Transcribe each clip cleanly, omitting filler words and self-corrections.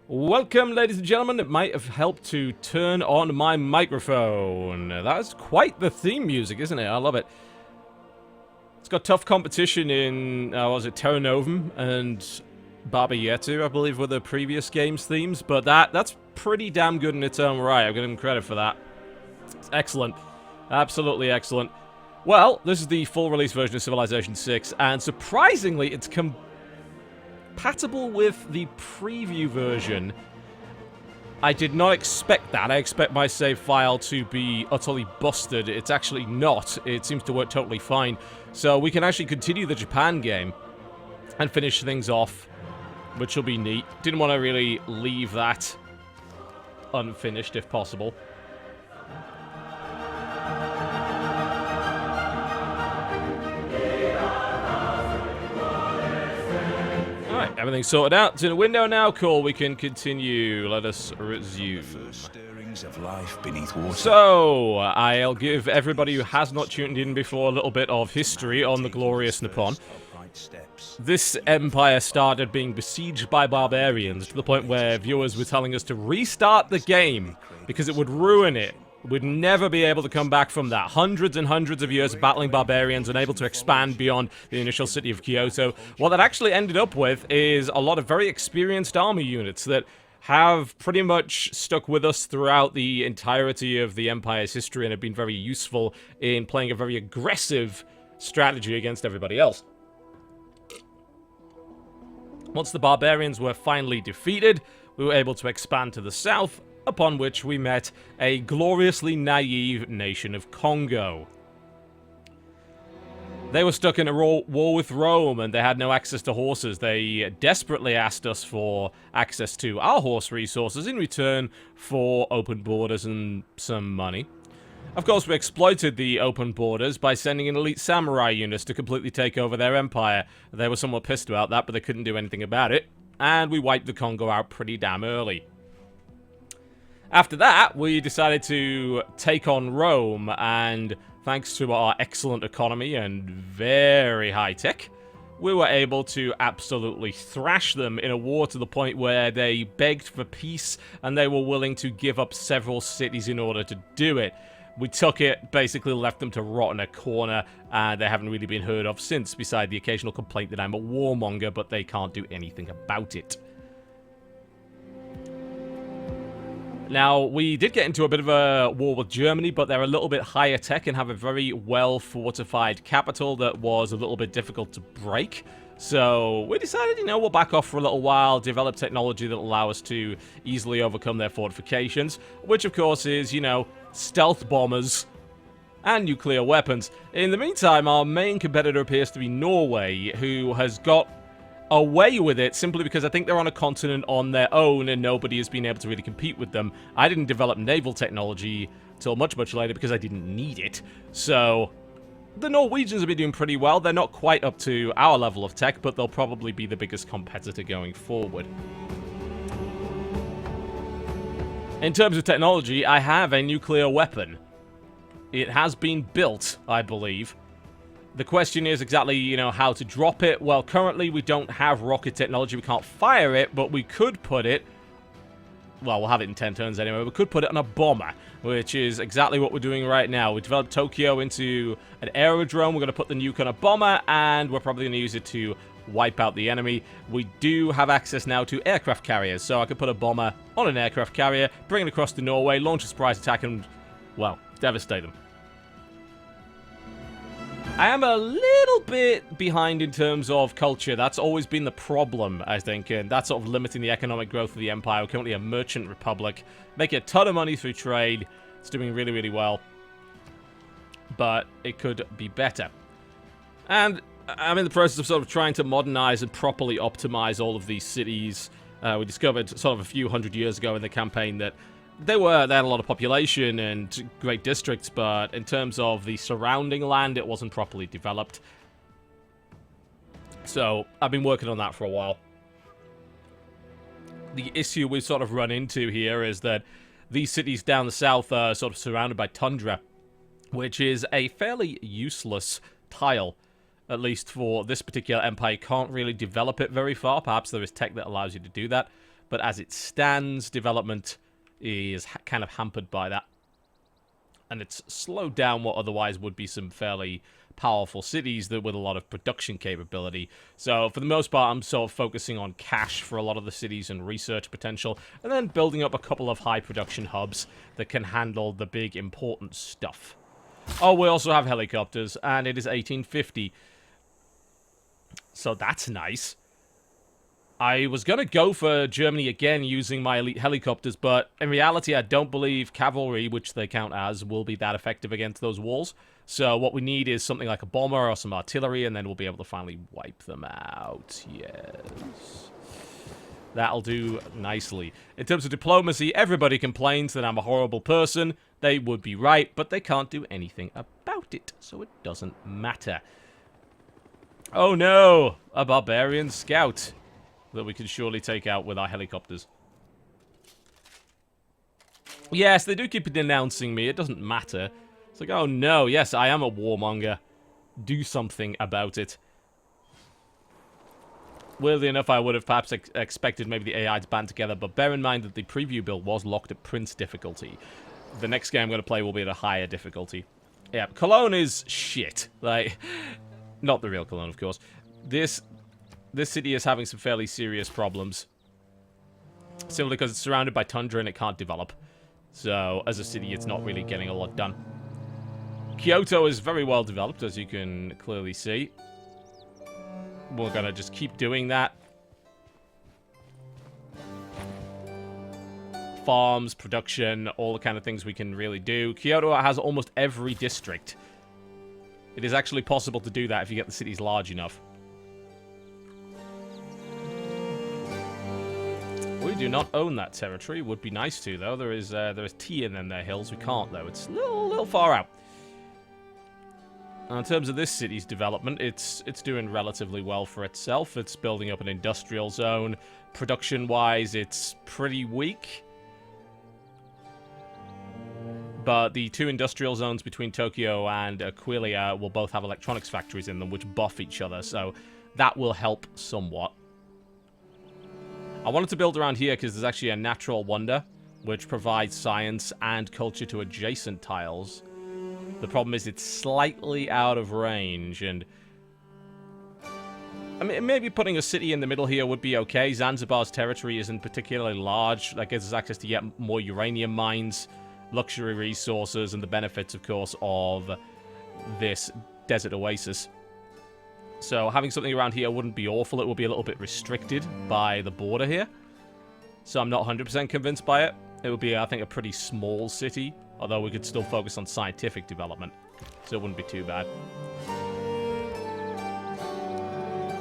Welcome, ladies and gentlemen. It might have helped to turn on my microphone. That's quite the theme music, isn't it? I love it. It's got tough competition in, what was it, Terra Novum and Barbarian, I believe, were the previous game's themes, but that's pretty damn good in its own right. I'll give him credit for that. It's excellent. Absolutely excellent. Well, this is the full release version of Civilization 6, and surprisingly, it's compatible with the preview version. I did not expect that. I expect my save file to be utterly busted. It's actually not. It seems to work totally fine. So we can actually continue the Japan game and finish things off, which will be neat. Didn't want to really leave that unfinished if possible. Alright, everything's sorted out. It's in a window now. Cool, we can continue. Let us resume. Of life beneath water. So, I'll give everybody who has not tuned in before a little bit of history on the glorious Nippon. This empire started being besieged by barbarians to the point where viewers were telling us to restart the game because it would ruin it. We'd never be able to come back from that. Hundreds and hundreds of years of battling barbarians, unable to expand beyond the initial city of Kyoto. What that actually ended up with is a lot of very experienced army units that have pretty much stuck with us throughout the entirety of the Empire's history and have been very useful in playing a very aggressive strategy against everybody else. Once the barbarians were finally defeated, we were able to expand to the south, upon which we met a gloriously naive nation of Congo. They were stuck in a war with Rome, and they had no access to horses. They desperately asked us for access to our horse resources in return for open borders and some money. Of course, we exploited the open borders by sending in elite samurai units to completely take over their empire. They were somewhat pissed about that, but they couldn't do anything about it, and we wiped the Congo out pretty damn early. After that, we decided to take on Rome, and thanks to our excellent economy and very high tech, we were able to absolutely thrash them in a war to the point where they begged for peace and they were willing to give up several cities in order to do it. We took it, basically left them to rot in a corner, and they haven't really been heard of since, beside the occasional complaint that I'm a warmonger, but they can't do anything about it. Now, we did get into a bit of a war with Germany, but they're a little bit higher tech and have a very well-fortified capital that was a little bit difficult to break. So we decided, we'll back off for a little while, develop technology that will allow us to easily overcome their fortifications, which, of course, is, stealth bombers and nuclear weapons. In the meantime, our main competitor appears to be Norway, who has got away with it simply because I think they're on a continent on their own and nobody has been able to really compete with them. I didn't develop naval technology till much, much later because I didn't need it. So the Norwegians have been doing pretty well. They're not quite up to our level of tech, but they'll probably be the biggest competitor going forward. In terms of technology, I have a nuclear weapon. It has been built, I believe. The question is exactly, how to drop it. Well, currently we don't have rocket technology. We can't fire it, but we could put it... Well, we'll have it in 10 turns anyway. We could put it on a bomber, which is exactly what we're doing right now. We developed Tokyo into an aerodrome. We're going to put the nuke on a bomber, and we're probably going to use it to wipe out the enemy. We do have access now to aircraft carriers, so I could put a bomber on an aircraft carrier, bring it across to Norway, launch a surprise attack, and, well, devastate them. I am a little bit behind in terms of culture. That's always been the problem, I think, and that's sort of limiting the economic growth of the empire. We're currently a merchant republic, making a ton of money through trade. It's doing really, really well, but it could be better. And I'm in the process of sort of trying to modernize and properly optimize all of these cities. We discovered sort of a few hundred years ago in the campaign that they had a lot of population and great districts, but in terms of the surrounding land, it wasn't properly developed. So I've been working on that for a while. The issue we've sort of run into here is that these cities down the south are sort of surrounded by tundra, which is a fairly useless tile. At least for this particular empire, you can't really develop it very far. Perhaps there is tech that allows you to do that. But as it stands, development is kind of hampered by that. And it's slowed down what otherwise would be some fairly powerful cities that with a lot of production capability. So for the most part, I'm sort of focusing on cash for a lot of the cities and research potential, and then building up a couple of high production hubs that can handle the big important stuff. Oh, we also have helicopters, and it is 1850. So that's nice. I was going to go for Germany again using my elite helicopters, but in reality I don't believe cavalry, which they count as, will be that effective against those walls. So what we need is something like a bomber or some artillery, and then we'll be able to finally wipe them out. Yes. That'll do nicely. In terms of diplomacy, everybody complains that I'm a horrible person. They would be right, but they can't do anything about it, so it doesn't matter. Oh no! A barbarian scout that we can surely take out with our helicopters. Yes, they do keep denouncing me. It doesn't matter. It's like, oh no, yes, I am a warmonger. Do something about it. Weirdly enough, I would have perhaps expected maybe the AI to band together, but bear in mind that the preview build was locked at Prince difficulty. The next game I'm going to play will be at a higher difficulty. Yeah, Cologne is shit. Like, not the real Cologne, of course. This city is having some fairly serious problems. Simply because it's surrounded by tundra and it can't develop. So, as a city, it's not really getting a lot done. Kyoto is very well developed, as you can clearly see. We're gonna just keep doing that. Farms, production, all the kind of things we can really do. Kyoto has almost every district. It is actually possible to do that if you get the cities large enough. We do not own that territory. Would be nice to, though. There is tea in their hills. We can't, though. It's a little far out. Now, in terms of this city's development, it's doing relatively well for itself. It's building up an industrial zone. Production-wise, it's pretty weak. But the two industrial zones between Tokyo and Aquileia will both have electronics factories in them, which buff each other. So that will help somewhat. I wanted to build around here because there's actually a natural wonder, which provides science and culture to adjacent tiles. The problem is it's slightly out of range, and I mean, maybe putting a city in the middle here would be okay. Zanzibar's territory isn't particularly large. That gives us access to yet more uranium mines, luxury resources, and the benefits, of course, of this desert oasis. So having something around here wouldn't be awful. It will be a little bit restricted by the border here. So I'm not 100% convinced by it. It would be, I think, a pretty small city. Although we could still focus on scientific development. So it wouldn't be too bad.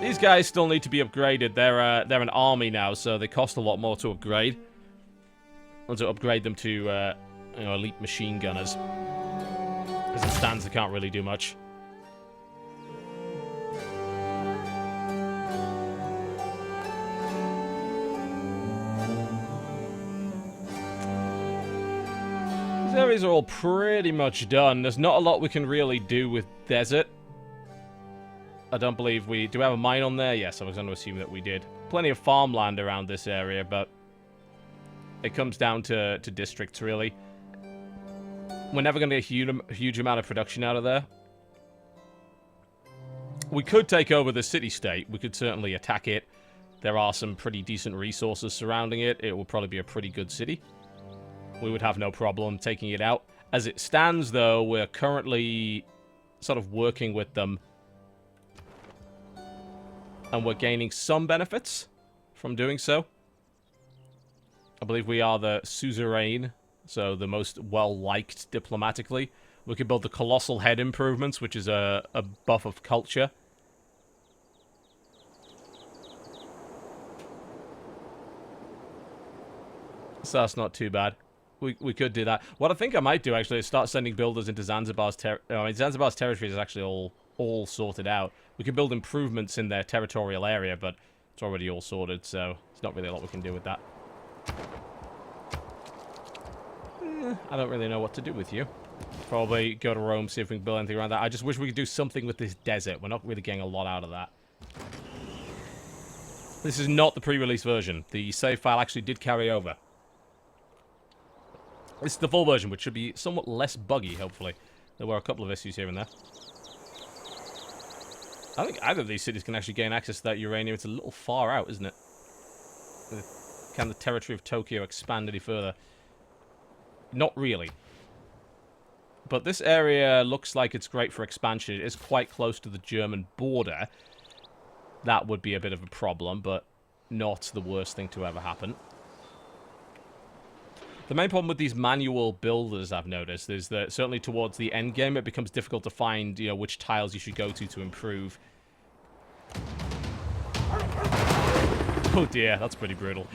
These guys still need to be upgraded. They're an army now, so they cost a lot more to upgrade. And to upgrade them to elite machine gunners. As it stands, they can't really do much. These areas are all pretty much done. There's not a lot we can really do with desert. I don't believe we... Do we have a mine on there? Yes, I was going to assume that we did. Plenty of farmland around this area, but it comes down to districts, really. We're never going to get a huge amount of production out of there. We could take over the city-state. We could certainly attack it. There are some pretty decent resources surrounding it. It will probably be a pretty good city. We would have no problem taking it out. As it stands, though, we're currently sort of working with them. And we're gaining some benefits from doing so. I believe we are the suzerain, so the most well-liked diplomatically. We could build the colossal head improvements, which is a buff of culture. So that's not too bad. We could do that. What I think I might do, actually, is start sending builders into Zanzibar's territory. I mean, Zanzibar's territory is actually all sorted out. We could build improvements in their territorial area, but it's already all sorted, so there's not really a lot we can do with that. I don't really know what to do with you. Probably go to Rome, see if we can build anything around that. I just wish we could do something with this desert. We're not really getting a lot out of that. This is not the pre-release version. The save file actually did carry over. This is the full version, which should be somewhat less buggy, hopefully. There were a couple of issues here and there. I don't think either of these cities can actually gain access to that uranium. It's a little far out, isn't it? Can the territory of Tokyo expand any further? Not really. But this area looks like it's great for expansion. It is quite close to the German border. That would be a bit of a problem, but not the worst thing to ever happen. The main problem with these manual builders, I've noticed, is that certainly towards the end game, it becomes difficult to find, you know, which tiles you should go to improve. Oh dear, that's pretty brutal.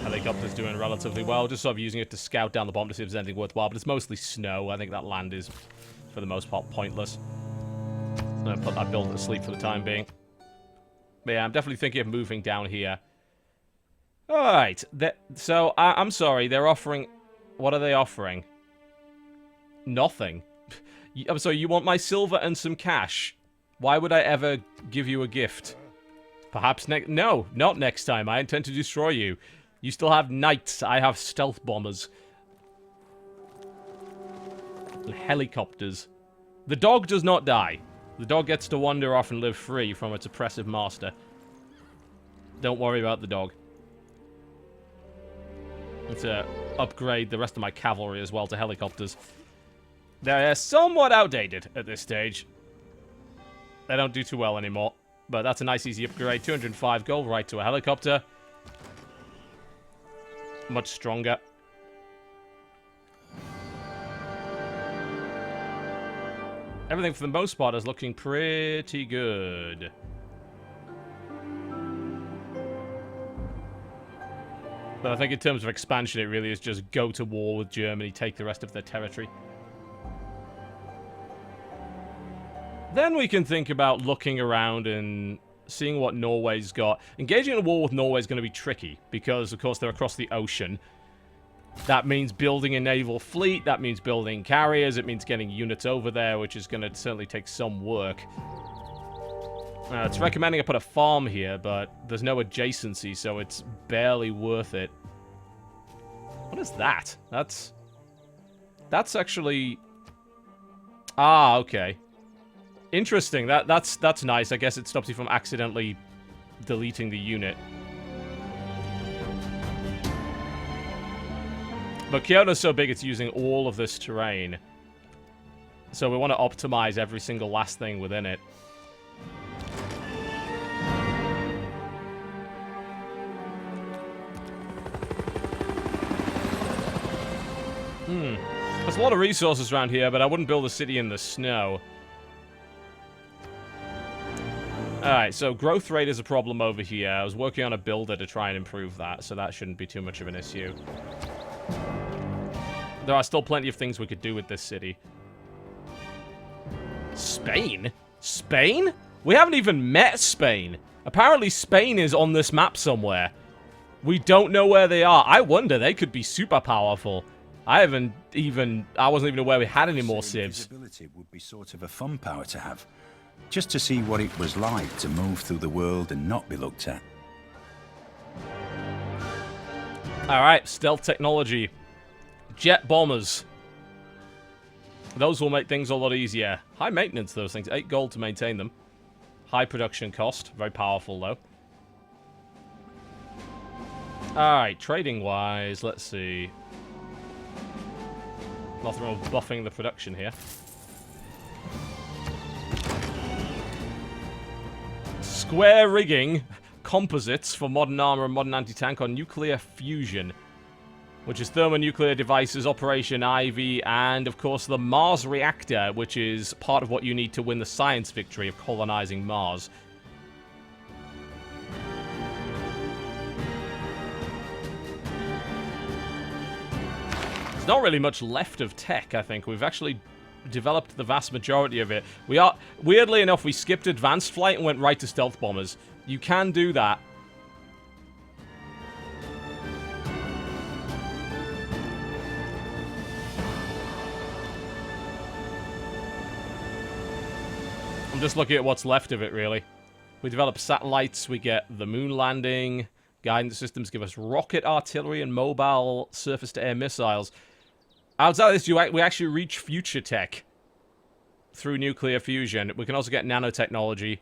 Helicopter's doing relatively well, just sort of using it to scout down the bomb to see if there's anything worthwhile, but it's mostly snow. I think that land is, for the most part, pointless. I'm going to put that builder to sleep for the time being. But yeah, I'm definitely thinking of moving down here. Alright, so I'm sorry, they're offering... What are they offering? Nothing. I'm sorry, you want my silver and some cash? Why would I ever give you a gift? Perhaps no, not next time. I intend to destroy you. You still have knights. I have stealth bombers. And helicopters. The dog does not die. The dog gets to wander off and live free from its oppressive master. Don't worry about the dog. Let's upgrade the rest of my cavalry as well to helicopters. They're somewhat outdated at this stage. They don't do too well anymore. But that's a nice easy upgrade. 205 gold right to a helicopter. Much stronger. Everything for the most part is looking pretty good. But I think in terms of expansion, it really is just go to war with Germany, take the rest of their territory. Then we can think about looking around and seeing what Norway's got. Engaging in a war with Norway is going to be tricky, because, of course, they're across the ocean. That means building a naval fleet, that means building carriers, it means getting units over there, which is going to certainly take some work. It's recommending I put a farm here, but there's no adjacency, so it's barely worth it. What is that? That's actually... Ah, okay. Interesting. That's nice. I guess it stops you from accidentally deleting the unit. But Kyoto's so big it's using all of this terrain. So we want to optimize every single last thing within it. There's a lot of resources around here, but I wouldn't build a city in the snow. Alright, so growth rate is a problem over here. I was working on a builder to try and improve that, so that shouldn't be too much of an issue. There are still plenty of things we could do with this city. Spain? Spain? We haven't even met Spain. Apparently Spain is on this map somewhere. We don't know where they are. I wonder, they could be super powerful. I wasn't even aware we had any more civs. Invisibility would be sort of a fun power to have. Just to see what it was like to move through the world and not be looked at. Alright, stealth technology. Jet bombers. Those will make things a lot easier. High maintenance, those things. 8 gold to maintain them. High production cost. Very powerful, though. Alright, trading-wise, let's see. Nothing wrong with buffing the production here. Square rigging. Composites for modern armor and modern anti-tank on nuclear fusion. Which is thermonuclear devices, Operation Ivy, and, of course, the Mars reactor, which is part of what you need to win the science victory of colonizing Mars. There's not really much left of tech, I think. We've actually developed the vast majority of it. Weirdly enough, we skipped advanced flight and went right to stealth bombers. You can do that. just looking at what's left of it, really. We develop satellites, we get the moon landing, guidance systems give us rocket artillery and mobile surface-to-air missiles. Outside of this, we actually reach future tech through nuclear fusion. We can also get nanotechnology.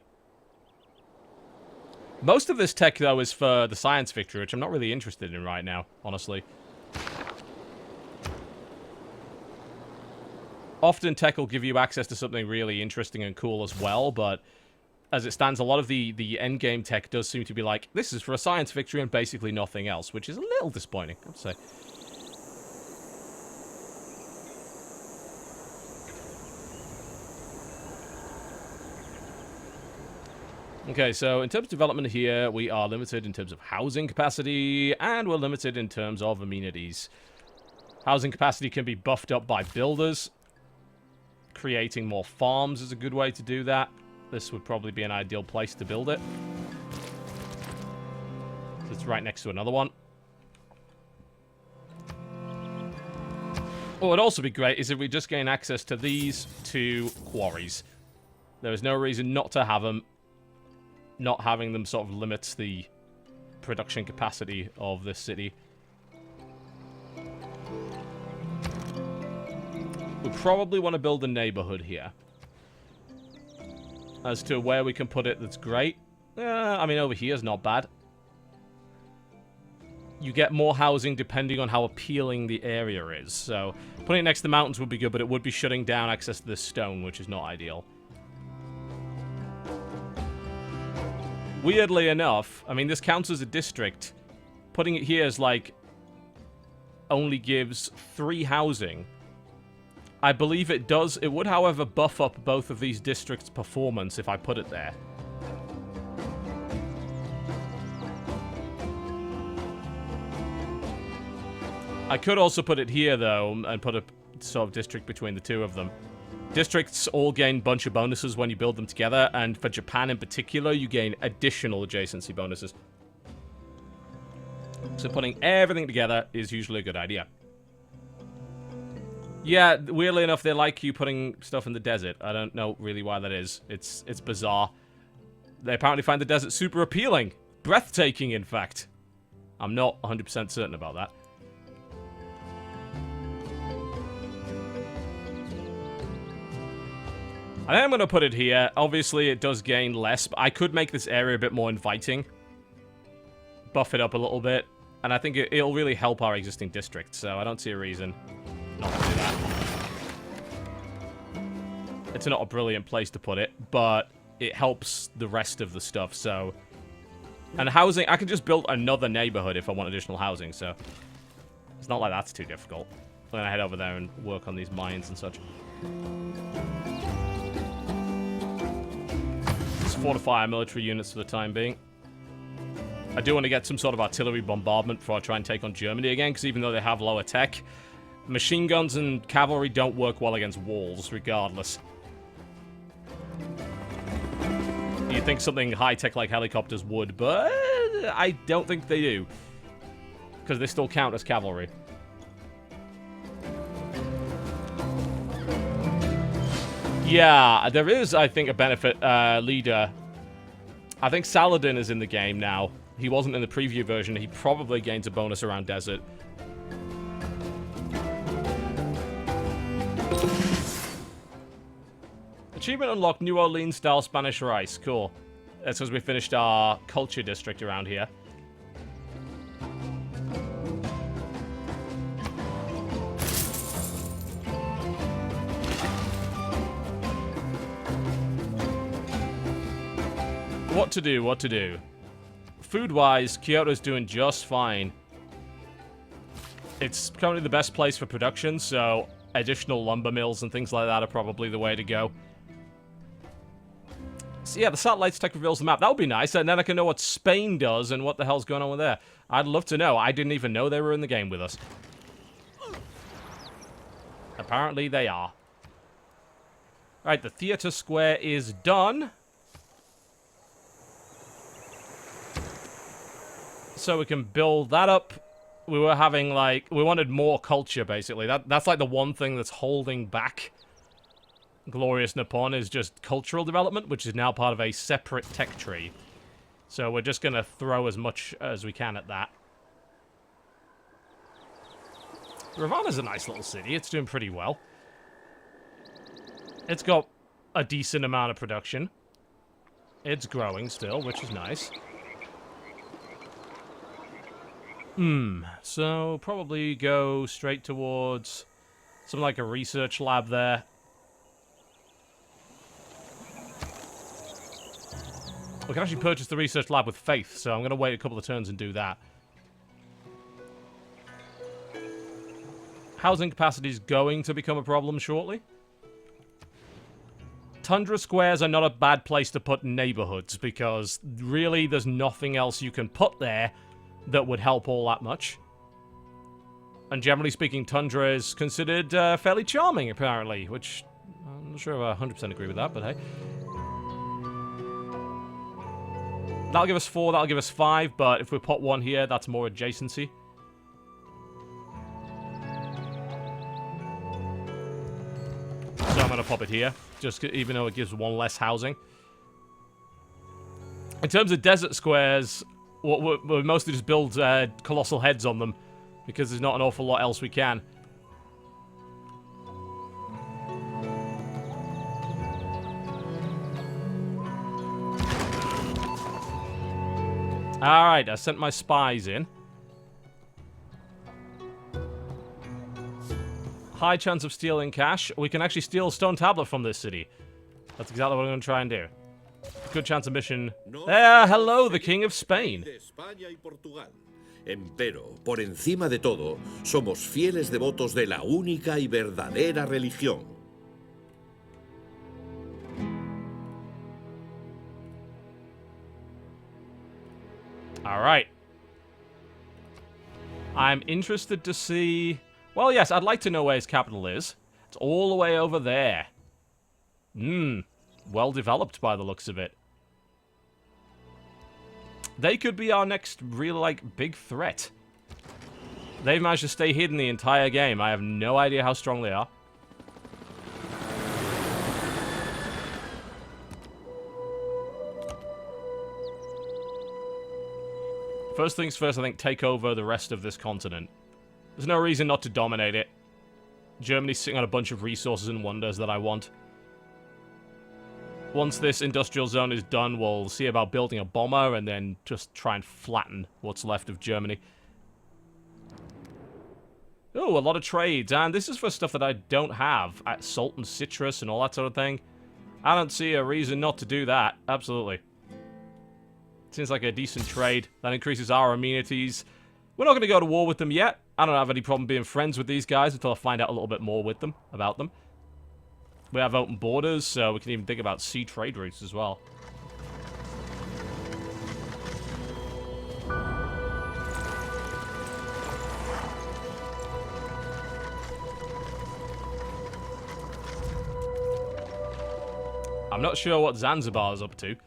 Most of this tech, though, is for the science victory, which I'm not really interested in right now, honestly. Often tech will give you access to something really interesting and cool as well, but as it stands, a lot of the endgame tech does seem to be like, this is for a science victory and basically nothing else, which is a little disappointing, I'd say. Okay, so in terms of development here, we are limited in terms of housing capacity, and we're limited in terms of amenities. Housing capacity can be buffed up by builders. Creating more farms is a good way to do that. This would probably be an ideal place to build it. So it's right next to another one. What would also be great is if we just gain access to these two quarries. There is no reason not to have them. Not having them sort of limits the production capacity of this city. We probably want to build a neighborhood here. As to where we can put it, that's great. I mean, over here is not bad. You get more housing depending on how appealing the area is. So, putting it next to the mountains would be good, but it would be shutting down access to this stone, which is not ideal. Weirdly enough, I mean, this counts as a district. Putting it here is like, only gives 3 housing. I believe it does. It would, however, buff up both of these districts' performance if I put it there. I could also put it here, though, and put a sort of district between the two of them. Districts all gain a bunch of bonuses when you build them together, and for Japan in particular, you gain additional adjacency bonuses. So putting everything together is usually a good idea. Yeah, weirdly enough, they like you putting stuff in the desert. I don't know really why that is. It's bizarre. They apparently find the desert super appealing. Breathtaking, in fact. I'm not 100% certain about that. I think I'm going to put it here. Obviously, it does gain less, but I could make this area a bit more inviting. Buff it up a little bit. And I think it'll really help our existing district, so I don't see a reason not to do that. It's not a brilliant place to put it, but it helps the rest of the stuff, so... And housing, I can just build another neighborhood if I want additional housing, so... It's not like that's too difficult. I'm going to head over there and work on these mines and such. Let's fortify our military units for the time being. I do want to get some sort of artillery bombardment before I try and take on Germany again, because even though they have lower tech, machine guns and cavalry don't work well against walls, regardless. You'd think something high-tech like helicopters would, but I don't think they do. Because they still count as cavalry. Yeah, there is, I think, a benefit leader. I think Saladin is in the game now. He wasn't in the preview version. He probably gains a bonus around desert. Achievement unlocked, New Orleans-style Spanish rice. Cool. That's because we finished our culture district around here. What to do, what to do. Food-wise, Kyoto's doing just fine. It's currently the best place for production, so additional lumber mills and things like that are probably the way to go. So yeah, the satellites tech reveals the map. That would be nice, and then I can know what Spain does and what the hell's going on with there. I'd love to know. I didn't even know they were in the game with us. Apparently they are. Alright, the theater square is done. So we can build that up. We were having, like... We wanted more culture, basically. That's like, the one thing that's holding back glorious Nippon is just cultural development, which is now part of a separate tech tree. So we're just going to throw as much as we can at that. Ravana's a nice little city. It's doing pretty well. It's got a decent amount of production. It's growing still, which is nice. So probably go straight towards something like a research lab there. We can actually purchase the research lab with faith, so I'm going to wait a couple of turns and do that. Housing capacity is going to become a problem shortly. Tundra squares are not a bad place to put neighborhoods, because really there's nothing else you can put there that would help all that much. And generally speaking, Tundra is considered fairly charming, apparently, which I'm not sure if I 100% agree with that, but hey. That'll give us 4, that'll give us 5, but if we put 1 here, that's more adjacency. So I'm going to pop it here, just even though it gives 1 less housing. In terms of desert squares, we'll mostly just build colossal heads on them, because there's not an awful lot else we can. Alright, I sent my spies in. High chance of stealing cash. We can actually steal a stone tablet from this city. That's exactly what I'm going to try and do. Good chance of mission. Hello, the King of Spain. Empero, por encima de todo, somos fieles devotos de la única y verdadera religión. Alright. I'm interested to see... Well, yes, I'd like to know where his capital is. It's all the way over there. Well developed by the looks of it. They could be our next real, like, big threat. They've managed to stay hidden the entire game. I have no idea how strong they are. First things first, I think take over the rest of this continent. There's no reason not to dominate it. Germany's sitting on a bunch of resources and wonders that I want. Once this industrial zone is done, we'll see about building a bomber and then just try and flatten what's left of Germany. Oh, a lot of trades, and this is for stuff that I don't have. Salt and citrus and all that sort of thing. I don't see a reason not to do that. Absolutely. Seems like a decent trade. That increases our amenities. We're not going to go to war with them yet. I don't have any problem being friends with these guys until I find out a little bit more with them, about them. We have open borders, so we can even think about sea trade routes as well. I'm not sure what Zanzibar's up to.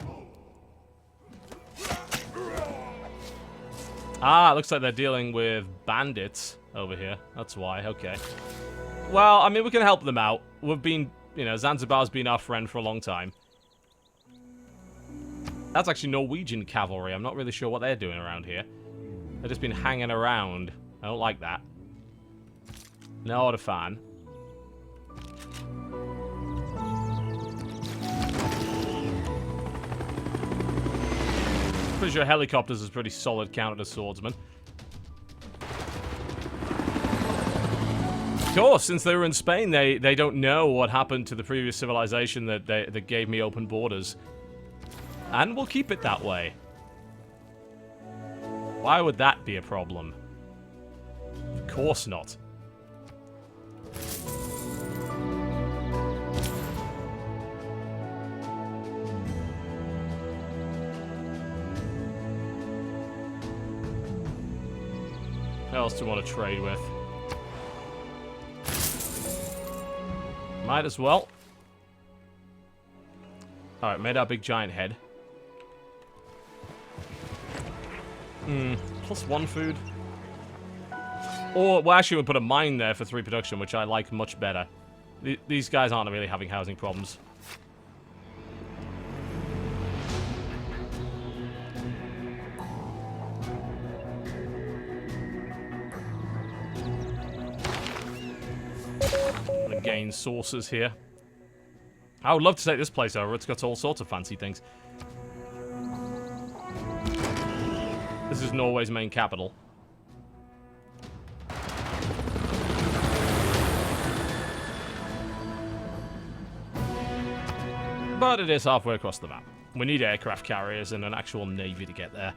Ah, it looks like they're dealing with bandits over here. That's why, okay. Well, I mean, we can help them out. We've been, you know, Zanzibar's been our friend for a long time. That's actually Norwegian cavalry. I'm not really sure what they're doing around here. They've just been hanging around. I don't like that. Not a fan. Pretty sure helicopters is pretty solid counter to swordsmen. Of course, since they were in Spain, they don't know what happened to the previous civilization that gave me open borders. And we'll keep it that way. Why would that be a problem? Of course not. What else do we want to trade with? Might as well. Alright, made our big giant head. +1 food. Or, well, actually, we'll put a mine there for 3 production, which I like much better. These guys aren't really having housing problems. I'm gonna gain sources here. I would love to take this place over. It's got all sorts of fancy things. This is Norway's main capital. But it is halfway across the map. We need aircraft carriers and an actual navy to get there.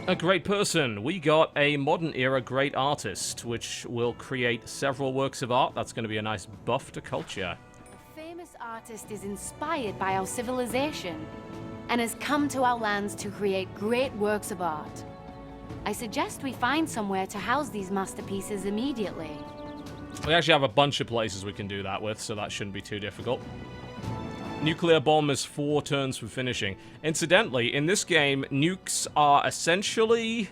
A great person. We got a modern era great artist, which will create several works of art. That's going to be a nice buff to culture. A famous artist is inspired by our civilization and has come to our lands to create great works of art. I suggest we find somewhere to house these masterpieces immediately. We actually have a bunch of places we can do that with, so that shouldn't be too difficult. Nuclear bomb is 4 turns from finishing. Incidentally, in this game, nukes are essentially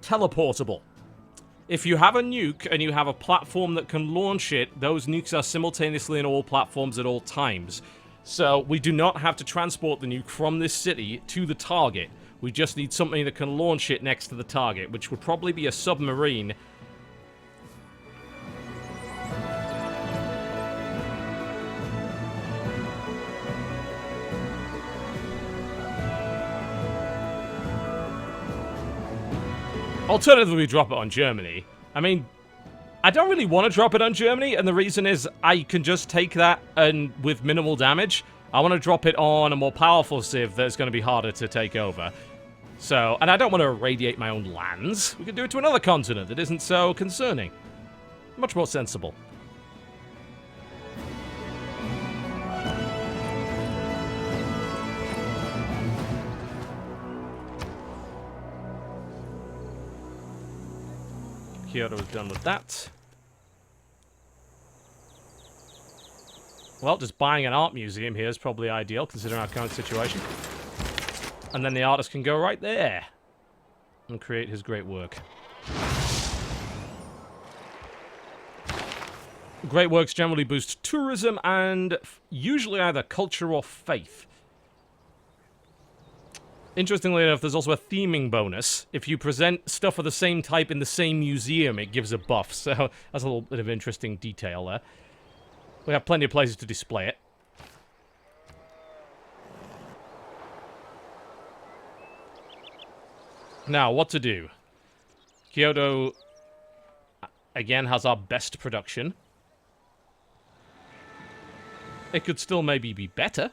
teleportable. If you have a nuke and you have a platform that can launch it, those nukes are simultaneously in all platforms at all times. So we do not have to transport the nuke from this city to the target. We just need something that can launch it next to the target, which would probably be a submarine. Alternatively, we drop it on Germany. I mean, I don't really want to drop it on Germany, and the reason is I can just take that and with minimal damage. I want to drop it on a more powerful civ that's going to be harder to take over. So, and I don't want to irradiate my own lands. We can do it to another continent that isn't so concerning. Much more sensible. Kyoto is done with that. Well, just buying an art museum here is probably ideal, considering our current situation. And then the artist can go right there and create his great work. Great works generally boost tourism and usually either culture or faith. Interestingly enough, there's also a theming bonus. If you present stuff of the same type in the same museum, it gives a buff. So that's a little bit of interesting detail there. We have plenty of places to display it. Now, what to do? Kyoto, again, has our best production. It could still maybe be better.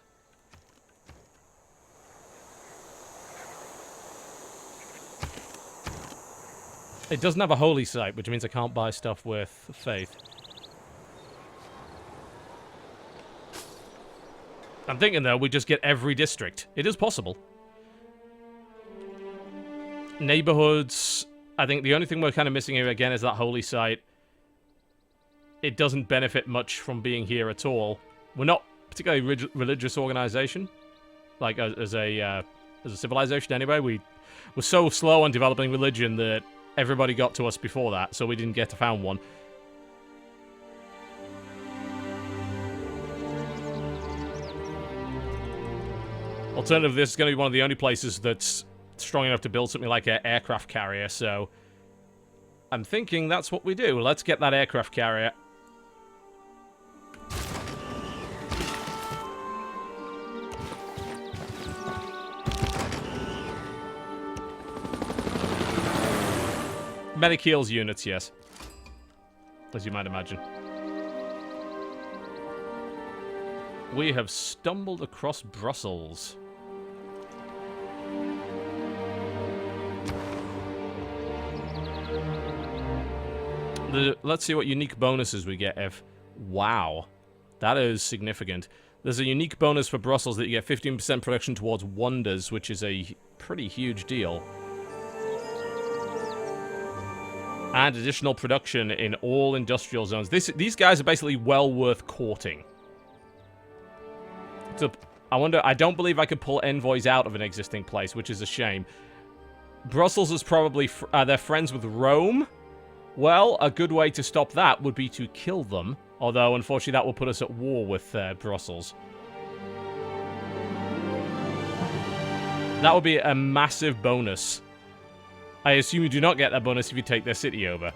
It doesn't have a holy site, which means I can't buy stuff with faith. I'm thinking, though, we just get every district. It is possible. Neighborhoods. I think the only thing we're kind of missing here, again, is that holy site. It doesn't benefit much from being here at all. We're not particularly religious organization. Like, as a civilization, anyway. We were so slow on developing religion that everybody got to us before that, so we didn't get to found one. Alternatively, this is going to be one of the only places that's strong enough to build something like an aircraft carrier, so I'm thinking that's what we do. Let's get that aircraft carrier. Medic heals units, yes. As you might imagine. We have stumbled across Brussels. Let's see what unique bonuses we get, Ev. Wow. That is significant. There's a unique bonus for Brussels that you get 15% production towards wonders, which is a pretty huge deal. And additional production in all industrial zones. These guys are basically well worth courting. So, I don't believe I could pull envoys out of an existing place, which is a shame. Brussels is probably, they're friends with Rome. Well, a good way to stop that would be to kill them. Although, unfortunately, that will put us at war with Brussels. That would be a massive bonus. I assume you do not get that bonus if you take their city over.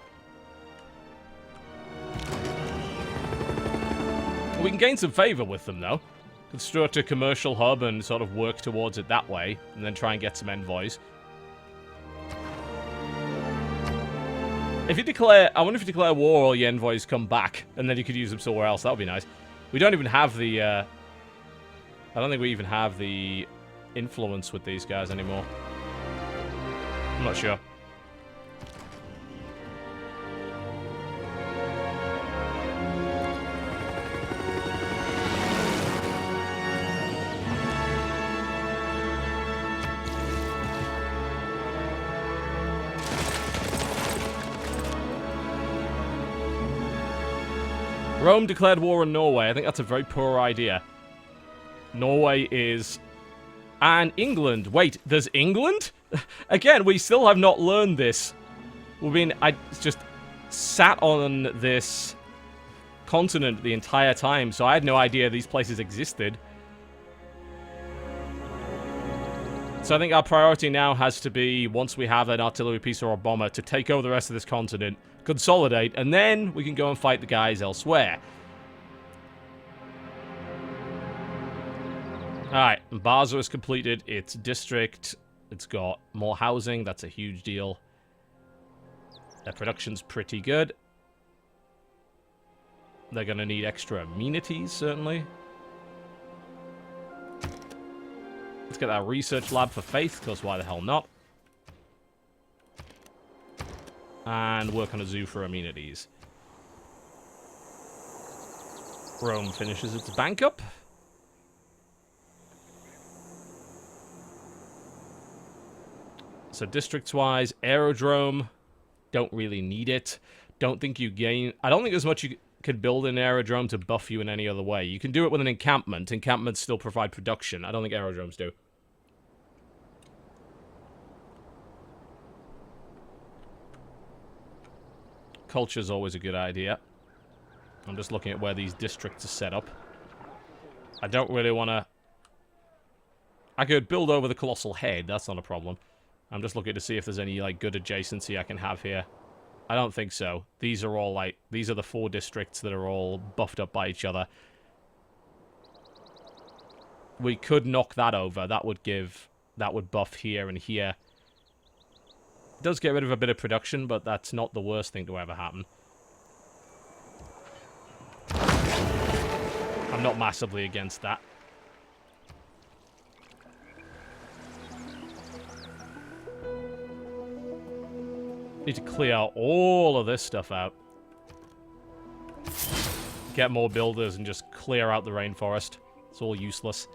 We can gain some favor with them, though. Construct a commercial hub and sort of work towards it that way, and then try and get some envoys. If you declare... I wonder if you declare war, all your envoys come back, and then you could use them somewhere else. That would be nice. We don't even have the... I don't think we even have the influence with these guys anymore. I'm not sure. Rome declared war on Norway. I think that's a very poor idea. Norway is... And England. Wait, there's England? Again, we still have not learned this. I just sat on this continent the entire time, so I had no idea these places existed. So I think our priority now has to be, once we have an artillery piece or a bomber, to take over the rest of this continent, consolidate, and then we can go and fight the guys elsewhere. Alright, Basra has completed its district. It's got more housing. That's a huge deal. Their production's pretty good. They're going to need extra amenities, certainly. Let's get that research lab for faith, because why the hell not? And work on a zoo for amenities. Rome finishes its bank up. So districts-wise, aerodrome, don't really need it. Don't think you gain... I don't think there's much you could build an aerodrome to buff you in any other way. You can do it with an encampment. Encampments still provide production. I don't think aerodromes do. Culture's always a good idea. I'm just looking at where these districts are set up. I don't really want to... I could build over the Colossal Head. That's not a problem. I'm just looking to see if there's any, like, good adjacency I can have here. I don't think so. These are all, like... These are the 4 districts that are all buffed up by each other. We could knock that over. That would give... That would buff here and here. It does get rid of a bit of production, but that's not the worst thing to ever happen. I'm not massively against that. Need to clear all of this stuff out. Get more builders and just clear out the rainforest. It's all useless.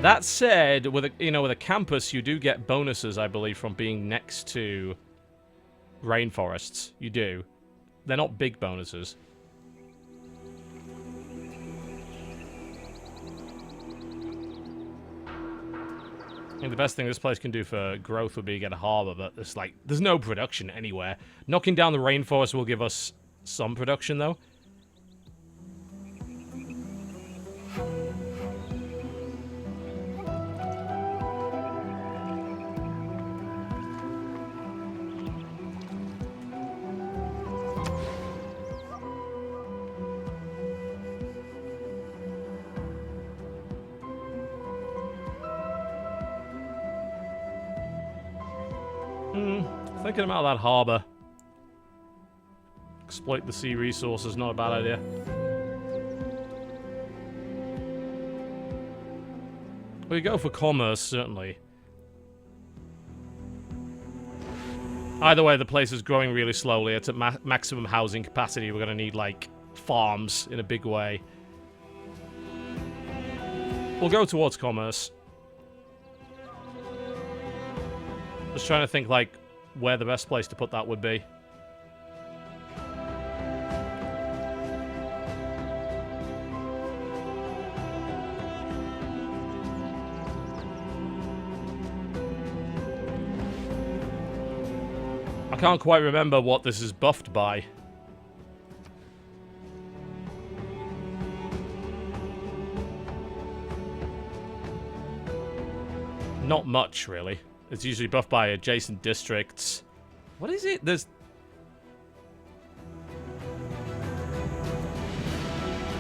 That said, with a campus, you do get bonuses, I believe, from being next to rainforests. You do. They're not big bonuses. I think the best thing this place can do for growth would be get a harbor, but it's like, there's no production anywhere. Knocking down the rainforest will give us some production, though. Thinking about that harbor. Exploit the sea resources, not a bad idea. We go for commerce, certainly. Either way, the place is growing really slowly. It's at maximum housing capacity. We're going to need, like, farms in a big way. We'll go towards commerce. Just trying to think, like, where the best place to put that would be. I can't quite remember what this is buffed by. Not much, really. It's usually buffed by adjacent districts. What is it? There's...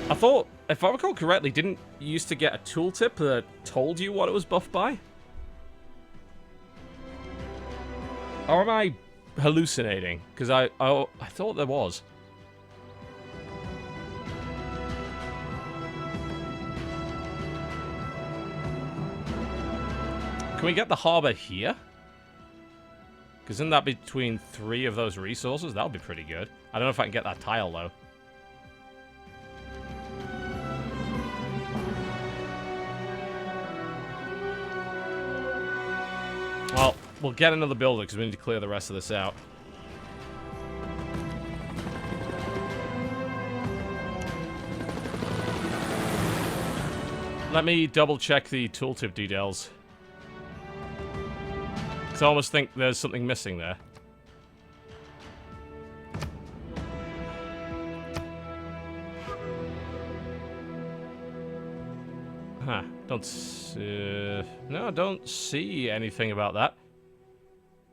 I thought, if I recall correctly, didn't you used to get a tooltip that told you what it was buffed by? Or am I hallucinating? Because I thought there was. Can we get the harbor here? Because isn't that between 3 of those resources? That would be pretty good. I don't know if I can get that tile, though. Well, we'll get another builder because we need to clear the rest of this out. Let me double check the tooltip details. I almost think there's something missing there. Huh. No, I don't see anything about that.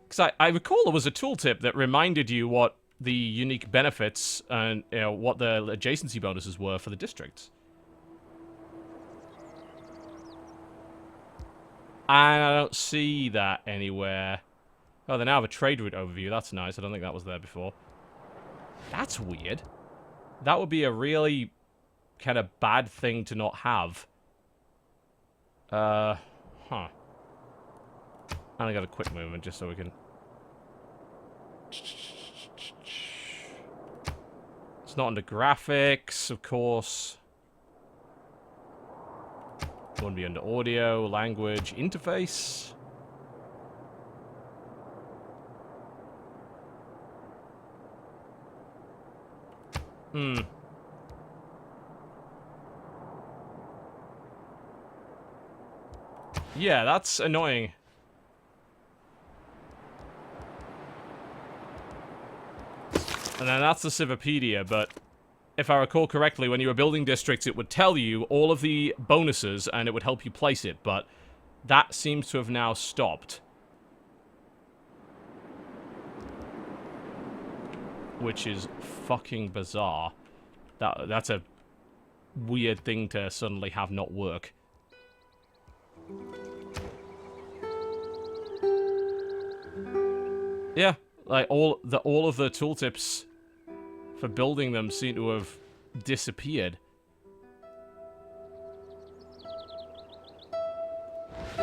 Because I recall there was a tooltip that reminded you what the unique benefits and, you know, what the adjacency bonuses were for the districts. And I don't see that anywhere. Oh, they now have a trade route overview. That's nice. I don't think that was there before. That's weird. That would be a really kind of bad thing to not have. Huh. And I got a quick movement just so we can... It's not under graphics, of course. Wouldn't be under audio, language, interface. Yeah, that's annoying. And then that's the Civipedia, but... If I recall correctly, when you were building districts, it would tell you all of the bonuses, and it would help you place it, but that seems to have now stopped. Which is fucking bizarre. That's a weird thing to suddenly have not work. Yeah, like all of the tooltips for building them seem to have disappeared. I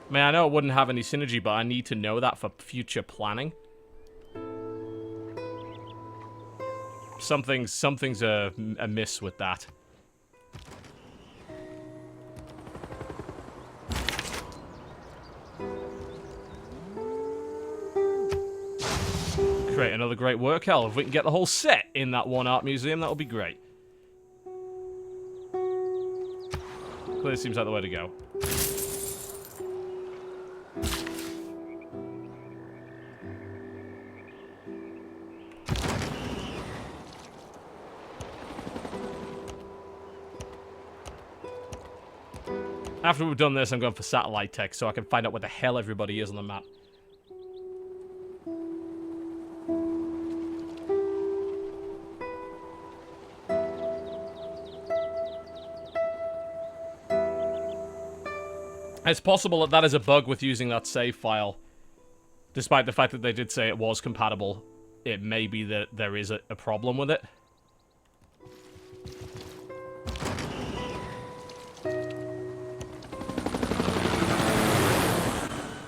mean, I know it wouldn't have any synergy, but I need to know that for future planning. Something's amiss with that. Create another great work. Hell, if we can get the whole set in that one art museum, that would be great. Clearly seems like the way to go. After we've done this, I'm going for satellite tech so I can find out where the hell everybody is on the map. It's possible that that is a bug with using that save file. Despite the fact that they did say it was compatible, it may be that there is a problem with it.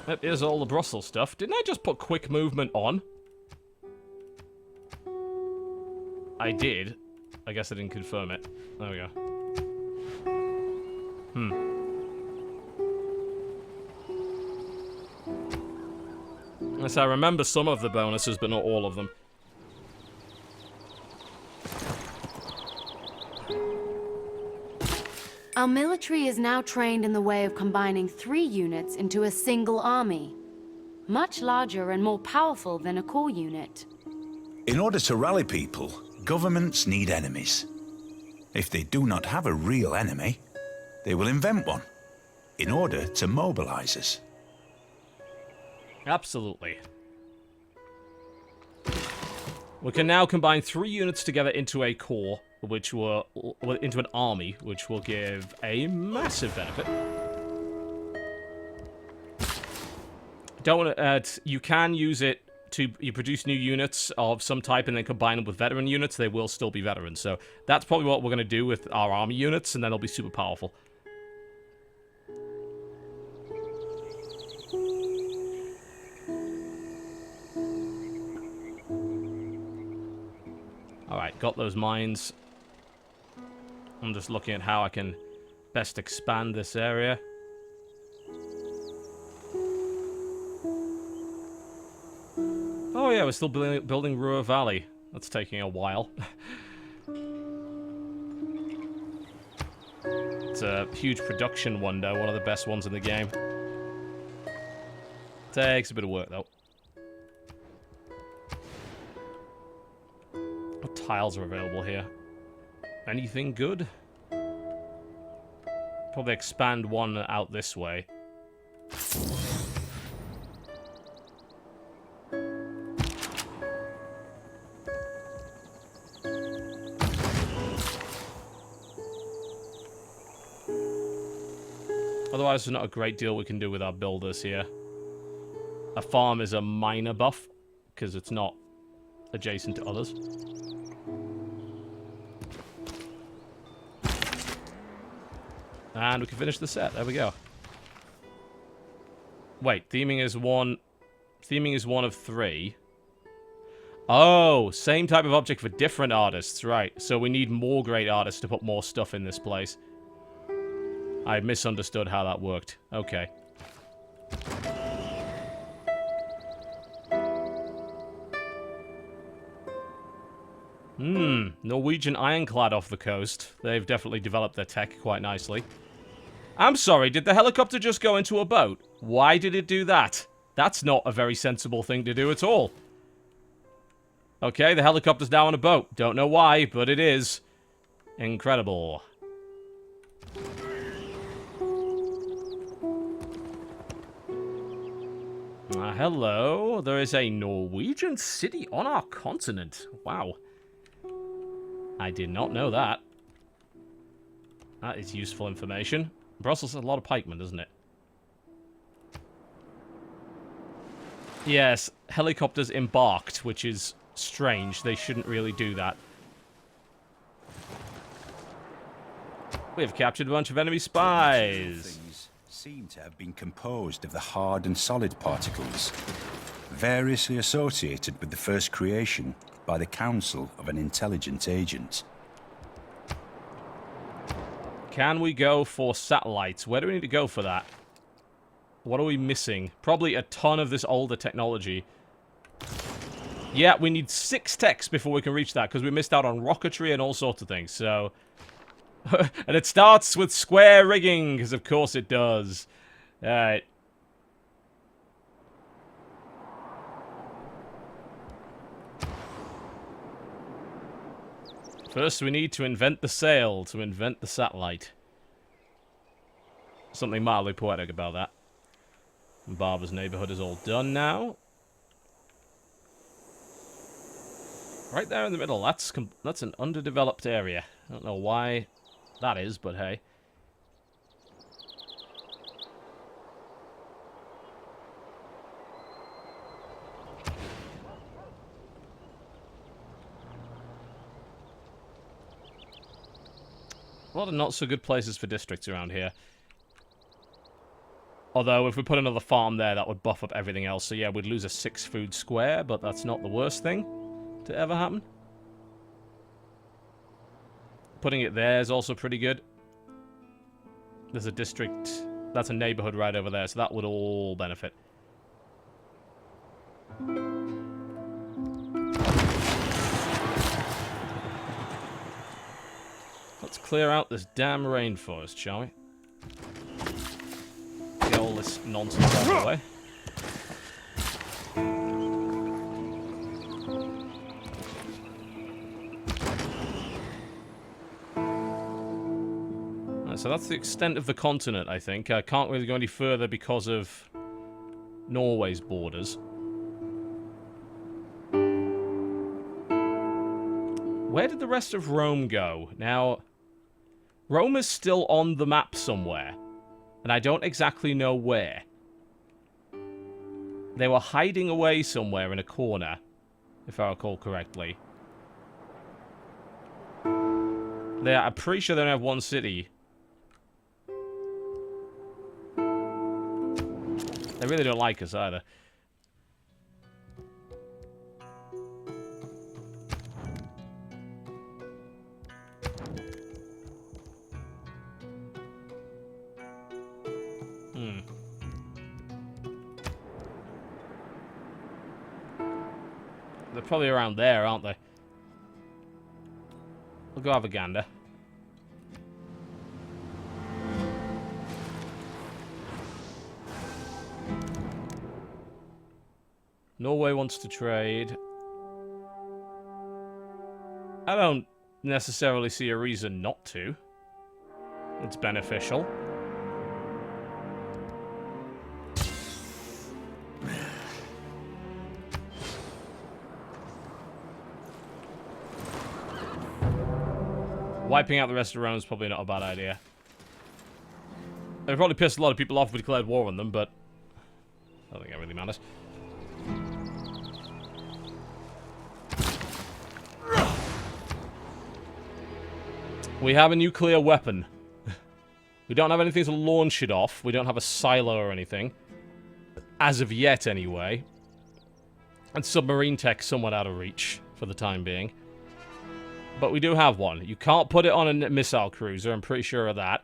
That is all the Brussels stuff. Didn't I just put quick movement on? I did. I guess I didn't confirm it. There we go. Yes, I remember some of the bonuses, but not all of them. Our military is now trained in the way of combining 3 units into a single army. Much larger and more powerful than a core unit. In order to rally people, governments need enemies. If they do not have a real enemy, they will invent one in order to mobilize us. Absolutely. We can now combine 3 units together into a core, which will into an army, which will give a massive benefit. Don't want to. You can use it to produce new units of some type and then combine them with veteran units. They will still be veterans, so that's probably what we're going to do with our army units, and then they'll be super powerful. Alright, got those mines. I'm just looking at how I can best expand this area. Oh yeah, we're still building Ruhr Valley. That's taking a while. It's a huge production window, one of the best ones in the game. Takes a bit of work though. What tiles are available here? Anything good? Probably expand one out this way. Otherwise, there's not a great deal we can do with our builders here. A farm is a minor buff, because it's not adjacent to others. And we can finish the set. There we go. Wait, theming is one of 3. Oh, same type of object for different artists, right. So we need more great artists to put more stuff in this place. I misunderstood how that worked. Okay. Norwegian ironclad off the coast. They've definitely developed their tech quite nicely. I'm sorry, did the helicopter just go into a boat? Why did it do that? That's not a very sensible thing to do at all. Okay, the helicopter's now on a boat. Don't know why, but it is. Incredible. Hello. There is a Norwegian city on our continent. Wow. I did not know that. That is useful information. Brussels has a lot of pikemen, doesn't it? Yes, helicopters embarked, which is strange. They shouldn't really do that. We have captured a bunch of enemy spies. Things seem to have been composed of the hard and solid particles, variously associated with the first creation by the counsel of an intelligent agent. Can we go for satellites? Where do we need to go for that? What are we missing? Probably a ton of this older technology. Yeah, we need 6 techs before we can reach that, because we missed out on rocketry and all sorts of things, so... And it starts with square rigging, because of course it does. Alright. First, we need to invent the sail, to invent the satellite. Something mildly poetic about that. Barber's neighborhood is all done now. Right there in the middle, that's an underdeveloped area. I don't know why that is, but hey. A lot of not so good places for districts around here. Although, if we put another farm there, that would buff up everything else. So yeah, we'd lose a 6 food square, but that's not the worst thing to ever happen. Putting it there is also pretty good. There's a district... That's a neighborhood right over there, so that would all benefit. Let's clear out this damn rainforest, shall we? Get all this nonsense out of the way. So that's the extent of the continent, I think. I can't really go any further because of Norway's borders. Where did the rest of Rome go? Now, Rome is still on the map somewhere, and I don't exactly know where. They were hiding away somewhere in a corner, if I recall correctly. I'm pretty sure they only have one city. They really don't like us either. They're probably around there, aren't they? We'll go have a gander. Norway wants to trade. I don't necessarily see a reason not to. It's beneficial. Wiping out the rest of Rome is probably not a bad idea. It would probably piss a lot of people off if we declared war on them, but I don't think it really matters. We have a nuclear weapon. We don't have anything to launch it off. We don't have a silo or anything. As of yet, anyway. And submarine tech somewhat out of reach for the time being. But we do have one. You can't put it on a missile cruiser, I'm pretty sure of that.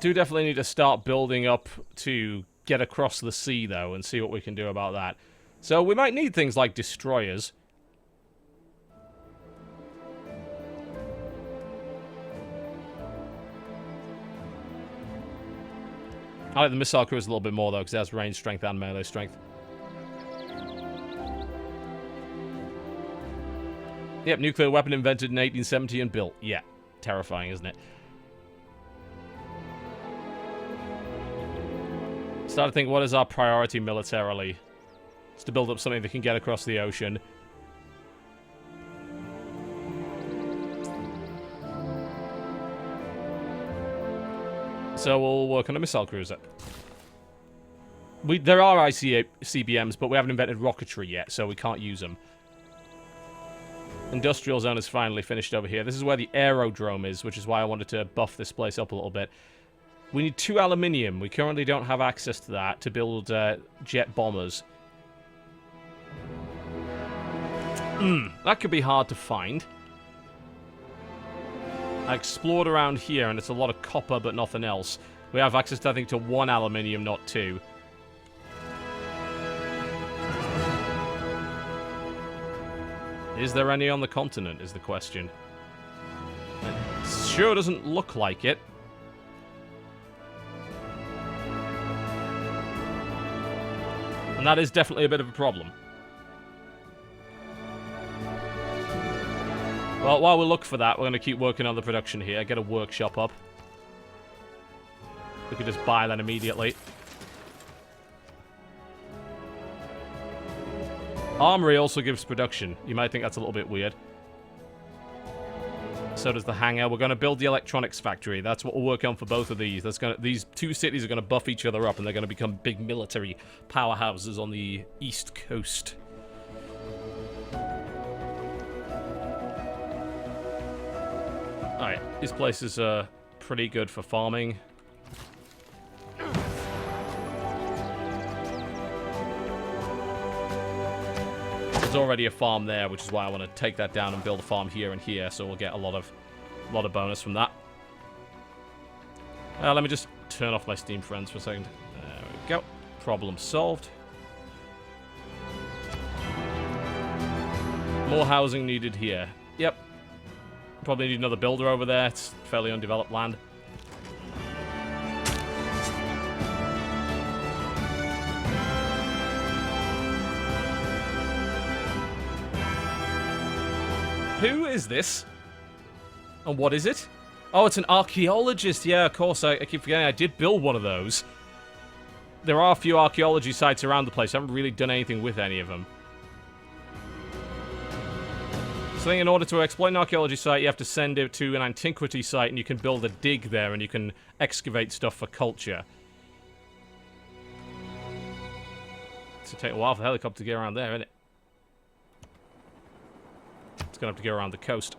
Do definitely need to start building up to get across the sea, though, and see what we can do about that. So we might need things like destroyers. I like the missile cruise a little bit more, though, because it has range strength and melee strength. Yep, nuclear weapon invented in 1870 and built. Yeah, terrifying, isn't it? Start to think, what is our priority militarily? It's to build up something that can get across the ocean. So we'll work on a missile cruiser. There are ICBMs, but we haven't invented rocketry yet, so we can't use them. Industrial zone is finally finished over here. This is where the aerodrome is, which is why I wanted to buff this place up a little bit. We need 2 aluminium. We currently don't have access to that to build jet bombers. That could be hard to find. I explored around here, and it's a lot of copper, but nothing else. We have access, I think, to 1 aluminium, not 2. Is there any on the continent, is the question. It sure doesn't look like it. And that is definitely a bit of a problem. Well, while we look for that, we're going to keep working on the production here. Get a workshop up. We could just buy that immediately. Armory also gives production. You might think that's a little bit weird. So does the hangar. We're going to build the electronics factory. That's what we're working on for both of these. These 2 cities are going to buff each other up, and they're going to become big military powerhouses on the East Coast. Alright, these places are pretty good for farming. there's already a farm there, which is why I want to take that down and build a farm here and here, so we'll get a lot of bonus from that. Let me just turn off my Steam friends for a second. There we go. Problem solved. More housing needed here. Yep. Probably need another builder over there. It's fairly undeveloped land. Who is this? And what is it? Oh, it's an archaeologist. Yeah, of course. I keep forgetting I did build one of those. There are a few archaeology sites around the place. I haven't really done anything with any of them. So in order to exploit an archaeology site, you have to send it to an antiquity site, and you can build a dig there, and you can excavate stuff for culture. It's going to take a while for the helicopter to get around there, isn't it? It's going to have to go around the coast.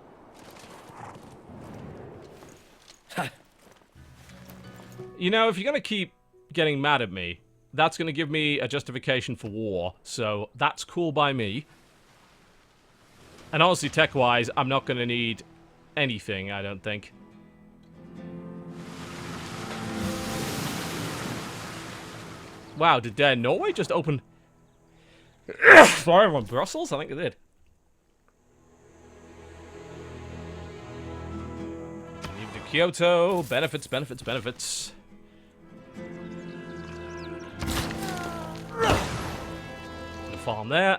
You know, if you're going to keep getting mad at me, that's going to give me a justification for war, so that's cool by me. And honestly, tech-wise, I'm not going to need anything, I don't think. Wow, did Norway just open... Sorry, on Brussels? I think it did. Leave to Kyoto. Benefits, benefits, benefits. The farm there.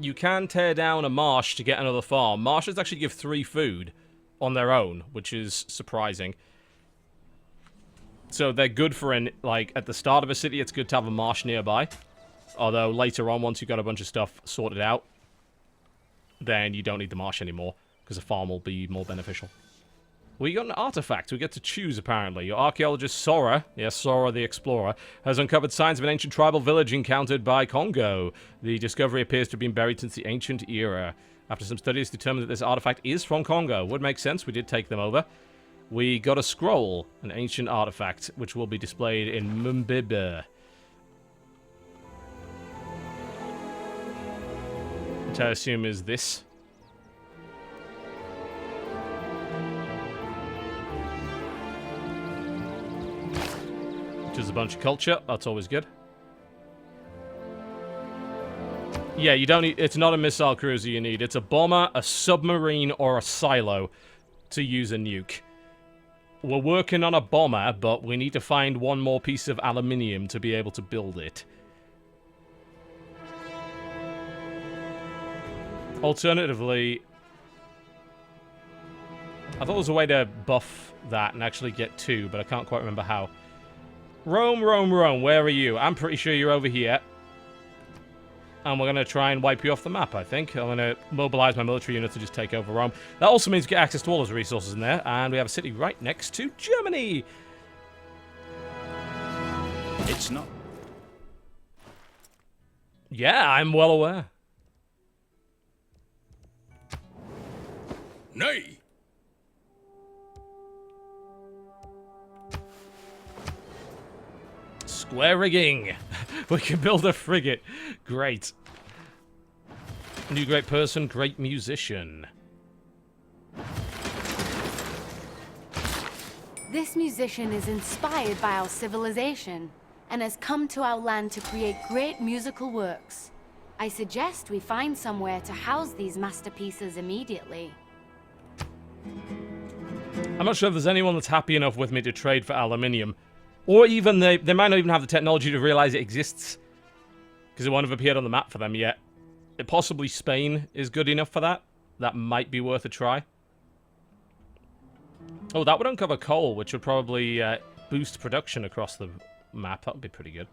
You can tear down a marsh to get another farm. Marshes actually give 3 food on their own, which is surprising. So they're good for, like, at the start of a city, it's good to have a marsh nearby. Although later on, once you've got a bunch of stuff sorted out, then you don't need the marsh anymore, because a farm will be more beneficial. We got an artifact we get to choose, apparently. Your archaeologist Sora, yes, Sora the Explorer, has uncovered signs of an ancient tribal village encountered by Congo. The discovery appears to have been buried since the ancient era. After some studies determined that this artifact is from Congo. Would make sense, we did take them over. We got a scroll, an ancient artifact, which will be displayed in Mumbibe. Which I assume is this. Which is a bunch of culture. That's always good. Yeah, you don't need... It's not a missile cruiser you need. It's a bomber, a submarine, or a silo to use a nuke. We're working on a bomber, but we need to find one more piece of aluminium to be able to build it. Alternatively, I thought there was a way to buff that and actually get 2, but I can't quite remember how. Rome, Rome, Rome, where are you? I'm pretty sure you're over here. And we're going to try and wipe you off the map, I think. I'm going to mobilize my military unit to just take over Rome. That also means get access to all those resources in there. And we have a city right next to Germany. It's not. Yeah, I'm well aware. Nay! Square rigging. We can build a frigate. Great. New great person, great musician. This musician is inspired by our civilization and has come to our land to create great musical works. I suggest we find somewhere to house these masterpieces immediately. I'm not sure if there's anyone that's happy enough with me to trade for aluminium. Or even they might not even have the technology to realize it exists. Because it won't have appeared on the map for them yet. Possibly Spain is good enough for that. That might be worth a try. Oh, that would uncover coal, which would probably boost production across the map. That would be pretty good.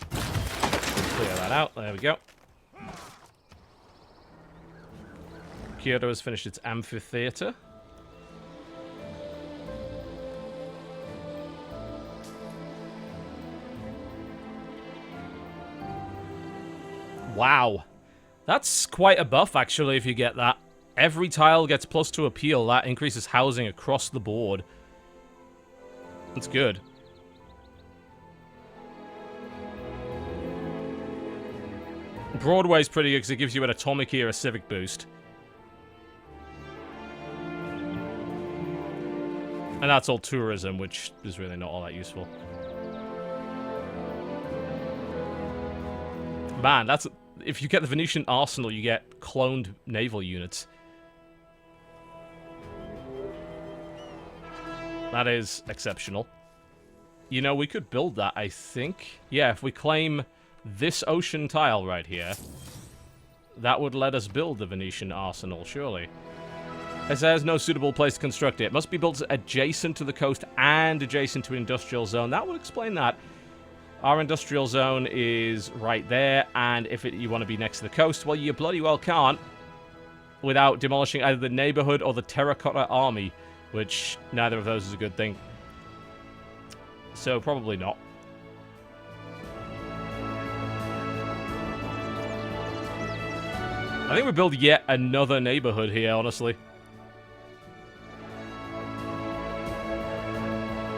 Clear that out. There we go. Kyoto has finished its amphitheater. Wow. That's quite a buff, actually, if you get that. Every tile gets +2 appeal. That increases housing across the board. That's good. Broadway's pretty good because it gives you an atomic era civic boost. And that's all tourism, which is really not all that useful. Man, that's... If you get the Venetian Arsenal, you get cloned naval units. That is exceptional. You know, we could build that, I think. Yeah, if we claim this ocean tile right here, that would let us build the Venetian Arsenal, surely. As there's no suitable place to construct it. It must be built adjacent to the coast and adjacent to industrial zone. That would explain that. Our industrial zone is right there, and if you want to be next to the coast, well, you bloody well can't without demolishing either the neighborhood or the terracotta army, which neither of those is a good thing. So, probably not. I think we build yet another neighborhood here, honestly.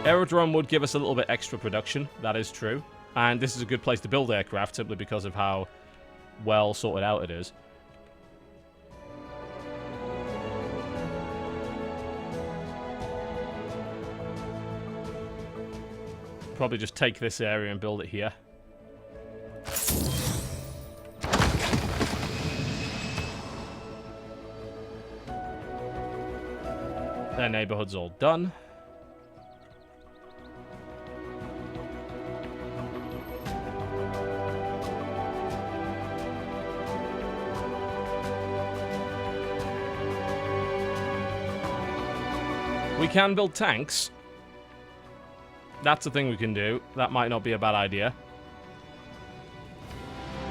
Aerodrome would give us a little bit extra production, that is true. And this is a good place to build aircraft, simply because of how well sorted out it is. Probably just take this area and build it here. Their neighborhood's all done. We can build tanks. That's a thing we can do. That might not be a bad idea.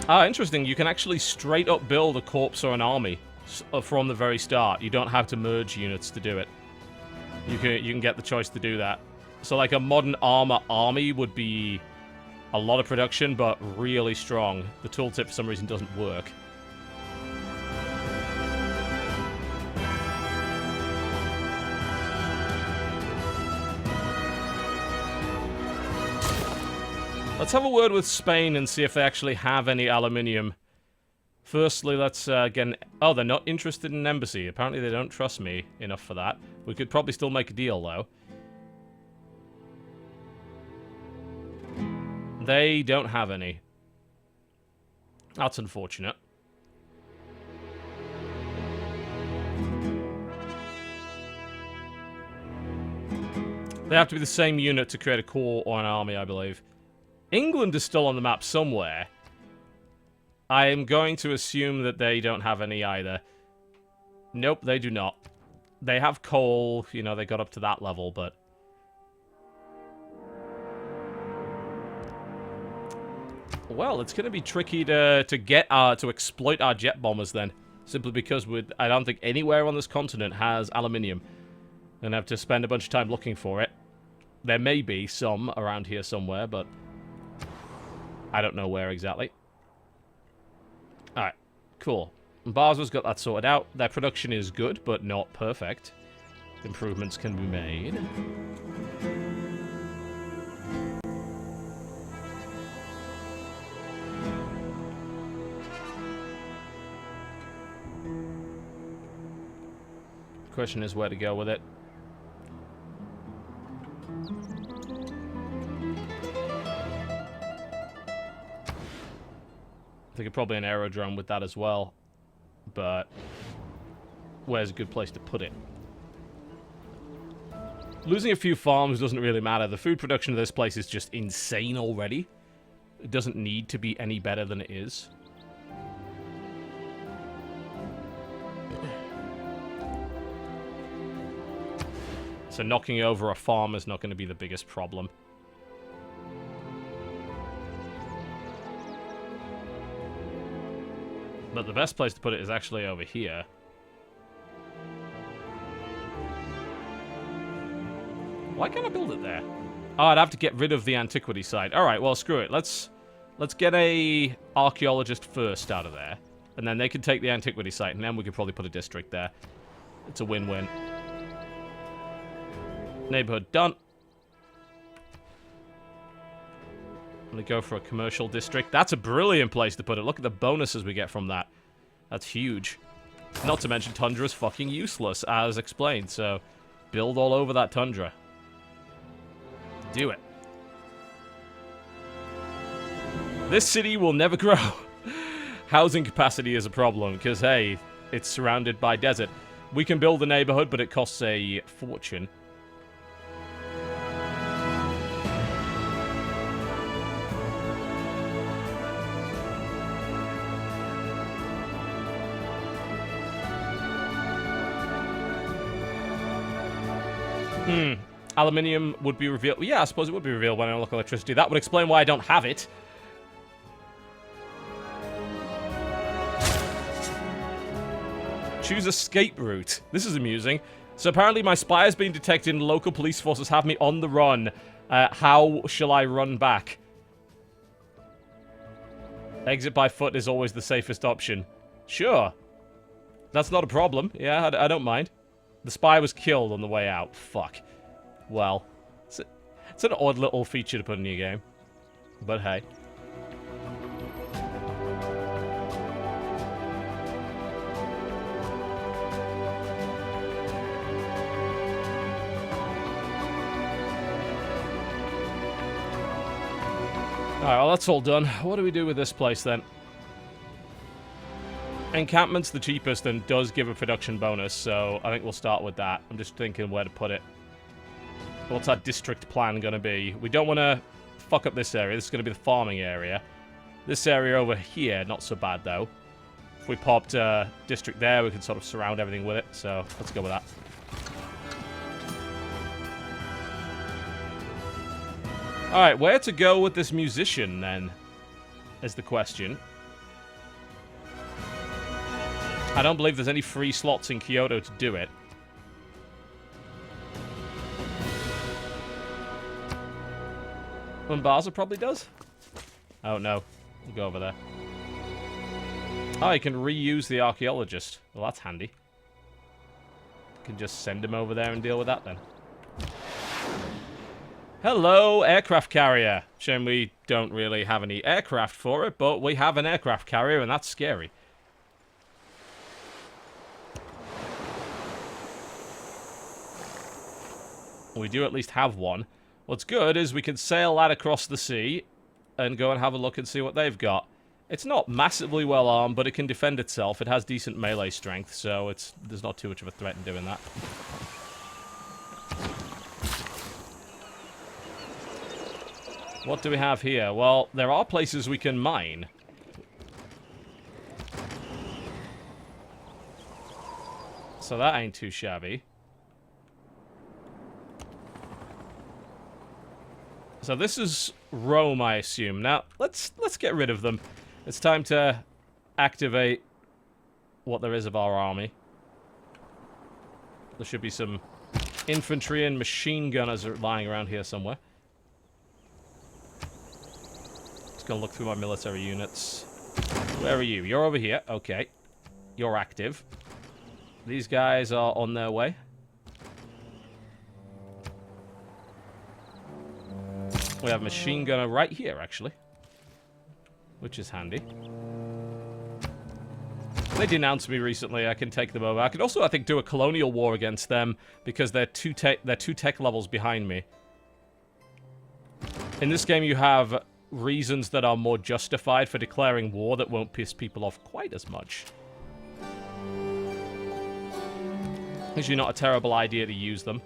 Ah, interesting. You can actually straight up build a corps or an army from the very start. You don't have to merge units to do it. You can get the choice to do that. So like a modern armor army would be a lot of production, but really strong. The tooltip for some reason doesn't work. Let's have a word with Spain and see if they actually have any aluminium. Firstly, let's get an... Oh, they're not interested in an embassy. Apparently they don't trust me enough for that. We could probably still make a deal, though. They don't have any. That's unfortunate. They have to be the same unit to create a corps or an army, I believe. England is still on the map somewhere. I am going to assume that they don't have any either. Nope, they do not. They have coal, you know, they got up to that level, but... Well, it's going to be tricky to exploit our jet bombers then. Simply because I don't think anywhere on this continent has aluminium. And have to spend a bunch of time looking for it. There may be some around here somewhere, but... I don't know where exactly. Alright, cool. Basra's got that sorted out. Their production is good, but not perfect. Improvements can be made. Question is where to go with it. I think probably an aerodrome with that as well, but where's a good place to put it? Losing a few farms doesn't really matter. The food production of this place is just insane already. It doesn't need to be any better than it is. So knocking over a farm is not going to be the biggest problem. But the best place to put it is actually over here. Why can't I build it there? Oh, I'd have to get rid of the antiquity side. Alright, well, screw it. Let's get a archaeologist first out of there. And then they can take the antiquity site, and then we could probably put a district there. It's a win-win. Neighborhood done. I'm going to go for a commercial district. That's a brilliant place to put it. Look at the bonuses we get from that. That's huge. Not to mention, tundra is fucking useless, as explained. So, build all over that tundra. Do it. This city will never grow. Housing capacity is a problem, because, hey, it's surrounded by desert. We can build a neighborhood, but it costs a fortune. Aluminium would be revealed. Yeah, I suppose it would be revealed when I unlock electricity. That would explain why I don't have it. Choose escape route. This is amusing. So apparently my spy has been detected and local police forces have me on the run. How shall I run back? Exit by foot is always the safest option. Sure. That's not a problem. Yeah, I don't mind. The spy was killed on the way out. Fuck. Well, it's an odd little feature to put in your game. But hey. Alright, well that's all done. What do we do with this place then? Encampment's the cheapest and does give a production bonus, so I think we'll start with that. I'm just thinking where to put it. What's our district plan going to be? We don't want to fuck up this area. This is going to be the farming area. This area over here, not so bad though. If we popped a district there, we can sort of surround everything with it, so let's go with that. Alright, where to go with this musician, then, is the question. I don't believe there's any free slots in Kyoto to do it. Mombasa probably does? Oh, no. We'll go over there. Oh, you can reuse the archaeologist. Well, that's handy. You can just send him over there and deal with that, then. Hello, aircraft carrier. Shame we don't really have any aircraft for it, but we have an aircraft carrier, and that's scary. We do at least have one. What's good is we can sail that across the sea and go and have a look and see what they've got. It's not massively well armed, but it can defend itself. It has decent melee strength, so there's not too much of a threat in doing that. What do we have here? Well, there are places we can mine. So that ain't too shabby. So this is Rome, I assume. Now, let's get rid of them. It's time to activate what there is of our army. There should be some infantry and machine gunners lying around here somewhere. Just gonna look through my military units. Where are you? You're over here. Okay. You're active. These guys are on their way. We have a machine gunner right here, actually. Which is handy. They denounced me recently. I can take them over. I could also, I think, do a colonial war against them because they're two tech levels behind me. In this game, you have reasons that are more justified for declaring war that won't piss people off quite as much. It's usually not a terrible idea to use them.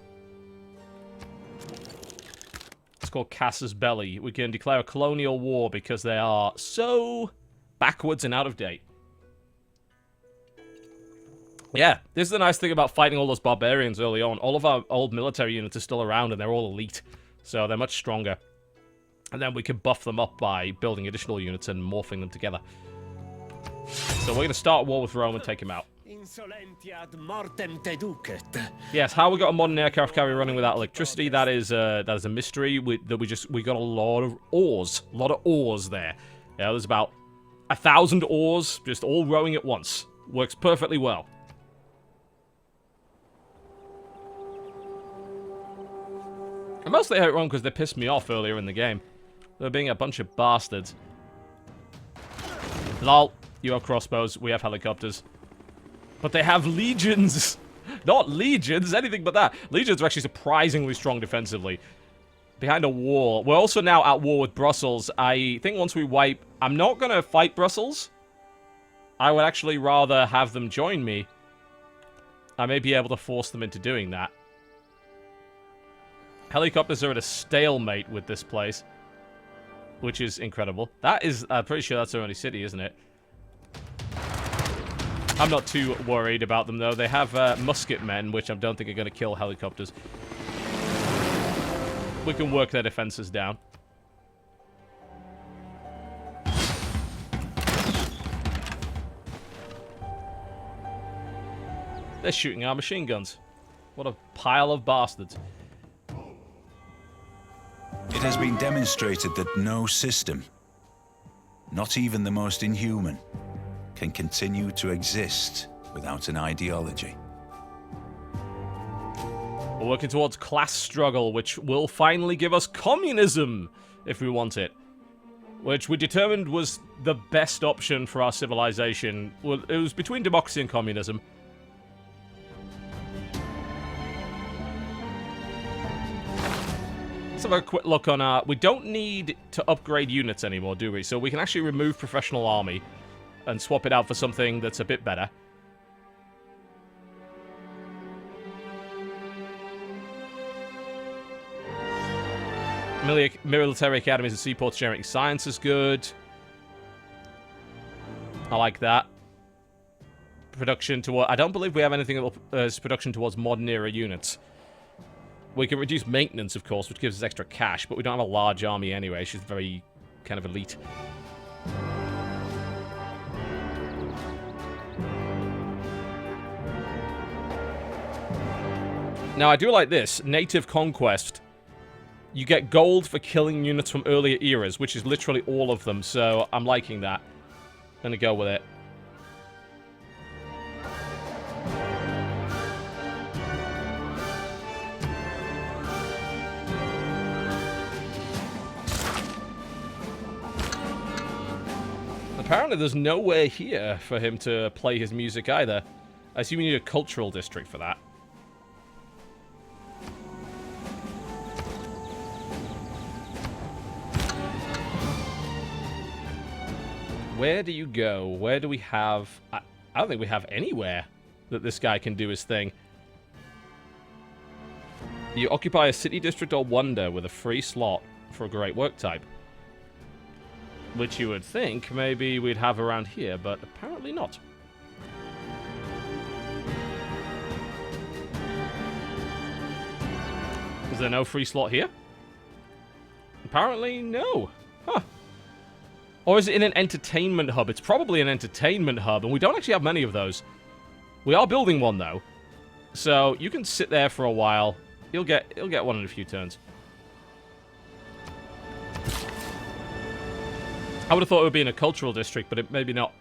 It's called Casus Belli. We can declare a colonial war because they are so backwards and out of date. Yeah, this is the nice thing about fighting all those barbarians early on. All of our old military units are still around and they're all elite. So they're much stronger. And then we can buff them up by building additional units and morphing them together. So we're going to start a war with Rome and take him out. Yes, how we got a modern aircraft carrier running without electricity, that is a mystery. We got a lot of oars there. Yeah, there's about 1,000 oars just all rowing at once. Works perfectly well. I mostly hate Rome because they pissed me off earlier in the game. They're being a bunch of bastards. Lol, you have crossbows, we have helicopters. But they have legions! Not legions, anything but that. Legions are actually surprisingly strong defensively. Behind a wall. We're also now at war with Brussels. I think once we wipe... I'm not going to fight Brussels. I would actually rather have them join me. I may be able to force them into doing that. Helicopters are at a stalemate with this place. Which is incredible. That is... I'm pretty sure that's their only city, isn't it? I'm not too worried about them, though. They have musket men, which I don't think are going to kill helicopters. We can work their defenses down. They're shooting our machine guns. What a pile of bastards. It has been demonstrated that no system, not even the most inhuman, can continue to exist without an ideology. We're working towards class struggle, which will finally give us communism, if we want it. Which we determined was the best option for our civilization. Well, it was between democracy and communism. Let's have a quick look on our... We don't need to upgrade units anymore, do we? So we can actually remove professional army and swap it out for something that's a bit better. Military academies and seaports generating science is good. I like that. Production toward... I don't believe we have anything as production towards modern era units. We can reduce maintenance, of course, which gives us extra cash, but we don't have a large army anyway. She's very kind of elite. Now, I do like this. Native Conquest. You get gold for killing units from earlier eras, which is literally all of them, so I'm liking that. Gonna go with it. Apparently there's nowhere here for him to play his music either. I assume you need a cultural district for that. Where do you go? Where do we have... I don't think we have anywhere that this guy can do his thing. You occupy a city district or wonder with a free slot for a great work type. Which you would think maybe we'd have around here, but apparently not. Is there no free slot here? Apparently no. Huh. Or is it in an entertainment hub? It's probably an entertainment hub, and we don't actually have many of those. We are building one, though. So you can sit there for a while. You'll get one in a few turns. I would have thought it would be in a cultural district, but it maybe not.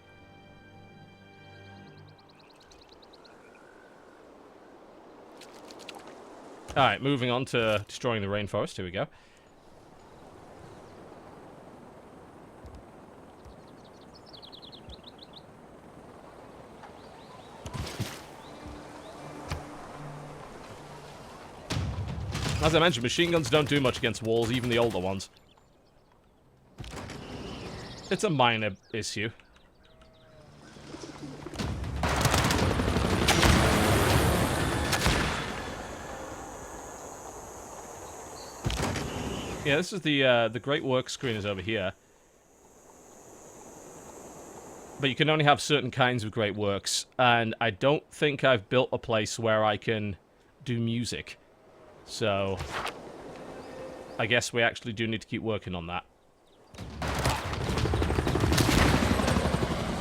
Alright, moving on to destroying the rainforest. Here we go. As I mentioned, machine guns don't do much against walls, even the older ones. It's a minor issue. Yeah, this is the Great Works screen is over here. But you can only have certain kinds of Great Works, and I don't think I've built a place where I can do music. So, I guess we actually do need to keep working on that.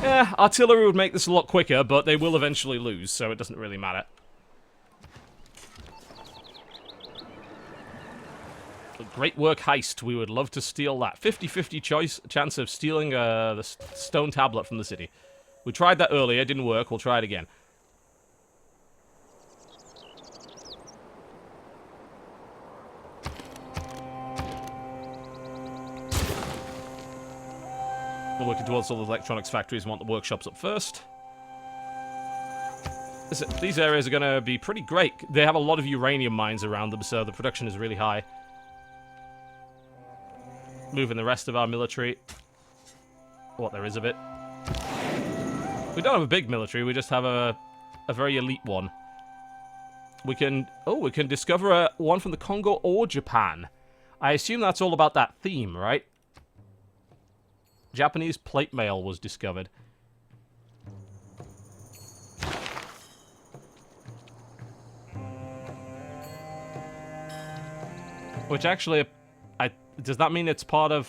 Yeah, artillery would make this a lot quicker, but they will eventually lose, so it doesn't really matter. A Great Work Heist, we would love to steal that. 50-50 chance of stealing the stone tablet from the city. We tried that earlier, didn't work, we'll try it again. We're looking towards all the electronics factories and want the workshops up first. These areas are going to be pretty great. They have a lot of uranium mines around them, so the production is really high. Moving the rest of our military. What there is of it. We don't have a big military, we just have a very elite one. We can discover one from the Congo or Japan. I assume that's all about that theme, right? Japanese plate mail was discovered. Which actually, does that mean it's part of...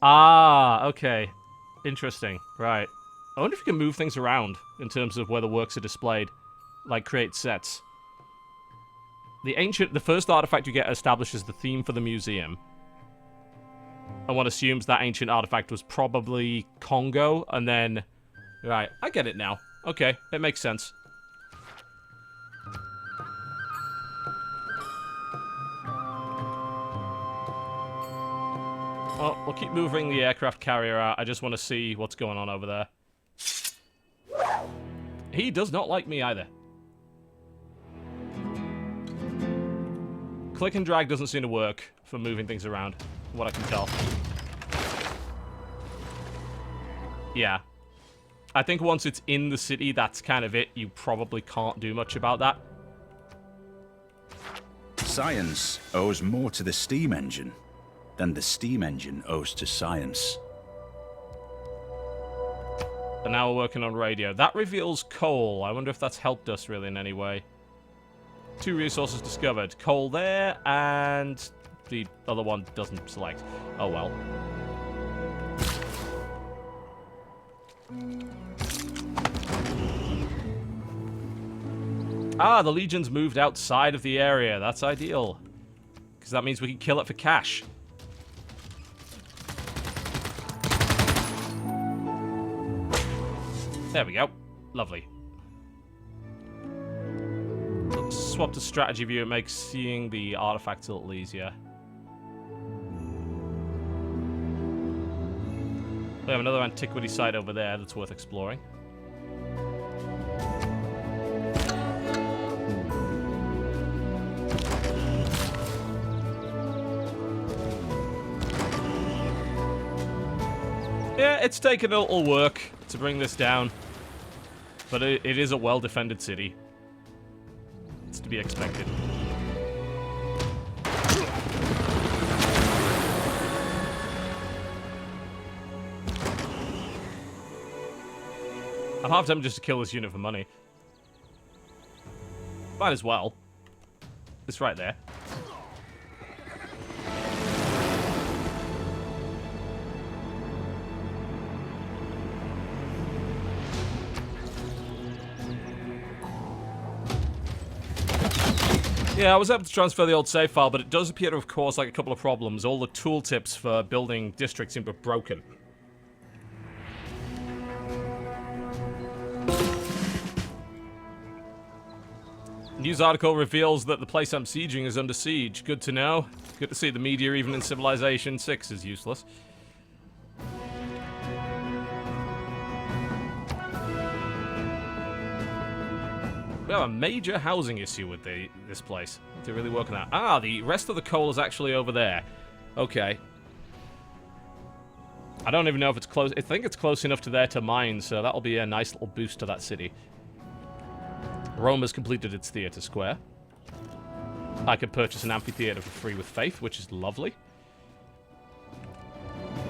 Ah, okay. Interesting, right. I wonder if you can move things around in terms of where the works are displayed. Like, create sets. The first artifact you get establishes the theme for the museum. And one assumes that ancient artifact was probably Congo, and then... Right, I get it now. Okay, it makes sense. Well, we'll keep moving the aircraft carrier out. I just want to see what's going on over there. He does not like me either. Click and drag doesn't seem to work for moving things around, from what I can tell. Yeah. I think once it's in the city, that's kind of it. You probably can't do much about that. Science owes more to the steam engine than the steam engine owes to science. And now we're working on radio. That reveals coal. I wonder if that's helped us really in any way. 2 resources discovered. Coal there, and the other one doesn't select. Oh well. Ah, the Legion's moved outside of the area. That's ideal. Because that means we can kill it for cash. There we go. Lovely. Let's swap to strategy view. It makes seeing the artifacts a little easier. We have another antiquity site over there that's worth exploring. Yeah, it's taken a little work to bring this down. But it is a well-defended city. It's to be expected. I'm half tempted just to kill this unit for money. Might as well. It's right there. Yeah, I was able to transfer the old save file, but it does appear to have caused like a couple of problems. All the tooltips for building districts seem to have broken. News article reveals that the place I'm sieging is under siege. Good to know. Good to see the media, even in Civilization 6, is useless. We have a major housing issue with this place. They're really working out. Ah, the rest of the coal is actually over there. Okay. I don't even know if it's close. I think it's close enough to there to mine, so that'll be a nice little boost to that city. Rome has completed its theatre square. I could purchase an amphitheatre for free with faith, which is lovely.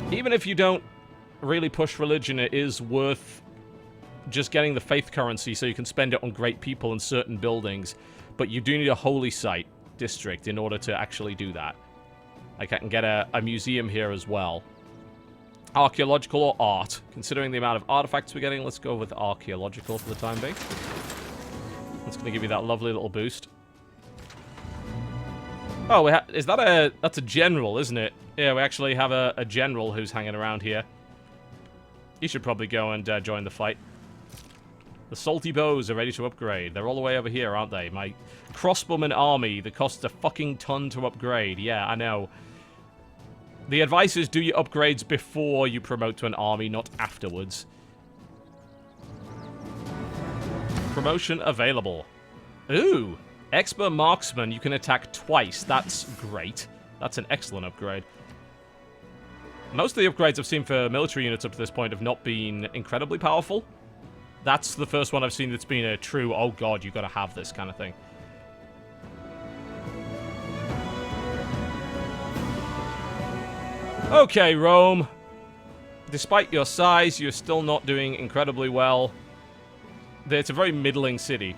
Even if you don't really push religion, it is worth just getting the faith currency so you can spend it on great people and certain buildings. But you do need a holy site district in order to actually do that. Like, I can get a museum here as well. Archeological or art? Considering the amount of artifacts we're getting, let's go with archeological for the time being. That's going to give you that lovely little boost. Oh, that's a general, isn't it? Yeah, we actually have a general who's hanging around here. He should probably go and join the fight. The salty bows are ready to upgrade. They're all the way over here, aren't they? My crossbowman army that costs a fucking ton to upgrade. Yeah, I know. The advice is do your upgrades before you promote to an army, not afterwards. Promotion available. Ooh! Expert marksman, you can attack twice. That's great. That's an excellent upgrade. Most of the upgrades I've seen for military units up to this point have not been incredibly powerful. That's the first one I've seen that's been a true, oh god, you gotta have this kind of thing. Okay, Rome. Despite your size, you're still not doing incredibly well. It's a very middling city.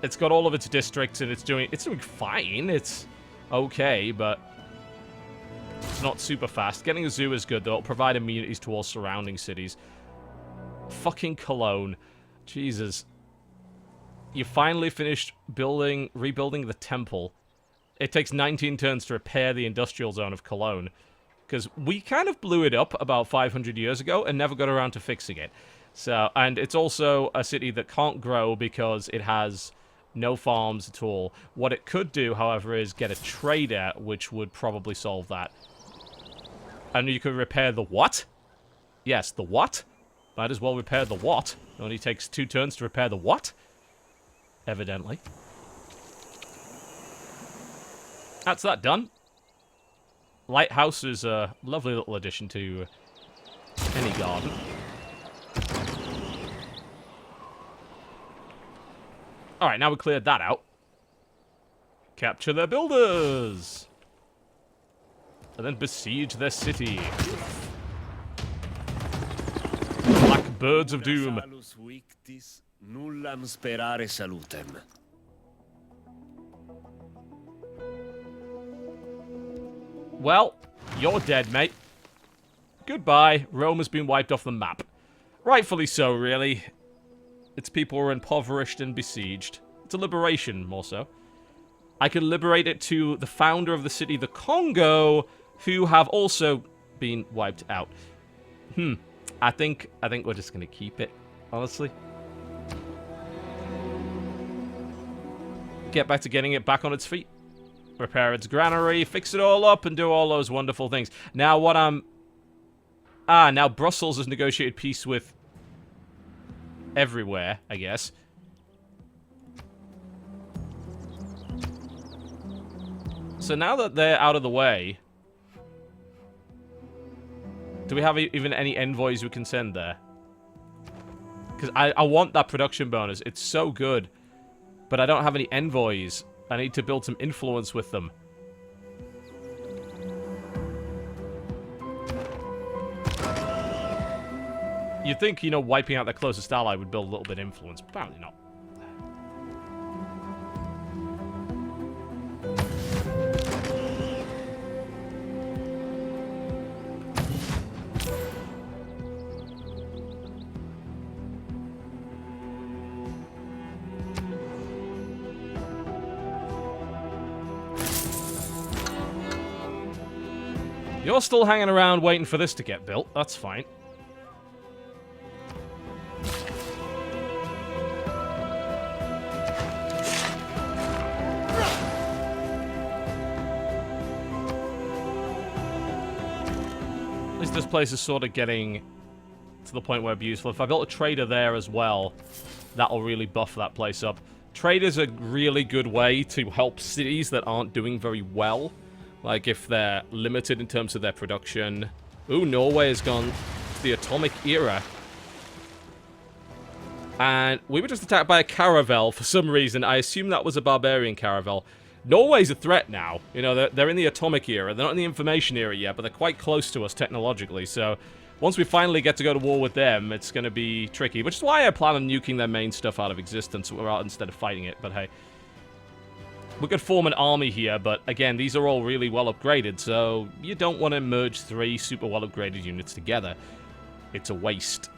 It's got all of its districts, and it's doing fine. It's okay, but it's not super fast. Getting a zoo is good, though. It'll provide immunities to all surrounding cities. Fucking Cologne. Jesus. You finally finished rebuilding the temple. It takes 19 turns to repair the industrial zone of Cologne. Because we kind of blew it up about 500 years ago and never got around to fixing it. So, and it's also a city that can't grow because it has no farms at all. What it could do, however, is get a trader, which would probably solve that. And you could repair the what? Yes, the what? Might as well repair the what. It only takes 2 turns to repair the what? Evidently. That's that done. Lighthouse is a lovely little addition to any garden. Alright, now we cleared that out. Capture their builders! And then besiege their city. Black birds of doom. Well, you're dead, mate. Goodbye. Rome has been wiped off the map. Rightfully so, really. Its people are impoverished and besieged. It's a liberation, more so. I could liberate it to the founder of the city, the Congo, who have also been wiped out. I think we're just gonna keep it, honestly. Get back to getting it back on its feet. Repair its granary, fix it all up, and do all those wonderful things. Now what I'm... now Brussels has negotiated peace with everywhere, I guess. So now that they're out of the way... Do we have even any envoys we can send there? Because I want that production bonus. It's so good. But I don't have any envoys. I need to build some influence with them. You'd think, you know, wiping out their closest ally would build a little bit of influence. Apparently not. You're still hanging around waiting for this to get built. That's fine. At least this place is sort of getting to the point where it'd be useful. If I built a trader there as well, that'll really buff that place up. Trade is a really good way to help cities that aren't doing very well. Like, if they're limited in terms of their production. Ooh, Norway has gone to the atomic era. And we were just attacked by a caravel for some reason. I assume that was a barbarian caravel. Norway's a threat now. You know, they're in the atomic era. They're not in the information era yet, but they're quite close to us technologically. So, once we finally get to go to war with them, it's going to be tricky. Which is why I plan on nuking their main stuff out of existence instead of fighting it. But hey. We could form an army here, but again, these are all really well upgraded, so you don't want to merge 3 super well upgraded units together. It's a waste.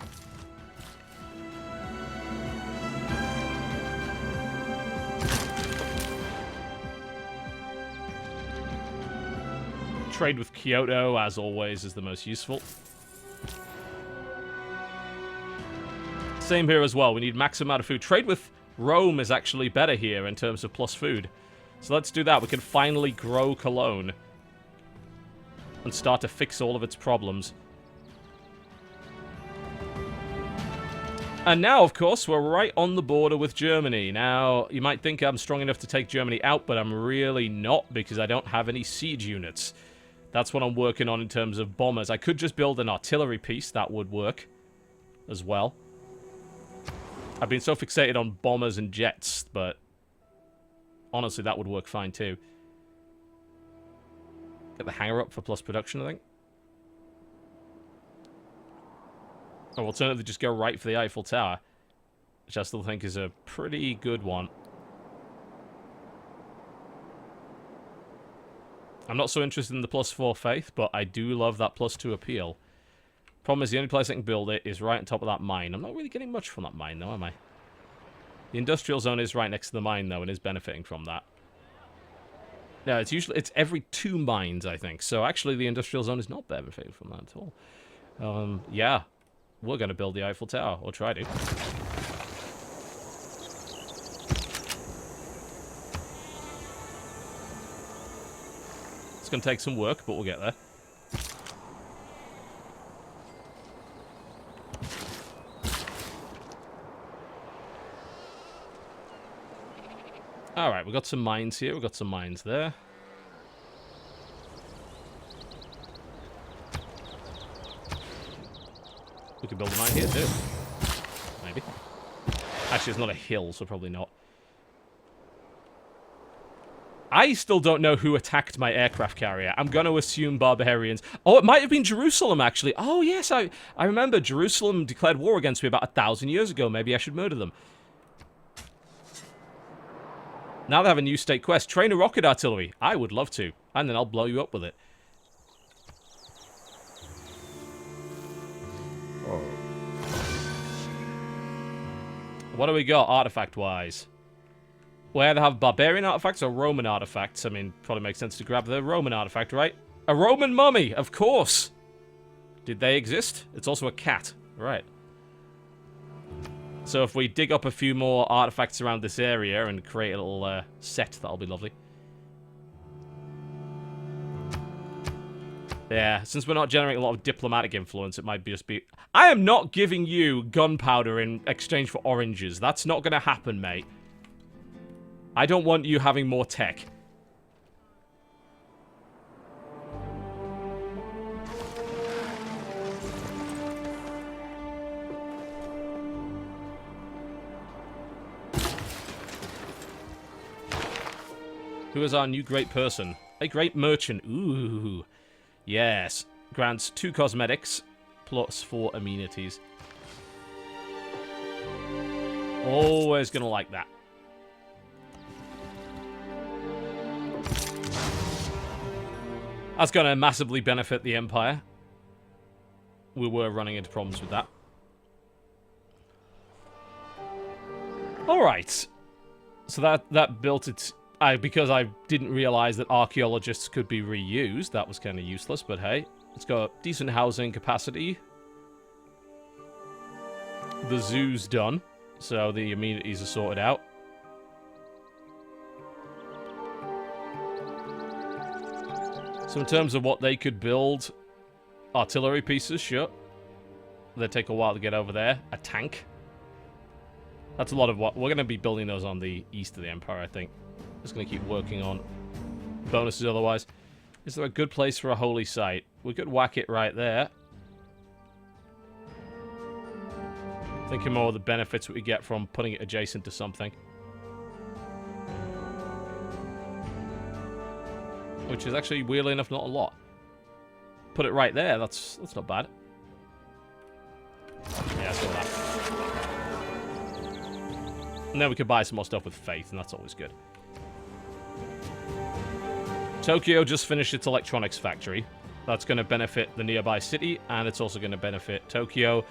Trade with Kyoto, as always, is the most useful. Same here as well. We need max amount of food. Trade with Rome is actually better here in terms of plus food. So let's do that. We can finally grow Cologne. and start to fix all of its problems. And now, of course, we're right on the border with Germany. Now, you might think I'm strong enough to take Germany out, but I'm really not, because I don't have any siege units. That's what I'm working on in terms of bombers. I could just build an artillery piece. That would work as well. I've been so fixated on bombers and jets, but honestly, that would work fine too. Get the hangar up for plus production, I think. Or alternatively, just go right for the Eiffel Tower, which I still think is a pretty good one. I'm not so interested in the +4 faith, but I do love that +2 appeal. Problem is, the only place I can build it is right on top of that mine. I'm not really getting much from that mine, though, am I? The industrial zone is right next to the mine, though, and is benefiting from that. No, it's every 2 mines, I think. So actually, the industrial zone is not benefiting from that at all. Yeah, we're going to build the Eiffel Tower, or try to. It's going to take some work, but we'll get there. Alright, we've got some mines here, we've got some mines there. We could build a mine here too. Maybe. Actually, it's not a hill, so probably not. I still don't know who attacked my aircraft carrier. I'm going to assume barbarians. Oh, it might have been Jerusalem, actually. Oh, yes, I remember Jerusalem declared war against me about 1,000 years ago. Maybe I should murder them. Now they have a new state quest. Train a rocket artillery. I would love to. And then I'll blow you up with it. Oh. What do we got artifact-wise? We either have barbarian artifacts or Roman artifacts. I mean, probably makes sense to grab the Roman artifact, right? A Roman mummy, of course. Did they exist? It's also a cat. Right. So if we dig up a few more artifacts around this area and create a little set, that'll be lovely. Yeah, since we're not generating a lot of diplomatic influence, it might just be... I am not giving you gunpowder in exchange for oranges. That's not going to happen, mate. I don't want you having more tech. Who is our new great person? A great merchant. Ooh. Yes. Grants 2 cosmetics plus 4 amenities. Always gonna like that. That's going to massively benefit the Empire. We were running into problems with that. Alright. So that built its... because I didn't realize that archaeologists could be reused. That was kind of useless, but hey. It's got decent housing capacity. The zoo's done. So the amenities are sorted out. So in terms of what they could build, artillery pieces, sure. They take a while to get over there. A tank. That's a lot of what... We're going to be building those on the east of the Empire, I think. Just going to keep working on bonuses otherwise. Is there a good place for a holy site? We could whack it right there. Thinking more of the benefits we get from putting it adjacent to something. Which is actually, weirdly enough, not a lot. Put it right there, that's not bad. Yeah, let's go with that. And then we could buy some more stuff with faith, and that's always good. Tokyo just finished its electronics factory. That's going to benefit the nearby city, and it's also going to benefit Tokyo.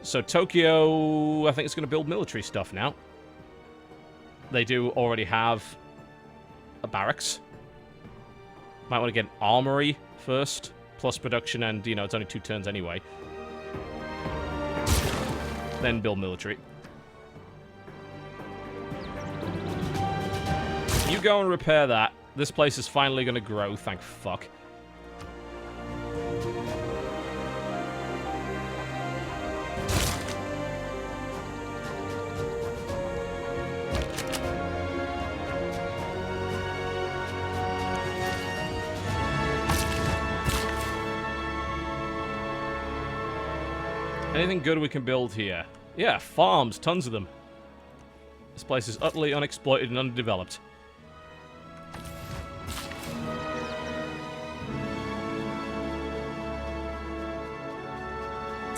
So Tokyo, I think, is going to build military stuff now. They do already have a barracks. Might want to get an armory first, plus production, and, you know, it's only 2 turns anyway. Then build military. You go and repair that. This place is finally going to grow, thank fuck. Anything good we can build here? Yeah, farms, tons of them. This place is utterly unexploited and underdeveloped.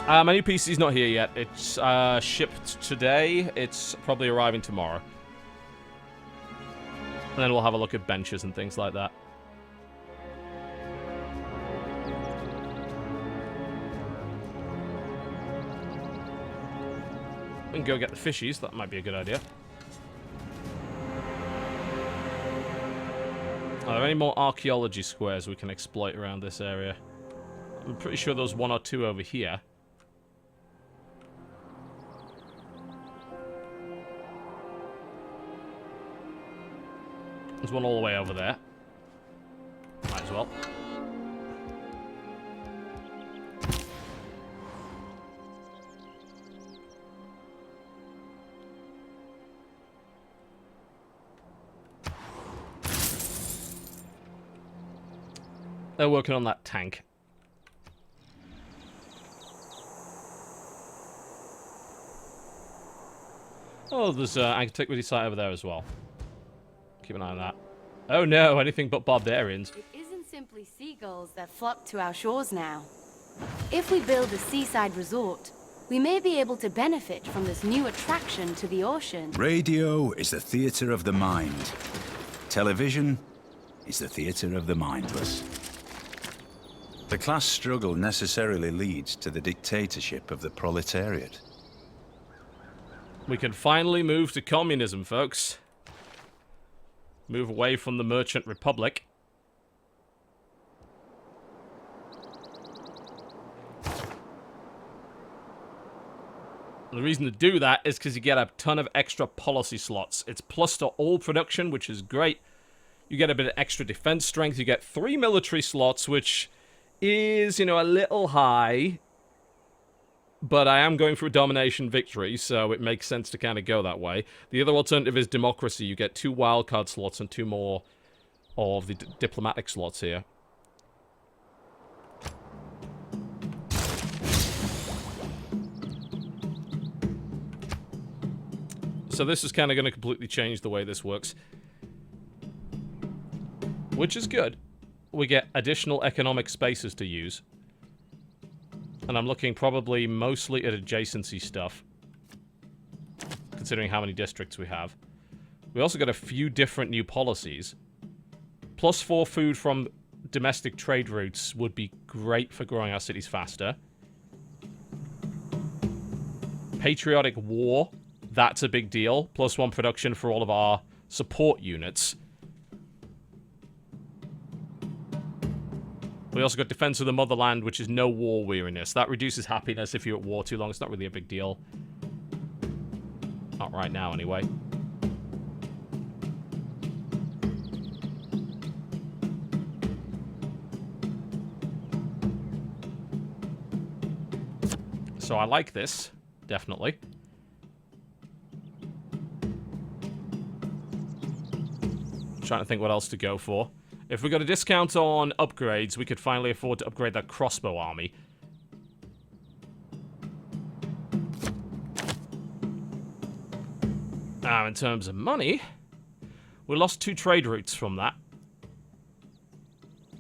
My new PC's not here yet. It's shipped today. It's probably arriving tomorrow. And then we'll have a look at benches and things like that. We can go get the fishies. That might be a good idea. Are there any more archaeology squares we can exploit around this area? I'm pretty sure there's one or two over here. There's one all the way over there. Might as well. They're working on that tank. Oh, there's an antiquity site over there as well. Keep an eye on that. Oh no, anything but barbarians. It isn't simply seagulls that flock to our shores now. If we build a seaside resort, we may be able to benefit from this new attraction to the ocean. Radio is the theatre of the mind. Television is the theatre of the mindless. The class struggle necessarily leads to the dictatorship of the proletariat. We can finally move to communism, folks. Move away from the merchant republic. The reason to do that is because you get a ton of extra policy slots. It's plus to all production, which is great. You get a bit of extra defense strength. You get 3 military slots, which is, you know, a little high. But I am going for a domination victory, so it makes sense to kind of go that way. The other alternative is democracy. You get 2 wildcard slots and 2 more of the diplomatic slots here. So this is kind of going to completely change the way this works. Which is good. We get additional economic spaces to use. And I'm looking probably mostly at adjacency stuff, considering how many districts we have. We also got a few different new policies. +4 food from domestic trade routes would be great for growing our cities faster. Patriotic war, that's a big deal. +1 production for all of our support units. We also got Defense of the Motherland, which is no war weariness. That reduces happiness if you're at war too long. It's not really a big deal. Not right now, anyway. So I like this, definitely. Trying to think what else to go for. If we got a discount on upgrades, we could finally afford to upgrade that crossbow army. Now, in terms of money, we lost 2 trade routes from that.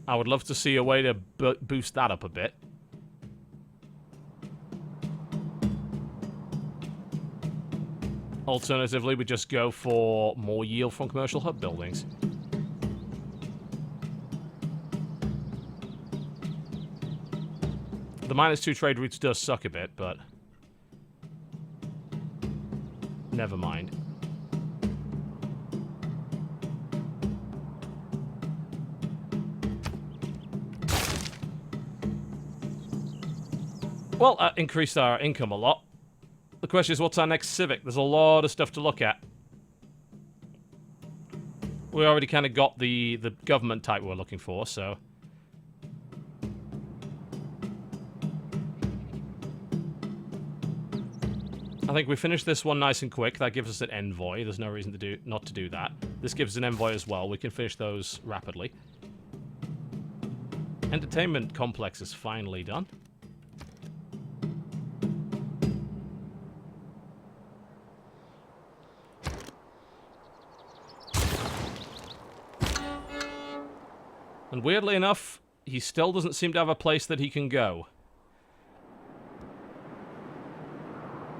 I would love to see a way to boost that up a bit. Alternatively, we just go for more yield from commercial hub buildings. The -2 trade routes does suck a bit, but never mind. Well, that increased our income a lot. The question is, what's our next civic? There's a lot of stuff to look at. We already kind of got the government type we're looking for, so... I think we finished this one nice and quick. That gives us an envoy. There's no reason to not to do that. This gives us an envoy as well. We can finish those rapidly. Entertainment complex is finally done. And weirdly enough, he still doesn't seem to have a place that he can go.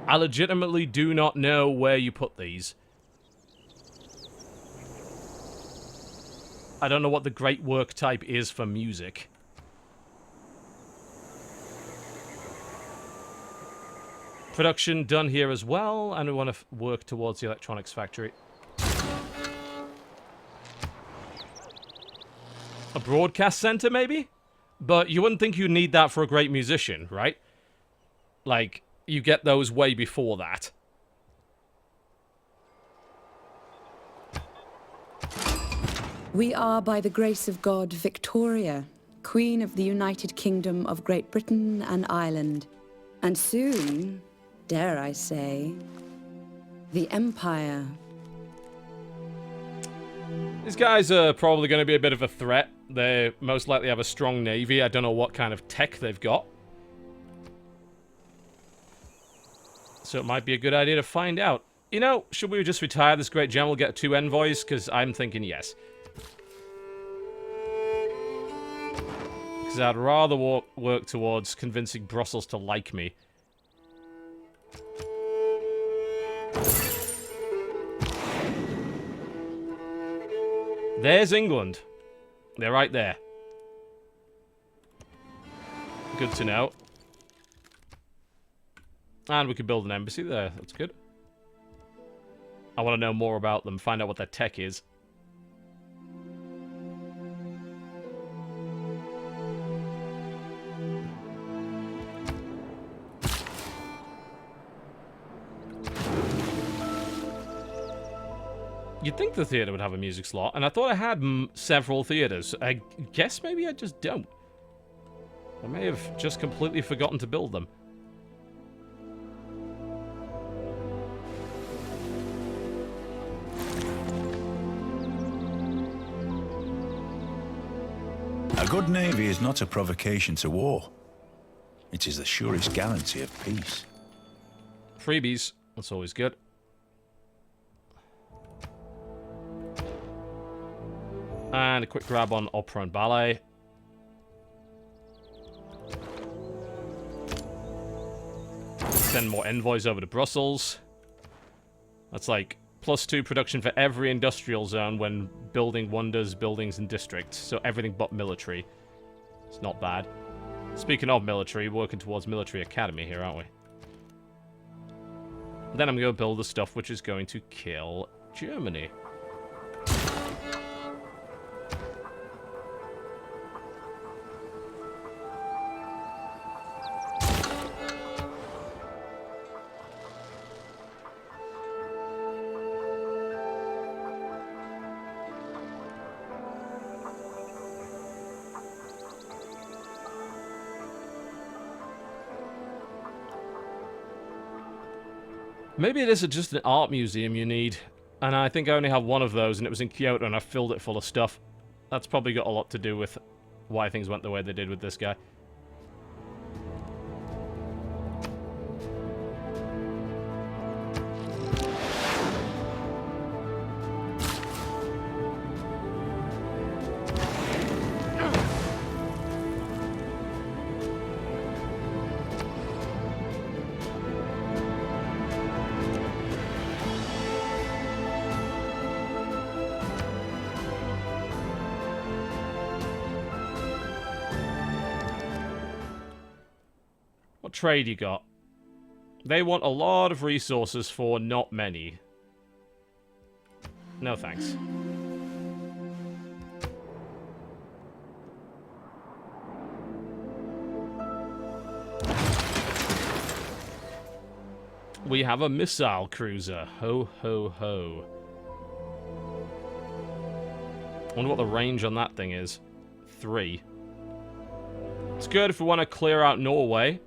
I legitimately do not know where you put these. I don't know what the great work type is for music. Production done here as well, and we want to work towards the electronics factory. A broadcast center, maybe? But you wouldn't think you'd need that for a great musician, right? Like, you get those way before that. We are, by the grace of God, Victoria, Queen of the United Kingdom of Great Britain and Ireland. And soon, dare I say, the Empire. These guys are probably going to be a bit of a threat. They most likely have a strong navy. I don't know what kind of tech they've got. So it might be a good idea to find out. You know, should we just retire this great general, get 2 envoys? Because I'm thinking yes. Because I'd rather work towards convincing Brussels to like me. There's England. They're right there. Good to know. And we could build an embassy there. That's good. I want to know more about them, find out what their tech is. You'd think the theater would have a music slot, and I thought I had several theaters. I guess maybe I just don't. I may have just completely forgotten to build them. A good navy is not a provocation to war. It is the surest guarantee of peace. Freebies. That's always good. And a quick grab on opera and ballet. Send more envoys over to Brussels. That's like +2 production for every industrial zone when building wonders, buildings, and districts. So everything but military. It's not bad. Speaking of military, working towards military academy here, aren't we? Then I'm going to build the stuff which is going to kill Germany. Maybe it is just an art museum you need, and I think I only have one of those, and it was in Kyoto, and I filled it full of stuff. That's probably got a lot to do with why things went the way they did with this guy. What trade you got? They want a lot of resources for not many. No thanks. We have a missile cruiser. Ho, ho, ho. I wonder what the range on that thing is. 3. It's good if we want to clear out Norway.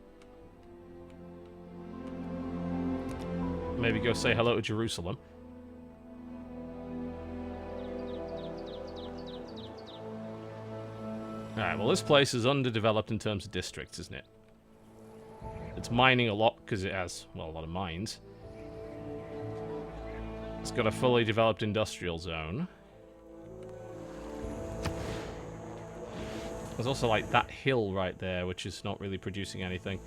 Maybe go say hello to Jerusalem. Alright, well this place is underdeveloped in terms of districts, isn't it? It's mining a lot because it has, well, a lot of mines. It's got a fully developed industrial zone. There's also, like, that hill right there, which is not really producing anything.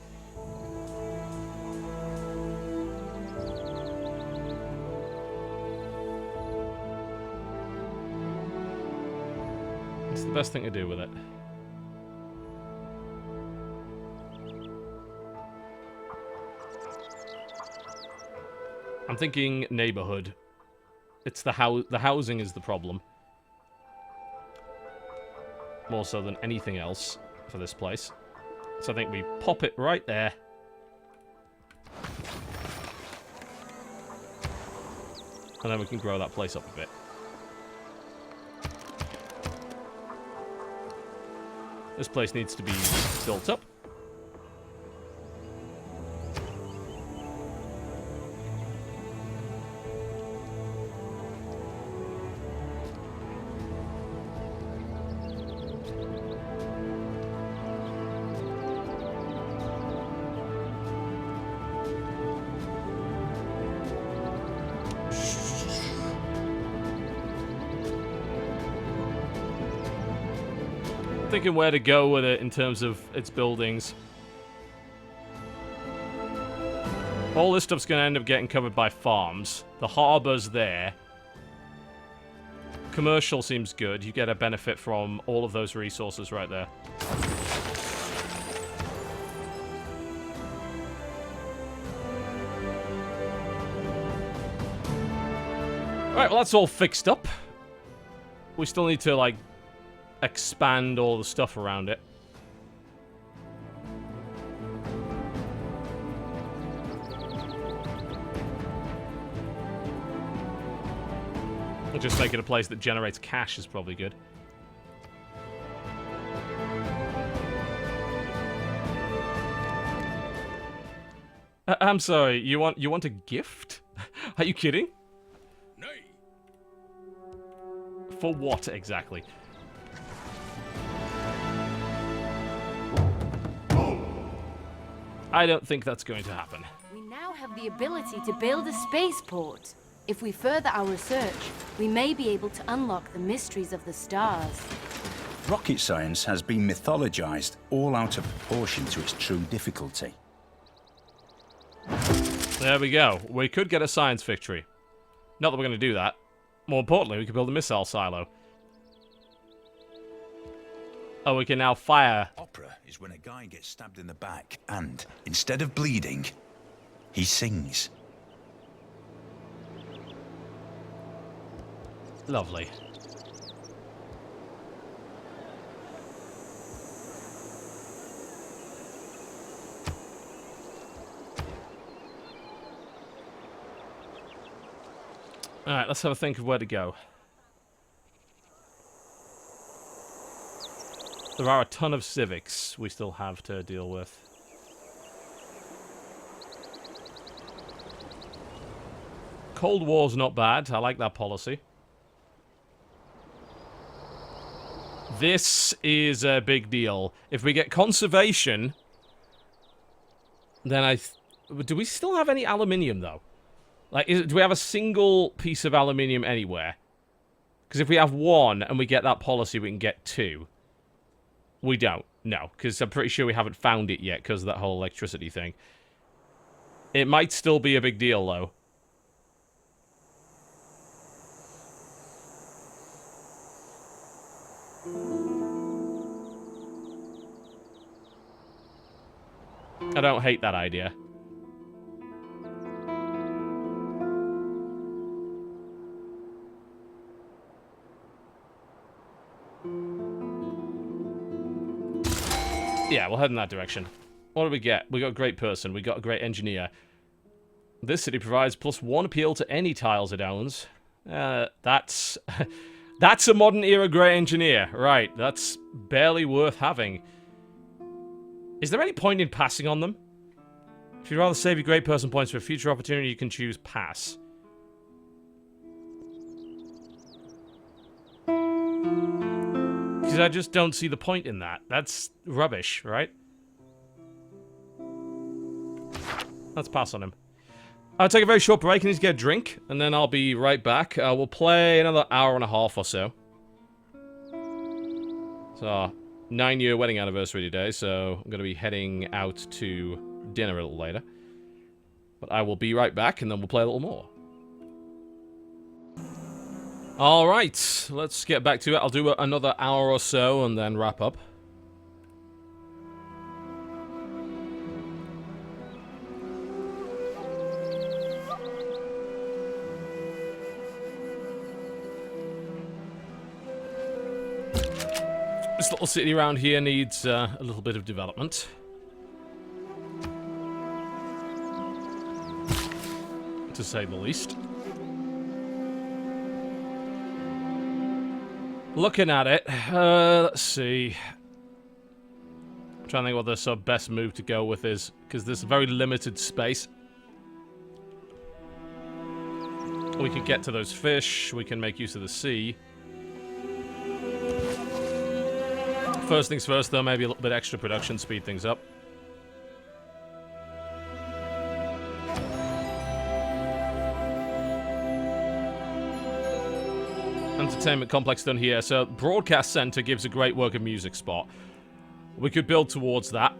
It's the best thing to do with it. I'm thinking neighborhood. It's the housing is the problem. More so than anything else for this place. So I think we pop it right there. And then we can grow that place up a bit. This place needs to be built up. Thinking where to go with it in terms of its buildings. All this stuff's going to end up getting covered by farms. The harbor's there. Commercial seems good. You get a benefit from all of those resources right there. Alright, well that's all fixed up. We still need to, like, expand all the stuff around it. We'll just make it a place that generates cash is probably good. I'm sorry, you want a gift? Are you kidding? Nay. For what exactly? I don't think that's going to happen. We now have the ability to build a spaceport. If we further our research, we may be able to unlock the mysteries of the stars. Rocket science has been mythologized all out of proportion to its true difficulty. There we go. We could get a science victory. Not that we're going to do that. More importantly, we could build a missile silo. Oh, we can now fire. Opera is when a guy gets stabbed in the back and, instead of bleeding, he sings. Lovely. Alright, let's have a think of where to go. There are a ton of civics we still have to deal with. Cold War's not bad. I like that policy. This is a big deal. If we get conservation, then do we still have any aluminium, though? Like, do we have a single piece of aluminium anywhere? Because if we have one and we get that policy, we can get two. We don't. No, because I'm pretty sure we haven't found it yet because of that whole electricity thing. It might still be a big deal, though. I don't hate that idea. Yeah, we'll head in that direction. What do we get? We got a great person. We got a great engineer. This city provides +1 appeal to any tiles it owns. That's... that's a modern era great engineer. Right, that's barely worth having. Is there any point in passing on them? If you'd rather save your great person points for a future opportunity, you can choose pass. Because I just don't see the point in that. That's rubbish, right? Let's pass on him. I'll take a very short break. I need to get a drink, and then I'll be right back. We'll play another hour and a half or so. So, 9-year wedding anniversary today, so I'm going to be heading out to dinner a little later. But I will be right back, and then we'll play a little more. Alright, let's get back to it. I'll do another hour or so, and then wrap up. This little city around here needs a little bit of development. To say the least. Looking at it, let's see. I'm trying to think what the sort of best move to go with is, because there's a very limited space. We can get to those fish, we can make use of the sea. First things first, though, maybe a little bit extra production, speed things up. Entertainment complex done here. So, broadcast center gives a great work of music spot. We could build towards that.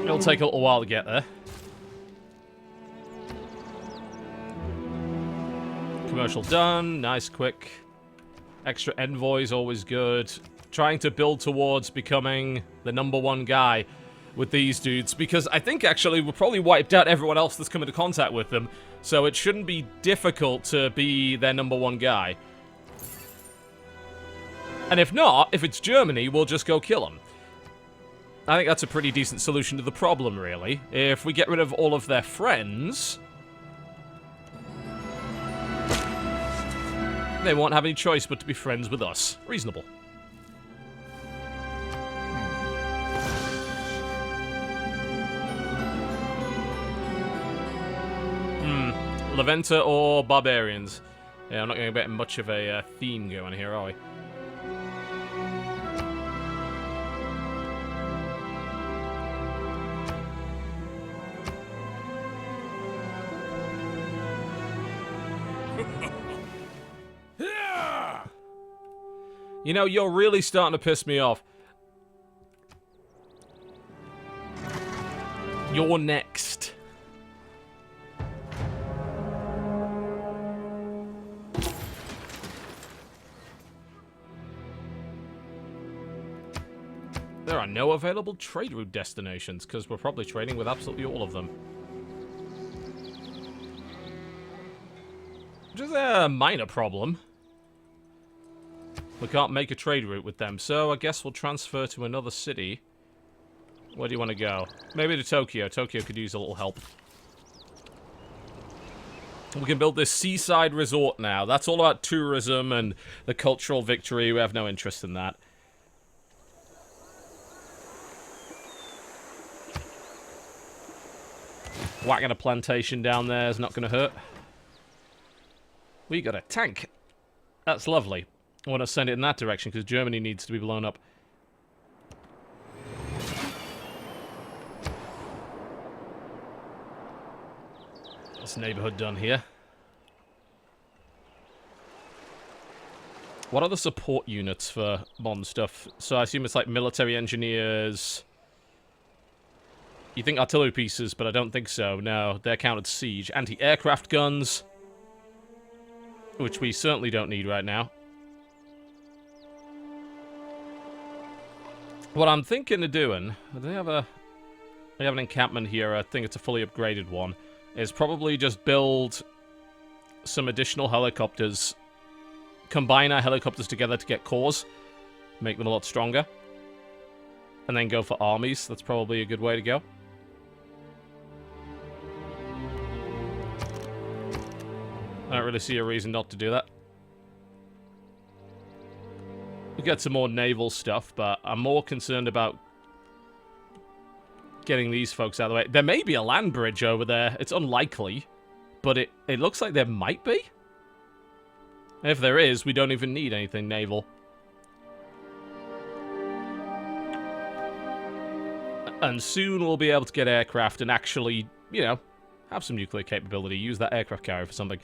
It'll take a little while to get there. Commercial done. Nice, quick. Extra envoys, always good. Trying to build towards becoming the #1 guy with these dudes, because I think actually we've probably wiped out everyone else that's come into contact with them, so it shouldn't be difficult to be their #1 guy. And if not, if it's Germany, we'll just go kill them. I think that's a pretty decent solution to the problem, really. If we get rid of all of their friends, they won't have any choice but to be friends with us. Reasonable. Leventa or barbarians? Yeah, I'm not going to get much of a theme going here, are we? You know, you're really starting to piss me off. You're next. There are no available trade route destinations, because we're probably trading with absolutely all of them. Which is a minor problem. We can't make a trade route with them, so I guess we'll transfer to another city. Where do you want to go? Maybe to Tokyo. Tokyo could use a little help. We can build this seaside resort now. That's all about tourism and the cultural victory. We have no interest in that. Whacking a plantation down there is not going to hurt. We got a tank. That's lovely. I want to send it in that direction because Germany needs to be blown up. This neighborhood done here. What are the support units for modern stuff? So I assume it's like military engineers. You think artillery pieces, but I don't think so. No, they're counted siege. Anti-aircraft guns, which we certainly don't need right now. What I'm thinking of doing, they have an encampment here. I think it's a fully upgraded one. Is probably just build some additional helicopters. Combine our helicopters together to get cores. Make them a lot stronger. And then go for armies. That's probably a good way to go. I don't really see a reason not to do that. We get some more naval stuff, but I'm more concerned about getting these folks out of the way. There may be a land bridge over there. It's unlikely, but it looks like there might be. If there is, we don't even need anything naval. And soon we'll be able to get aircraft and actually, you know, have some nuclear capability. Use that aircraft carrier for something.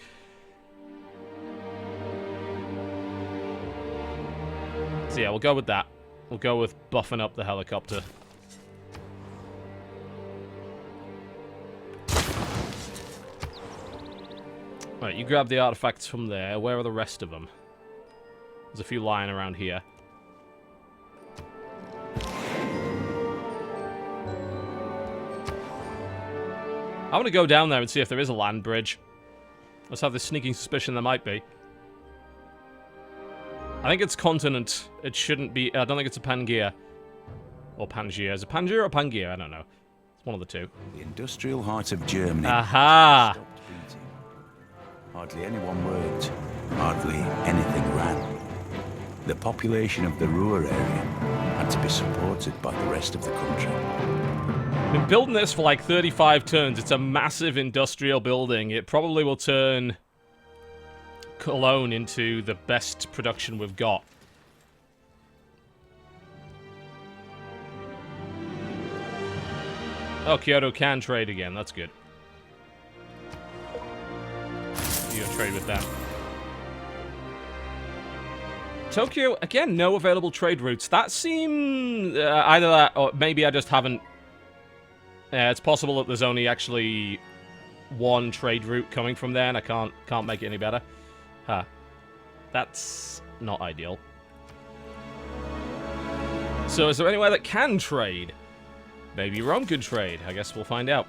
So yeah, we'll go with that. We'll go with buffing up the helicopter. Right, you grab the artifacts from there. Where are the rest of them? There's a few lying around here. I want to go down there and see if there is a land bridge. Let's have this sneaking suspicion there might be. I think it's continent. It shouldn't be... I don't think it's a Pangaea. Or Pangaea. Is it Pangaea or Pangaea? I don't know. It's one of the two. The industrial heart of Germany. Aha! Stopped beating. Hardly anyone worked. Hardly anything ran. The population of the Ruhr area had to be supported by the rest of the country. Been building this for like 35 turns. It's a massive industrial building. It probably will turn Cologne into the best production we've got. Oh, Kyoto can trade again. That's good. You gonna trade with them. Tokyo, again, no available trade routes. That seems... either that, or maybe I just haven't... it's possible that there's only actually one trade route coming from there, and I can't make it any better. Huh. That's not ideal. So is there anywhere that can trade? Maybe Rome could trade. I guess we'll find out.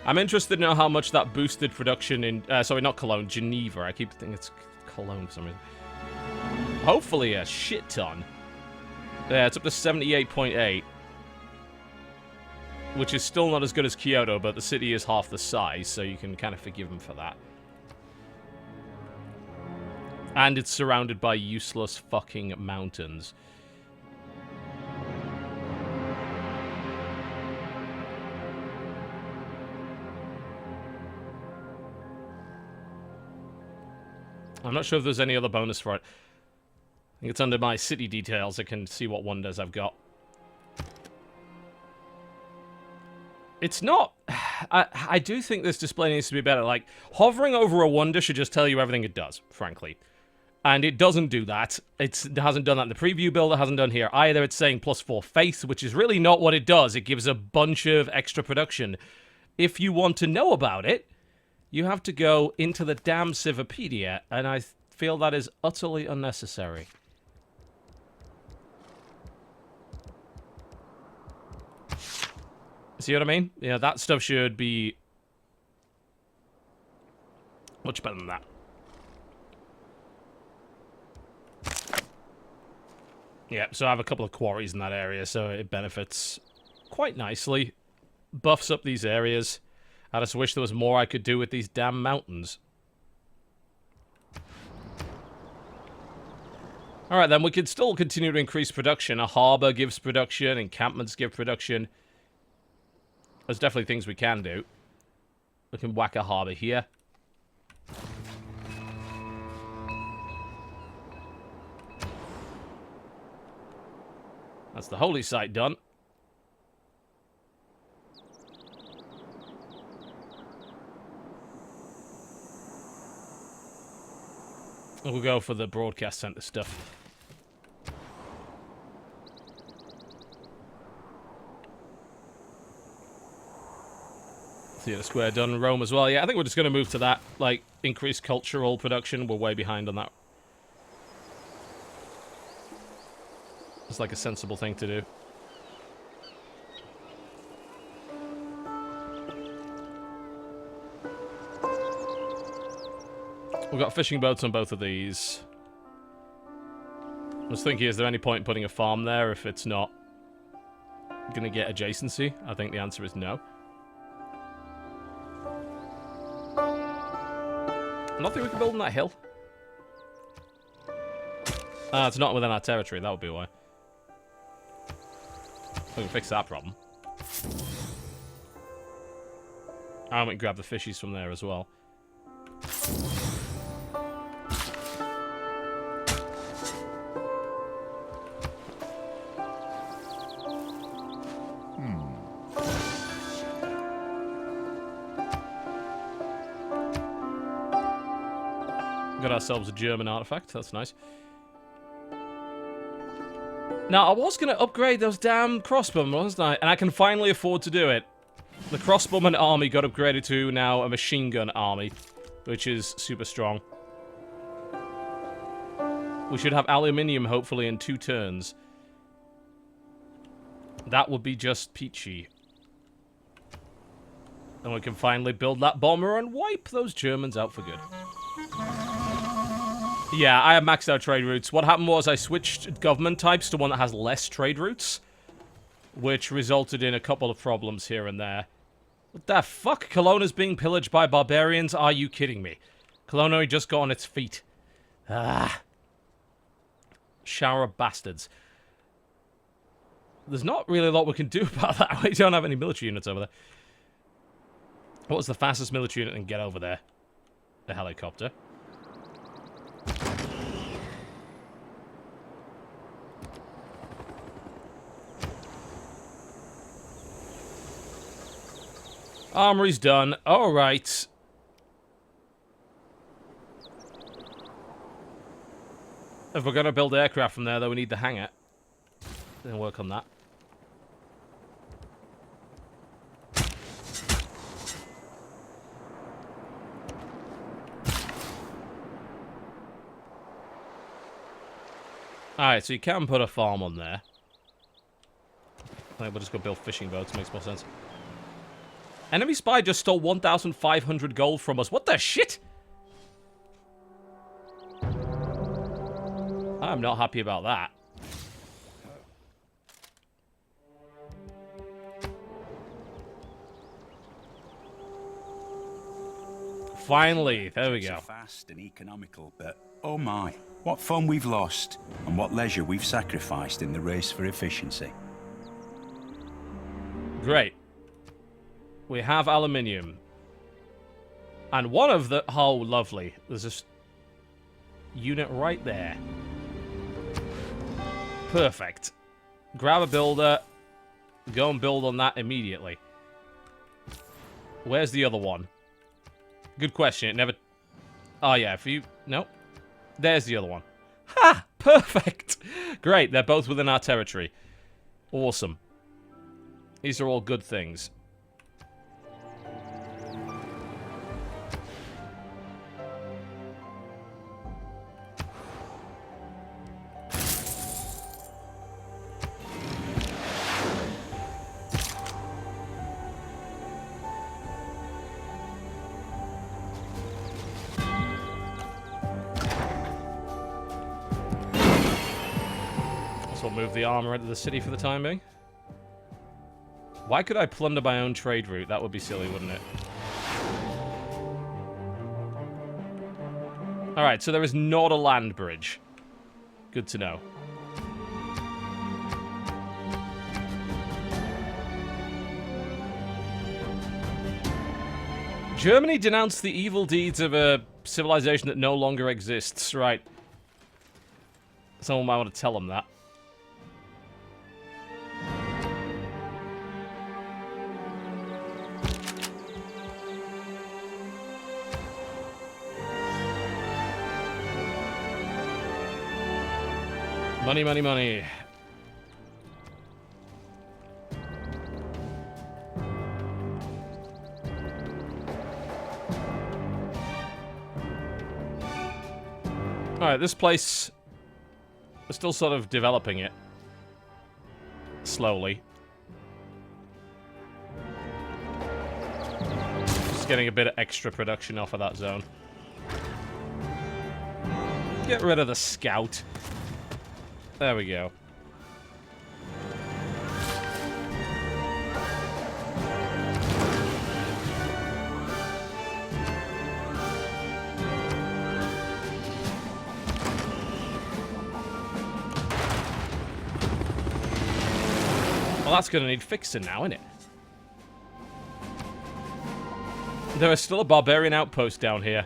I'm interested to know how much that boosted production in... sorry, not Cologne, Geneva. I keep thinking it's Cologne for some reason. Hopefully a shit ton. Yeah, it's up to 78.8. Which is still not as good as Kyoto, but the city is half the size, so you can kind of forgive them for that. And it's surrounded by useless fucking mountains. I'm not sure if there's any other bonus for it. I think it's under my city details. I can see what wonders I've got. It's not... I do think this display needs to be better. Like, hovering over a wonder should just tell you everything it does, frankly. And it doesn't do that. It hasn't done that in the preview build. It hasn't done here either. It's saying +4 faith, which is really not what it does. It gives a bunch of extra production. If you want to know about it, you have to go into the damn Civipedia, and I feel that is utterly unnecessary. See what I mean? Yeah, that stuff should be much better than that. Yeah, so I have a couple of quarries in that area, so it benefits quite nicely. Buffs up these areas. I just wish there was more I could do with these damn mountains. Alright then, we could still continue to increase production. A harbour gives production, encampments give production. There's definitely things we can do. We can whack a harbour here. That's the holy site done. We'll go for the broadcast center stuff. Theatre Square done. Rome as well. Yeah, I think we're just going to move to that. Like, increased cultural production. We're way behind on that. It's like a sensible thing to do. We've got fishing boats on both of these. I was thinking, is there any point in putting a farm there if it's not going to get adjacency? I think the answer is no. Nothing we can build on that hill. Ah, it's not within our territory. That would be why. We can fix that problem. And we can grab the fishies from there as well. Got ourselves a German artifact. That's nice. Now, I was going to upgrade those damn crossbowmen, wasn't I? And I can finally afford to do it. The crossbowman army got upgraded to now a machine gun army, which is super strong. We should have aluminium, hopefully, in 2 turns. That would be just peachy. And we can finally build that bomber and wipe those Germans out for good. Yeah, I have maxed out trade routes. What happened was I switched government types to one that has less trade routes, which resulted in a couple of problems here and there. What the fuck? Cologne is being pillaged by barbarians? Are you kidding me? Cologne only just got on its feet. Ah. Shower of bastards. There's not really a lot we can do about that. We don't have any military units over there. What was the fastest military unit and get over there? The helicopter. Armory's done. Alright. If we're going to build aircraft from there, though, we need the hangar. Then work on that. Alright, so you can put a farm on there. I think we'll just go build fishing boats, makes more sense. Enemy spy just stole 1,500 gold from us. What the shit? I'm not happy about that. Finally, there we go. Fast and economical, but oh my, what fun we've lost and what leisure we've sacrificed in the race for efficiency. Great. We have aluminium. And one of the... Oh, lovely. There's this unit right there. Perfect. Grab a builder. Go and build on that immediately. Where's the other one? Good question. It never... Oh, yeah. If you... Nope. There's the other one. Ha! Perfect! Great. They're both within our territory. Awesome. These are all good things. We'll move the armor into the city for the time being. Why could I plunder my own trade route? That would be silly, wouldn't it? Alright, so there is not a land bridge. Good to know. Germany denounced the evil deeds of a civilization that no longer exists. Right. Someone might want to tell them that. Money, money, money. Alright, this place... We're still sort of developing it. Slowly. Just getting a bit of extra production off of that zone. Get rid of the scout. There we go. Well, that's going to need fixing now, isn't it? There is still a barbarian outpost down here.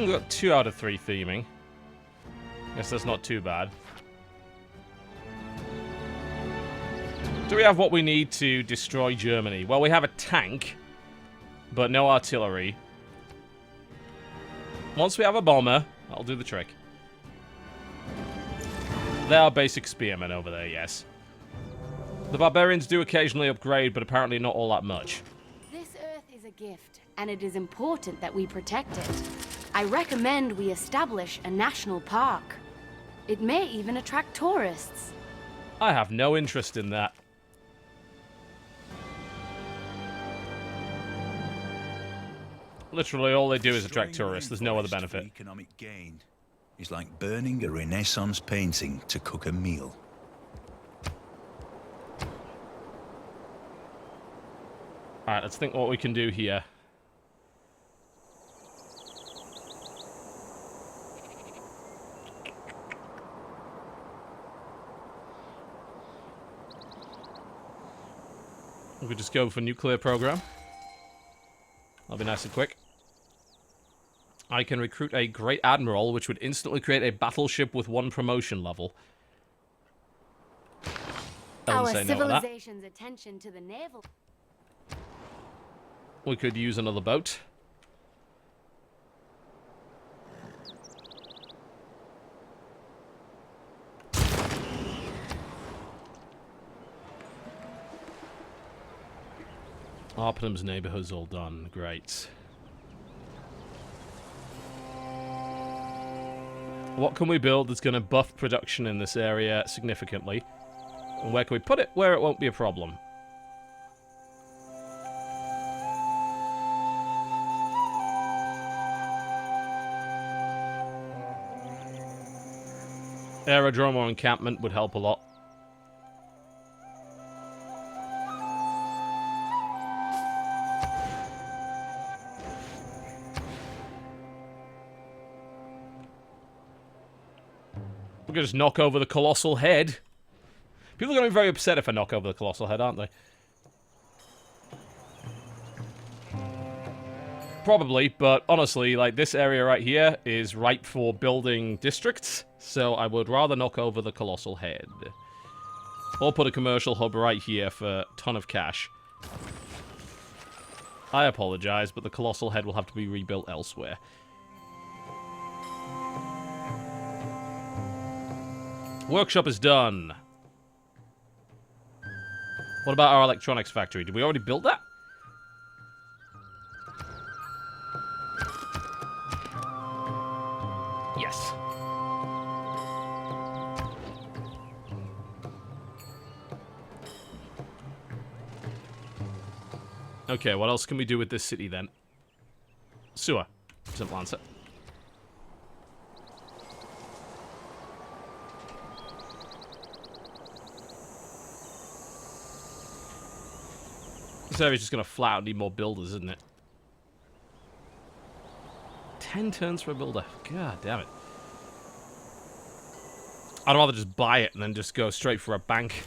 Got 2 out of 3 theming. Guess that's not too bad. Do we have what we need to destroy Germany? Well, we have a tank, but no artillery. Once we have a bomber, that'll do the trick. They are basic spearmen over there, yes. The barbarians do occasionally upgrade, but apparently not all that much. This earth is a gift, and it is important that we protect it. I recommend we establish a national park. It may even attract tourists. I have no interest in that. Literally, all they do is attract tourists. There's no other benefit. Economic gain is like burning a Renaissance painting to cook a meal. Alright, let's think what we can do here. We could just go for nuclear program. That'll be nice and quick. I can recruit a Great Admiral, which would instantly create a battleship with 1 promotion level. Our civilization's attention to the naval. We could use another boat. Arpenham's neighborhood's all done. Great. What can we build that's going to buff production in this area significantly? And where can we put it? Where it won't be a problem. Aerodrome or encampment would help a lot. We could just knock over the colossal head. People are going to be very upset if I knock over the colossal head, aren't they? Probably, but honestly, like, this area right here is ripe for building districts, so I would rather knock over the colossal head. Or put a commercial hub right here for a ton of cash. I apologize, but the colossal head will have to be rebuilt elsewhere. Workshop is done. What about our electronics factory? Did we already build that? Yes. Okay, what else can we do with this city then? Sewer. Simple answer. This area's just gonna flat out need more builders, isn't it? 10 turns for a builder. God damn it. I'd rather just buy it and then just go straight for a bank.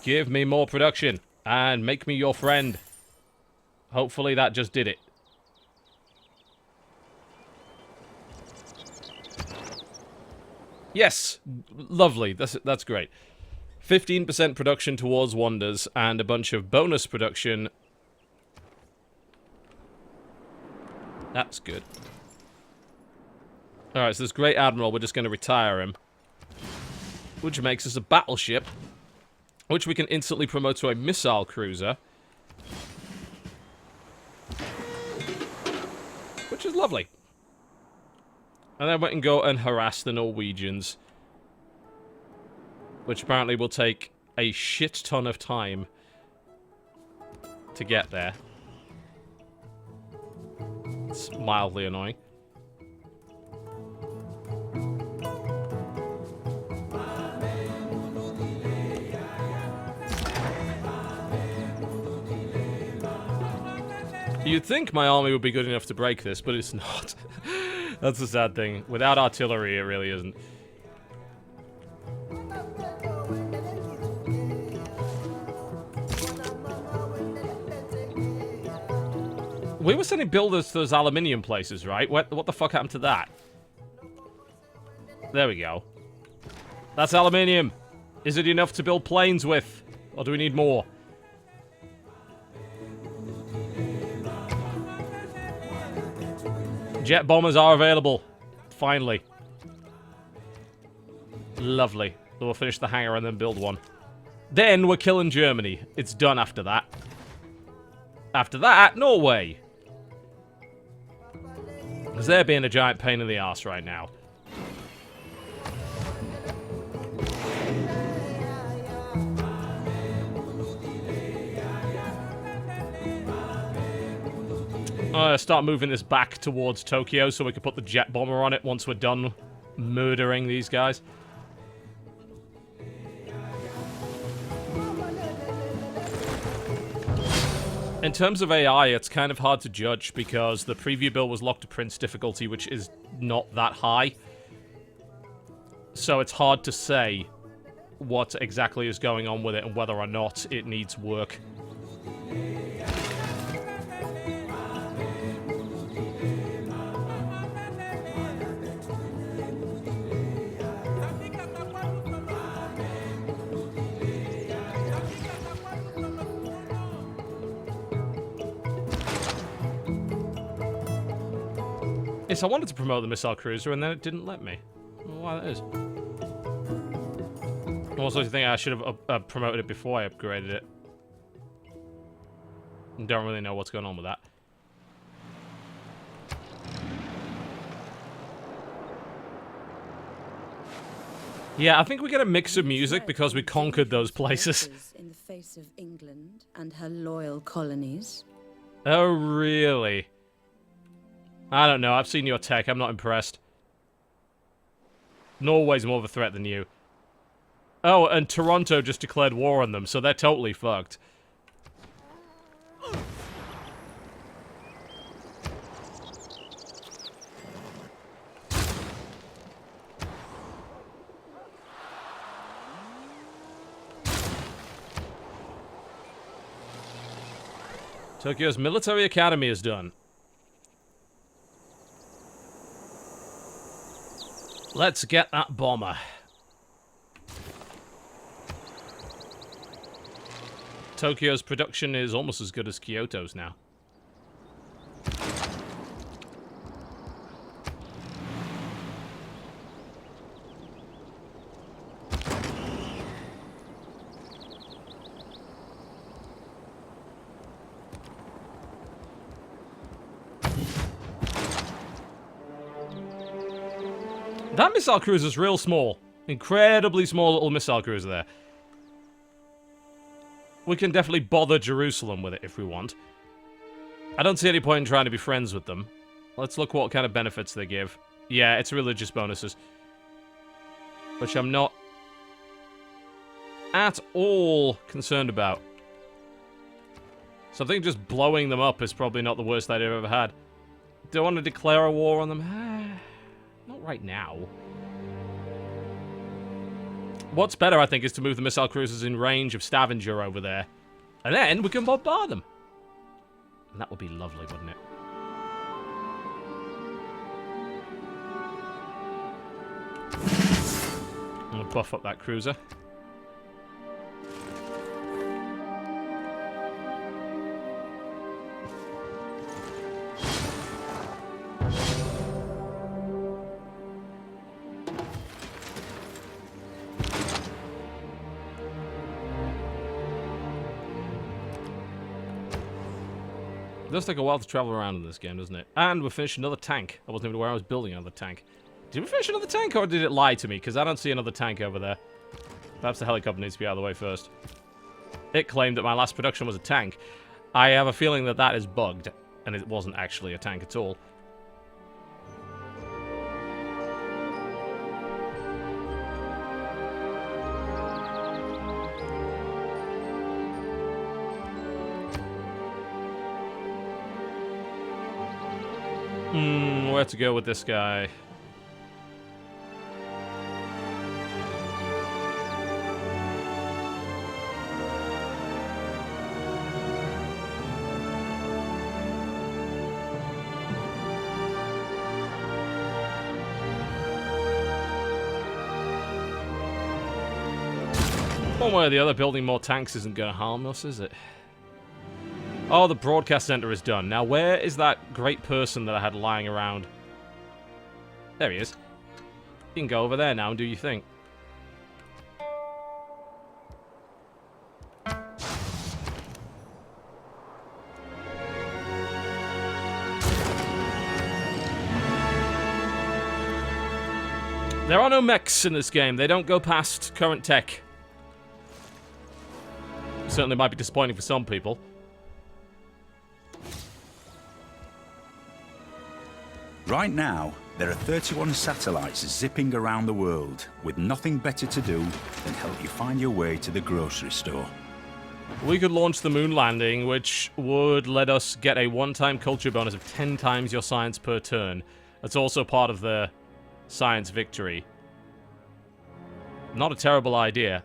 Give me more production and make me your friend. Hopefully that just did it. Yes, lovely. That's great. 15% production towards wonders and a bunch of bonus production. That's good. Alright, so this Great Admiral, we're just going to retire him. Which makes us a battleship. Which we can instantly promote to a missile cruiser. Which is lovely. And then we can go and harass the Norwegians. Which apparently will take a shit ton of time to get there. It's mildly annoying. You'd think my army would be good enough to break this, but it's not. That's the sad thing. Without artillery, it really isn't. We were sending builders to those aluminium places, right? What the fuck happened to that? There we go. That's aluminium. Is it enough to build planes with? Or do we need more? Jet bombers are available. Finally. Lovely. So we'll finish the hangar and then build one. Then we're killing Germany. It's done after that. After that, Norway. Because they're being a giant pain in the arse right now. Start moving this back towards Tokyo so we can put the jet bomber on it once we're done murdering these guys. In terms of AI, it's kind of hard to judge because the preview build was locked to Prince difficulty, which is not that high. So it's hard to say what exactly is going on with it and whether or not it needs work. Yes, I wanted to promote the missile cruiser, and then it didn't let me. I don't know why that is. Also, I think I should have promoted it before I upgraded it. Don't really know what's going on with that. Yeah, I think we get a mix of music because we conquered those places. In the face of England and her loyal colonies. Oh, really? I don't know. I've seen your tech. I'm not impressed. Norway's more of a threat than you. Oh, and Toronto just declared war on them, so they're totally fucked. Tokyo's military academy is done. Let's get that bomber. Tokyo's production is almost as good as Kyoto's now. That missile cruiser's real small. Incredibly small little missile cruiser there. We can definitely bother Jerusalem with it if we want. I don't see any point in trying to be friends with them. Let's look what kind of benefits they give. Yeah, it's religious bonuses. Which I'm not at all concerned about. So I think just blowing them up is probably not the worst idea I've ever had. Do I want to declare a war on them? Not right now. What's better, I think, is to move the missile cruisers in range of Stavanger over there. And then we can bombard them. And that would be lovely, wouldn't it? I'm going to buff up that cruiser. It does take a while to travel around in this game, doesn't it? And we finished another tank. I wasn't even aware I was building another tank. Did we finish another tank, or did it lie to me? Because I don't see another tank over there. Perhaps the helicopter needs to be out of the way first. It claimed that my last production was a tank. I have a feeling that that is bugged, and it wasn't actually a tank at all. Where to go with this guy? One way or the other, building more tanks isn't going to harm us, is it? Oh, the broadcast center is done. Now, where is that great person that I had lying around? There he is. You can go over there now and do your thing. There are no mechs in this game. They don't go past current tech. Certainly might be disappointing for some people. Right now, there are 31 satellites zipping around the world with nothing better to do than help you find your way to the grocery store. We could launch the moon landing, which would let us get a one-time culture bonus of 10 times your science per turn. That's also part of the science victory. Not a terrible idea.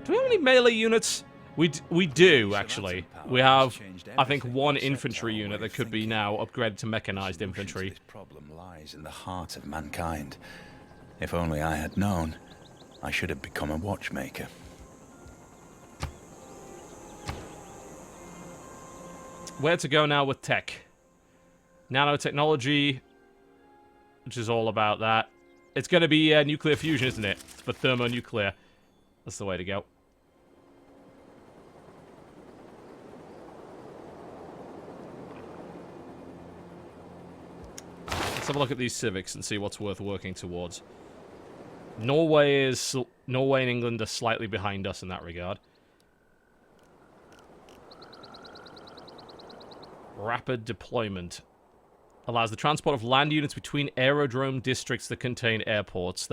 Do we have any melee units? We do, actually. We have, I think, one infantry unit that could be now upgraded to mechanized infantry. This problem lies in the heart of mankind. If only I had known, I should have become a watchmaker. Where to go now with tech? Nanotechnology, which is all about that. It's going to be nuclear fusion, isn't it? For thermonuclear. That's the way to go. Let's have a look at these civics and see what's worth working towards. Norway and England are slightly behind us in that regard. Rapid deployment. Allows the transport of land units between aerodrome districts that contain airports.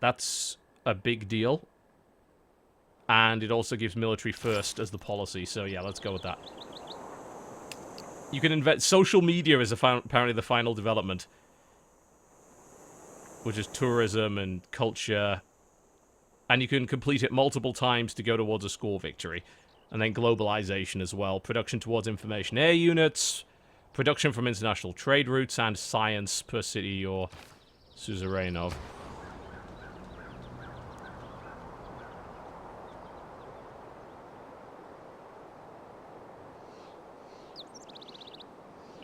That's a big deal. And it also gives military first as the policy. So yeah, let's go with that. You can invent... Social media is apparently the final development. Which is tourism and culture. And you can complete it multiple times to go towards a score victory. And then globalization as well. Production towards information air units. Production from international trade routes. And science per city you're suzerain of.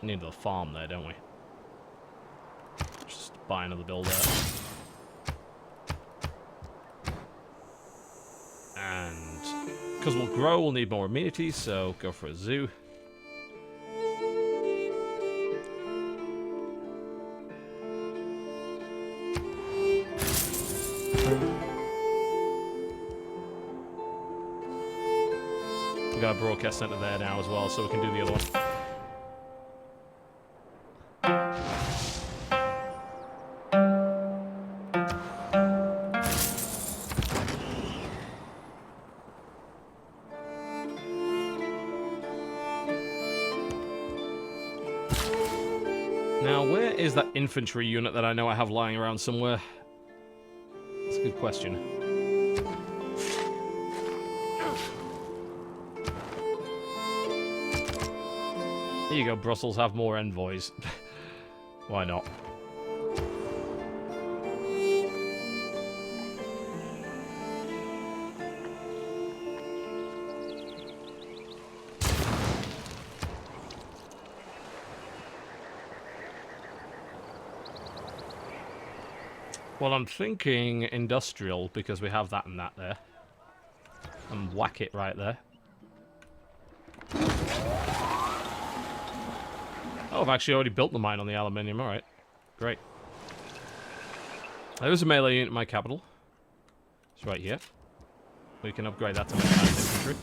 Need the farm there, don't we? Just buy another builder. And because we'll grow, we'll need more amenities, so go for a zoo. We got a broadcast center there now as well, so we can do the other one. Is that infantry unit that I know I have lying around somewhere? That's a good question. Here you go, Brussels, have more envoys. Why not? Well, I'm thinking industrial, because we have that and that there. And whack it right there. Oh, I've actually already built the mine on the aluminium. Alright. Great. There's a melee unit in my capital. It's right here. We can upgrade that to mechanized infantry.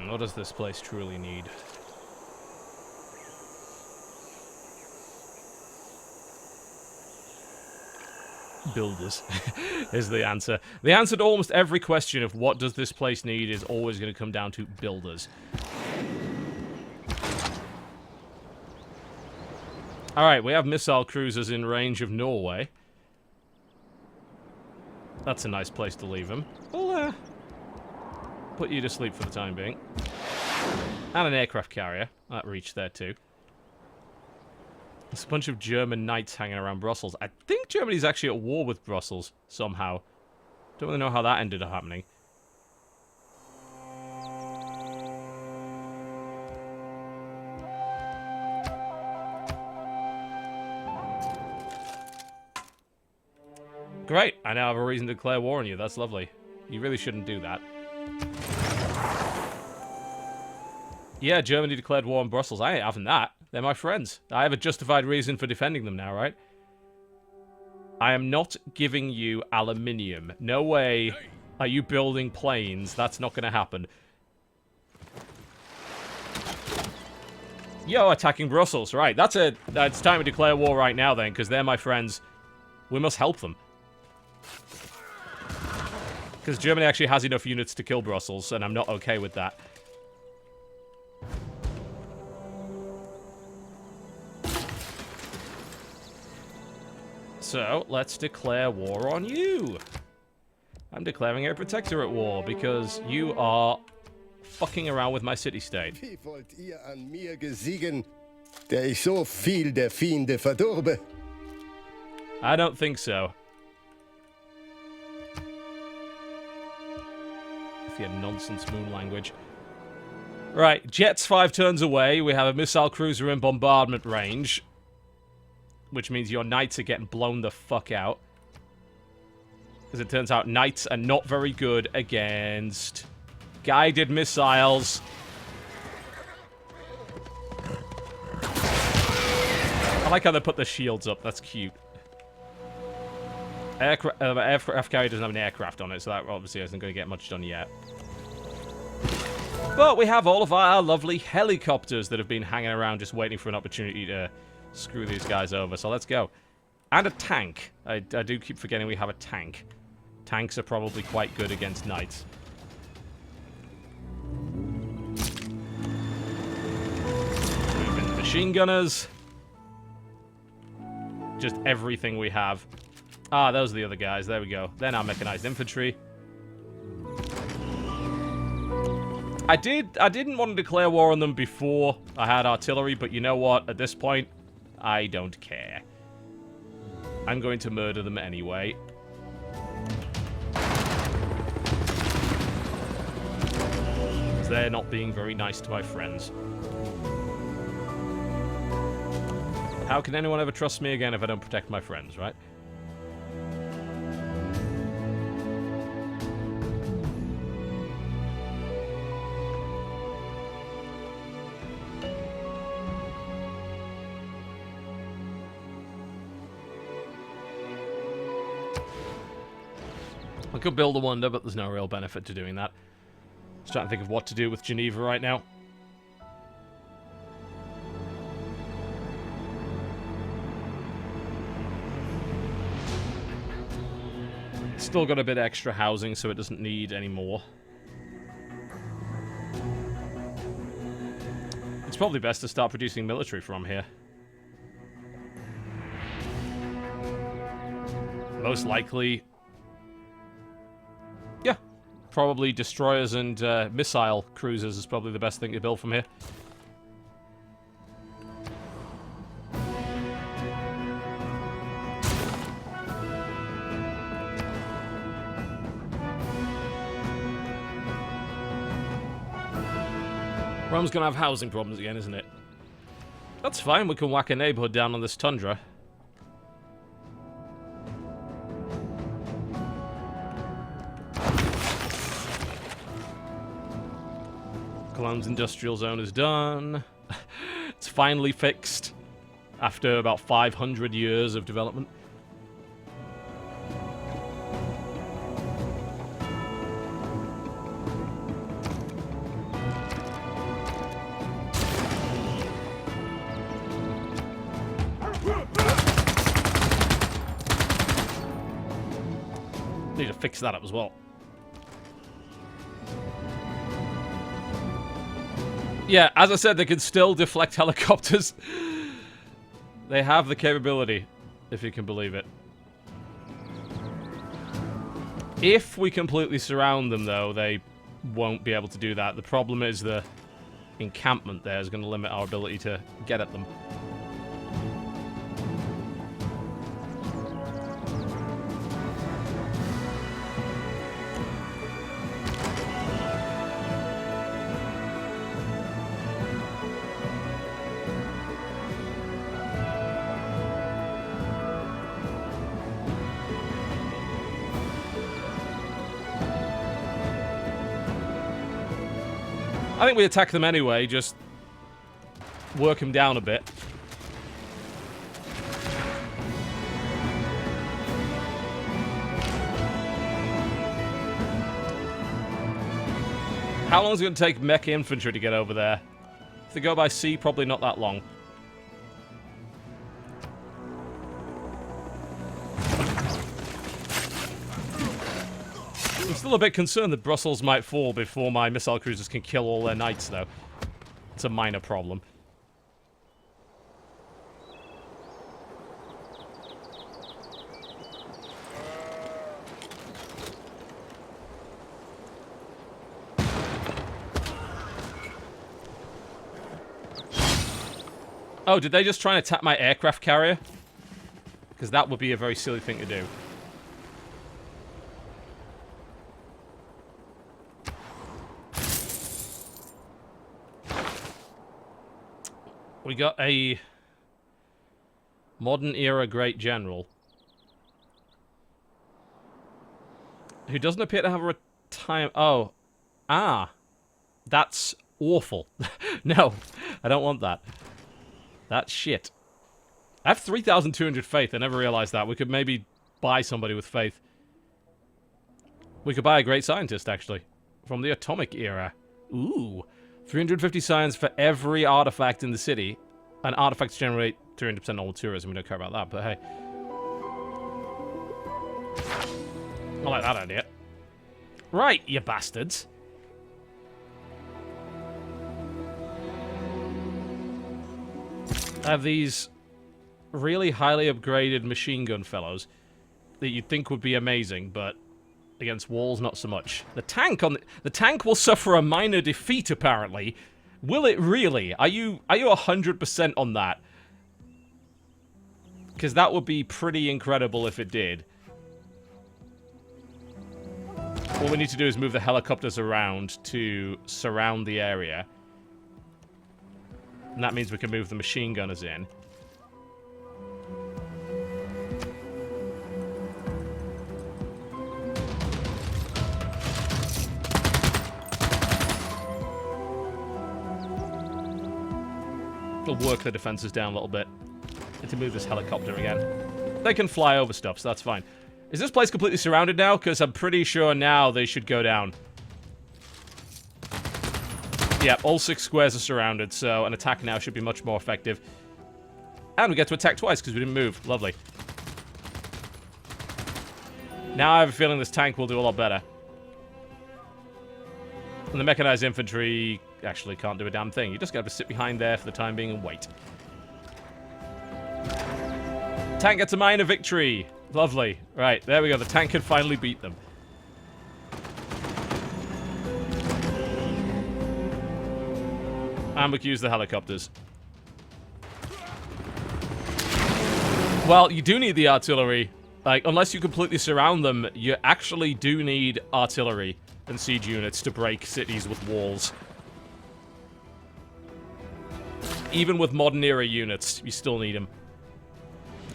What does this place truly need? Builders is the answer. The answer to almost every question of what does this place need is always going to come down to builders. Alright, we have missile cruisers in range of Norway. That's a nice place to leave them. We'll put you to sleep for the time being. And an aircraft carrier. That reached there too. There's a bunch of German knights hanging around Brussels. I think Germany's actually at war with Brussels somehow. Don't really know how that ended up happening. Great, I now have a reason to declare war on you. That's lovely. You really shouldn't do that. Yeah, Germany declared war on Brussels. I ain't having that. They're my friends. I have a justified reason for defending them now, right? I am not giving you aluminium. No way are you building planes. That's not going to happen. Yo, attacking Brussels. Right, it's time to declare war right now then, because they're my friends. We must help them. Because Germany actually has enough units to kill Brussels, and I'm not okay with that. So, let's declare war on you. I'm declaring a protectorate war because you are fucking around with my city-state. Wie wollt ihr an mir gesiegen, der ich so viel der Fiende verdurbe? I don't think so. If you had nonsense moon language. Right, jets 5 turns away. We have a missile cruiser in bombardment range. Which means your knights are getting blown the fuck out. Because it turns out knights are not very good against guided missiles. I like how they put the shields up. That's cute. Aircraft carrier doesn't have an aircraft on it, so that obviously isn't going to get much done yet. But we have all of our lovely helicopters that have been hanging around just waiting for an opportunity to screw these guys over, so let's go. And a tank. I do keep forgetting we have a tank. Tanks are probably quite good against knights. Move in the machine gunners. Just everything we have. Ah, those are the other guys. There we go. Then our mechanized infantry. I didn't want to declare war on them before I had artillery, but you know what? At this point, I don't care. I'm going to murder them anyway. Because they're not being very nice to my friends. How can anyone ever trust me again if I don't protect my friends, right? I could build a wonder, but there's no real benefit to doing that. Just trying to think of what to do with Geneva right now. Still got a bit extra housing, so it doesn't need any more. It's probably best to start producing military from here. Most likely... yeah, probably destroyers and missile cruisers is probably the best thing to build from here. Rome's gonna have housing problems again, isn't it? That's fine, we can whack a neighborhood down on this tundra. Cologne's industrial zone is done. It's finally fixed after about 500 years of development. Need to fix that up as well. Yeah, as I said, they can still deflect helicopters. They have the capability, if you can believe it. If we completely surround them, though, they won't be able to do that. The problem is the encampment there is going to limit our ability to get at them. I think we attack them anyway, just work them down a bit. How long is it going to take mech infantry to get over there? If they go by sea, probably not that long. I'm still a bit concerned that Brussels might fall before my missile cruisers can kill all their knights, though. It's a minor problem. Oh, did they just try and attack my aircraft carrier? Because that would be a very silly thing to do. We got a modern era great general who doesn't appear to have a time. Oh, that's awful. No, I don't want that. That's shit. I have 3,200 faith. I never realized that. We could maybe buy somebody with faith. We could buy a great scientist, actually, from the atomic era. Ooh. 350 science for every artifact in the city. And artifacts generate 300% normal tourism. We don't care about that, but hey. I like that idea. Right, you bastards. I have these really highly upgraded machine gun fellows that you'd think would be amazing, but against walls, not so much. The tank the tank will suffer a minor defeat, apparently. Will it really? Are you 100% on that? Because that would be pretty incredible if it did. What we need to do is move the helicopters around to surround the area. And that means we can move the machine gunners in. We'll work the defenses down a little bit. Need to move this helicopter again. They can fly over stuff, so that's fine. Is this place completely surrounded now? Because I'm pretty sure now they should go down. Yep, all 6 squares are surrounded, so an attack now should be much more effective. And we get to attack twice because we didn't move. Lovely. Now I have a feeling this tank will do a lot better. And the mechanized infantry actually can't do a damn thing. You just gotta sit behind there for the time being and wait. Tank gets a minor victory. Lovely. Right, there we go. The tank can finally beat them. And we can use the helicopters. Well, you do need the artillery. Like, unless you completely surround them, you actually do need artillery and siege units to break cities with walls. Even with modern era units, you still need them.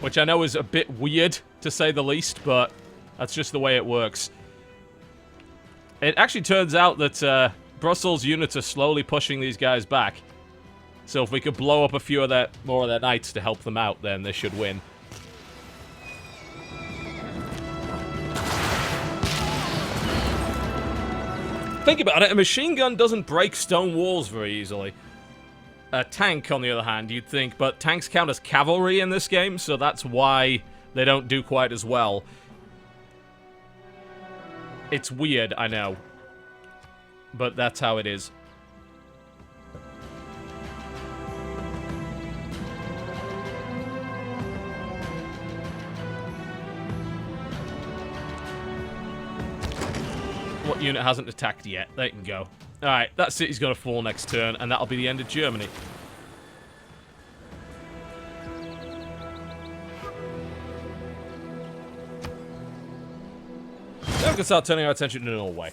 Which I know is a bit weird, to say the least, but that's just the way it works. It actually turns out that Brussels units are slowly pushing these guys back. So if we could blow up a few of more of their knights to help them out, then they should win. Think about it, a machine gun doesn't break stone walls very easily. A tank, on the other hand, you'd think, but tanks count as cavalry in this game, so that's why they don't do quite as well. It's weird, I know. But that's how it is. What unit hasn't attacked yet. They can go. Alright, that city's got to fall next turn, and that'll be the end of Germany. Now we can start turning our attention to Norway.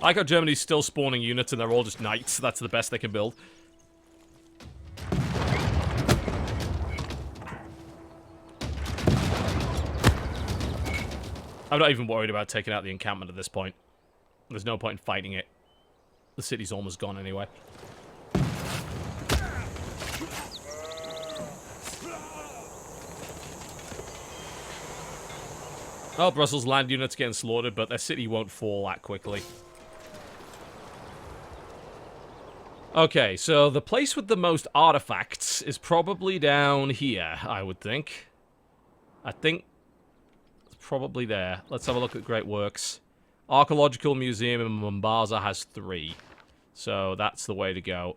I like how Germany's still spawning units, and they're all just knights. That's the best they can build. I'm not even worried about taking out the encampment at this point. There's no point in fighting it. The city's almost gone anyway. Oh, Brussels land units getting slaughtered, but their city won't fall that quickly. Okay, so the place with the most artifacts is probably down here, I would think. I think it's probably there. Let's have a look at Great Works. Archeological Museum in Mombasa has 3. So that's the way to go.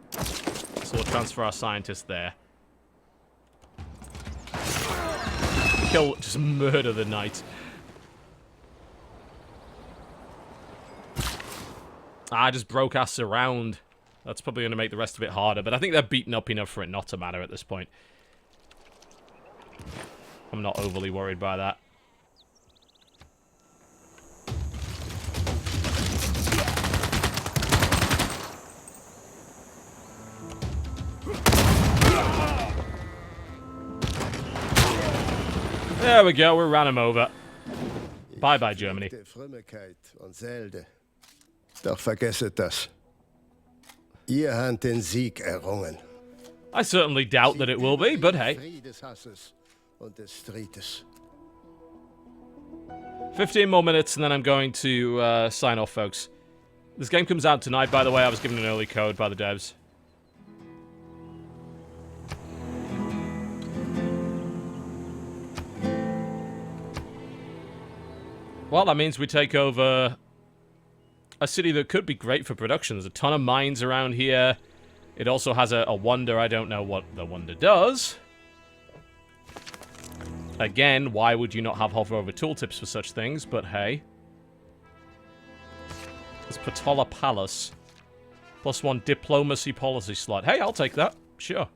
So we'll transfer our scientists there. Kill, just murder the knight. I just broke our surround. That's probably going to make the rest of it harder, but I think they're beaten up enough for it not to matter at this point. I'm not overly worried by that. There we go, we ran him over. Bye-bye, Germany. Doch vergesset das. Ihr habt den Sieg errungen. I certainly doubt that it will be, but hey. 15 more minutes and then I'm going to sign off, folks. This game comes out tonight, by the way. I was given an early code by the devs. Well, that means we take over a city that could be great for production. There's a ton of mines around here. It also has a wonder. I don't know what the wonder does. Again, why would you not have hover over tooltips for such things? But hey. It's Patola Palace. +1 diplomacy policy slot. Hey, I'll take that. Sure.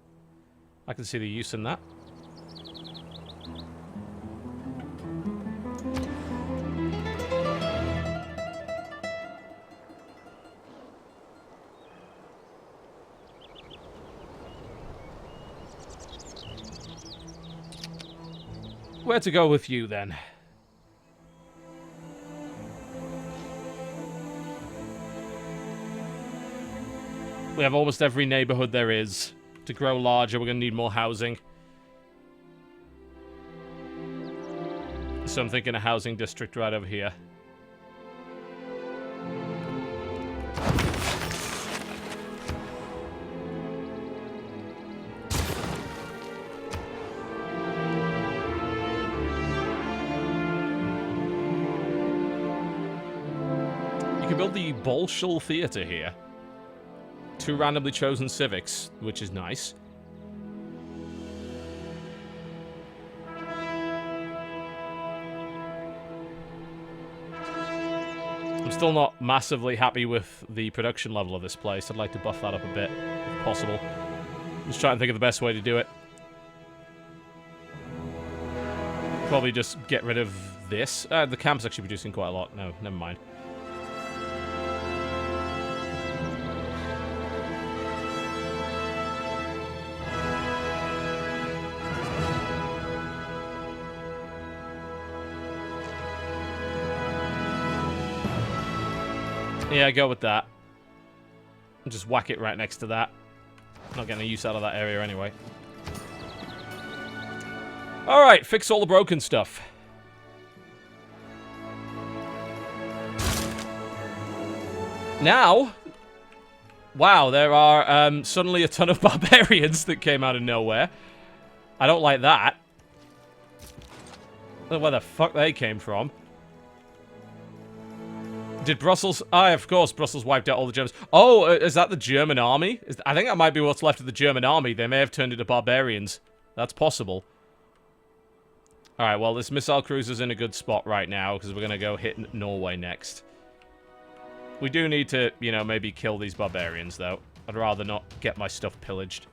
I can see the use in that. Where to go with you, then? We have almost every neighborhood there is. To grow larger, we're going to need more housing. So I'm thinking a housing district right over here. Build the Bolshoi Theater here. 2 randomly chosen civics, which is nice. I'm still not massively happy with the production level of this place. I'd like to buff that up a bit, if possible. Just trying to think of the best way to do it. Probably just get rid of this. The camp's actually producing quite a lot. No, never mind. Yeah, go with that. And just whack it right next to that. Not getting a use out of that area anyway. Alright, fix all the broken stuff. Now, wow, there are suddenly a ton of barbarians that came out of nowhere. I don't like that. I don't know where the fuck they came from. Did Brussels... of course, Brussels wiped out all the Germans. Oh, is that the German army? I think that might be what's left of the German army. They may have turned into barbarians. That's possible. Alright, well, this missile cruiser's in a good spot right now, because we're going to go hit Norway next. We do need to, you know, maybe kill these barbarians, though. I'd rather not get my stuff pillaged.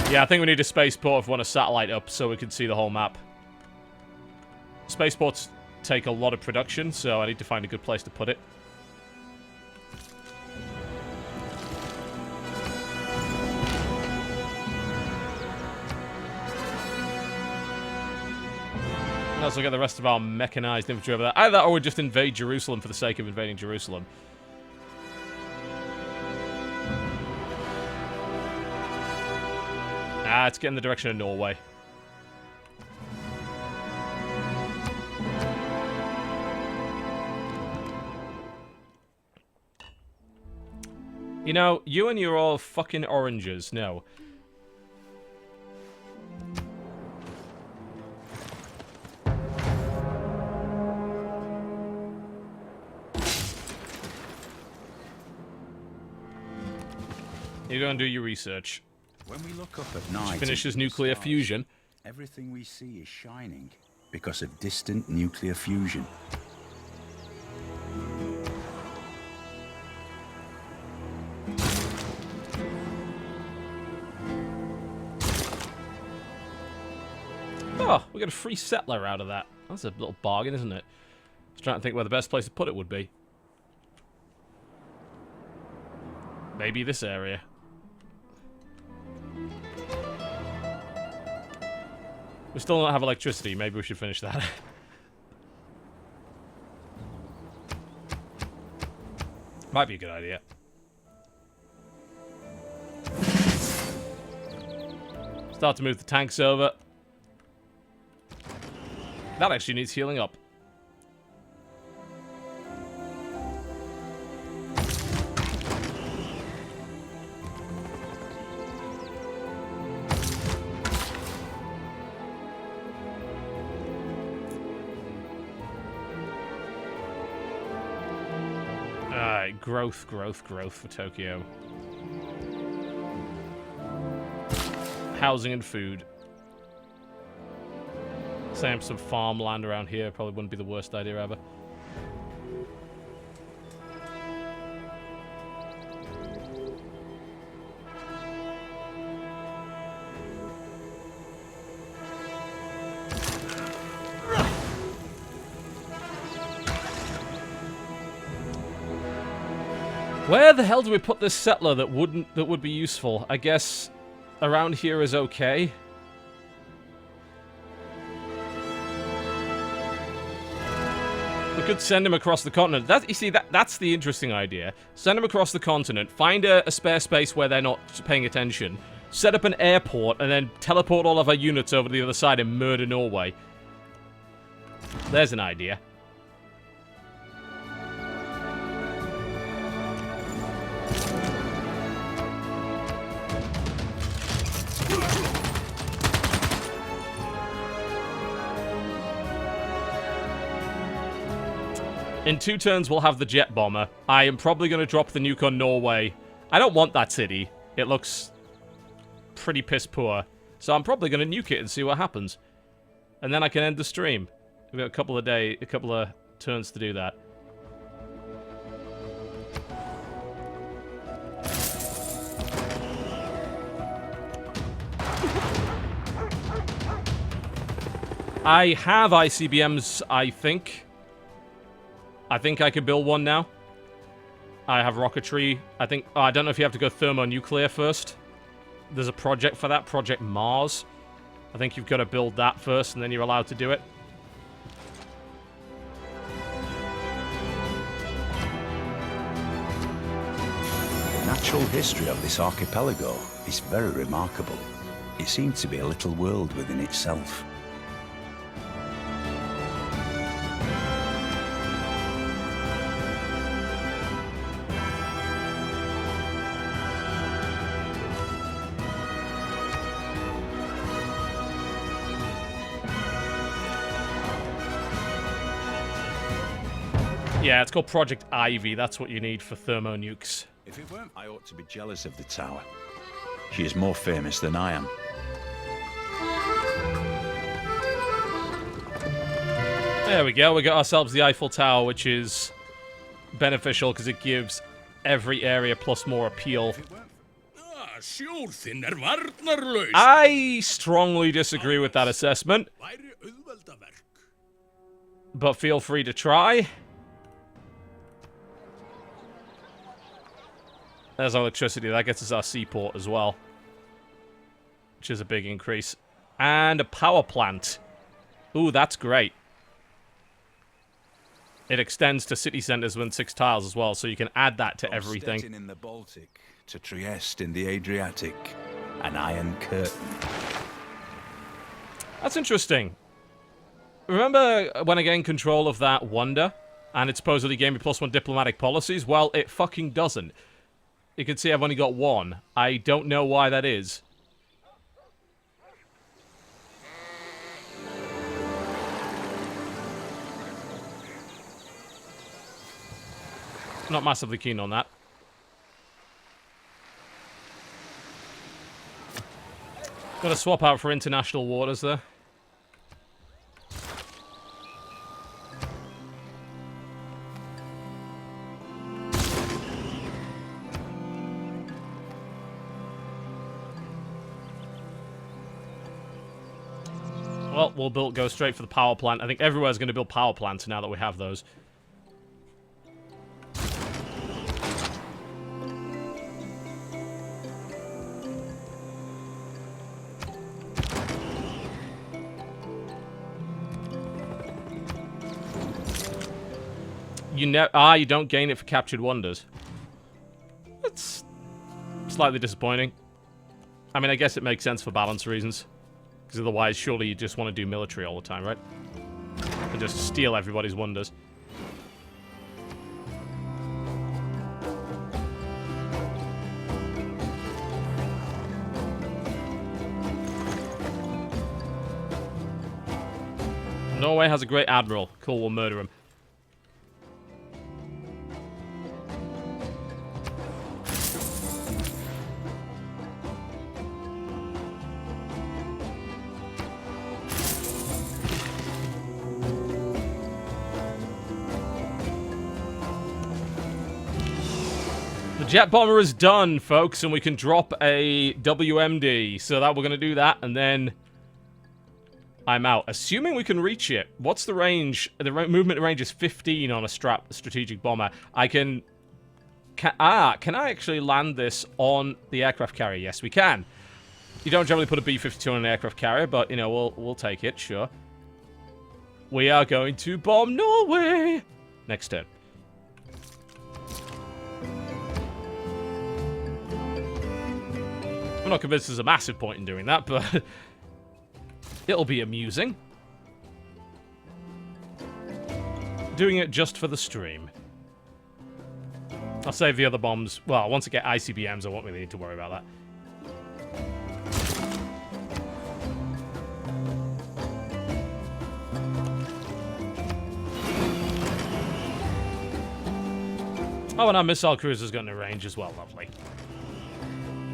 Yeah, I think we need a spaceport if we want a satellite up so we can see the whole map. Spaceports take a lot of production, so I need to find a good place to put it. And also get the rest of our mechanized infantry over there. Either that or we just invade Jerusalem for the sake of invading Jerusalem. Let's get in the direction of Norway. You know, you and your all fucking oranges. No. You're going to do your research. When we look up at night, Finishes nuclear fusion. Everything we see is shining because of distant nuclear fusion. Oh, we got a free settler out of that. That's a little bargain, isn't it? I was trying to think where the best place to put it would be. Maybe this area. We still don't have electricity. Maybe we should finish that. Might be a good idea. Start to move the tanks over. That actually needs healing up. Alright, growth for Tokyo. Housing and food. Saying some farmland around here probably wouldn't be the worst idea ever. Where the hell do we put this settler that would be useful? I guess around here is okay. We could send him across the continent. You see, that's the interesting idea. Send him across the continent, find a spare space where they're not paying attention, set up an airport, and then teleport all of our units over to the other side and murder Norway. There's an idea. In 2 turns, we'll have the jet bomber. I am probably going to drop the nuke on Norway. I don't want that city. It looks pretty piss poor. So I'm probably going to nuke it and see what happens. And then I can end the stream. We've got a couple of turns to do that. I have ICBMs, I think. I think I can build one now. I have rocketry. I think... I don't know if you have to go thermonuclear first. There's a project for that, Project Mars. I think you've got to build that first, and then you're allowed to do it. The natural history of this archipelago is very remarkable. It seems to be a little world within itself. Yeah, it's called Project Ivy. That's what you need for thermonukes. If it weren't, I ought to be jealous of the tower. She is more famous than I am. There we go. We got ourselves the Eiffel Tower, which is beneficial because it gives every area plus more appeal. I strongly disagree with that assessment, but feel free to try. There's our electricity. That gets us our seaport as well, which is a big increase. And a power plant. Ooh, that's great. It extends to city centers within 6 tiles as well, so you can add that to everything. Stettin in the Baltic to Trieste in the Adriatic, an iron curtain. That's interesting. Remember when I gained control of that wonder, and it supposedly gave me +1 diplomatic policies? Well, it fucking doesn't. You can see I've only got 1. I don't know why that is. Not massively keen on that. Got to swap out for international waters there. Well, we'll go straight for the power plant. I think everywhere's going to build power plants now that we have those. You don't gain it for captured wonders. That's slightly disappointing. I mean, I guess it makes sense for balance reasons. Because otherwise, surely you just want to do military all the time, right? And just steal everybody's wonders. Norway has a great admiral. Cool, we'll murder him. Jet bomber is done, folks, and we can drop a WMD. So that we're going to do that, and then I'm out. Assuming we can reach it. What's the range? The movement range is 15 on a strategic bomber. Can I actually land this on the aircraft carrier? Yes, we can. You don't generally put a B-52 on an aircraft carrier, but, you know, we'll take it, sure. We are going to bomb Norway! Next turn. I'm not convinced there's a massive point in doing that, but it'll be amusing. Doing it just for the stream. I'll save the other bombs. Well, once I get ICBMs, I won't really need to worry about that. Oh, and our missile cruiser's got no range as well. Lovely.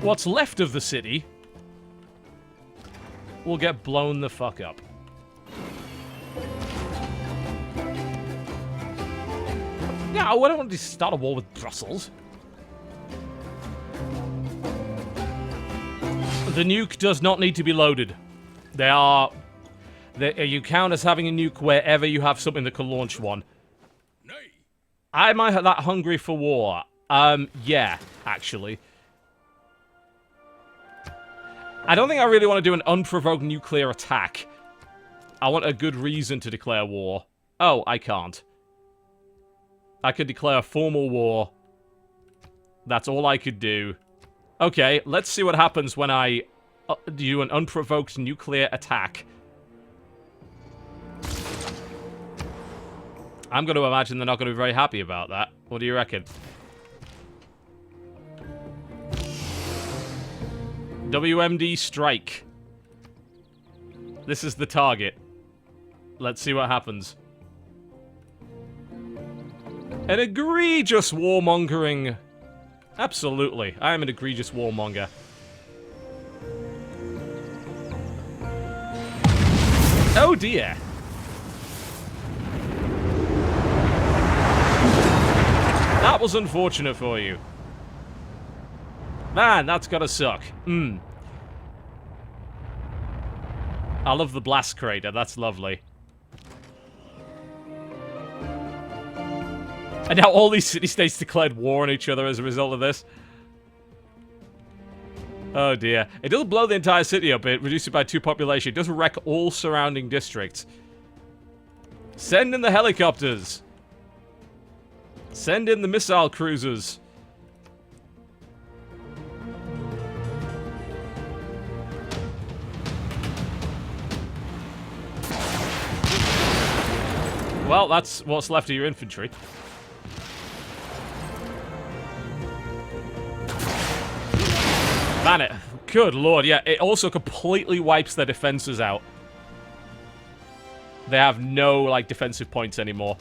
What's left of the city will get blown the fuck up. Yeah, I don't want to start a war with Brussels. The nuke does not need to be loaded. You count as having a nuke wherever you have something that can launch one. Am I that hungry for war? Yeah, actually. I don't think I really want to do an unprovoked nuclear attack. I want a good reason to declare war. Oh, I can't. I could declare a formal war. That's all I could do. Okay, let's see what happens when I do an unprovoked nuclear attack. I'm going to imagine they're not going to be very happy about that. What do you reckon? WMD strike. This is the target. Let's see what happens. An egregious warmongering Absolutely. I am an egregious warmonger. Oh dear. That was unfortunate for you. Man, that's gotta suck. I love the blast crater. That's lovely. And now all these city-states declared war on each other as a result of this. Oh dear. It doesn't blow the entire city up. It reduces it by 2 population. It does wreck all surrounding districts. Send in the helicopters. Send in the missile cruisers. Well, that's what's left of your infantry. Man, it... Good lord, yeah. It also completely wipes their defenses out. They have no, like, defensive points anymore.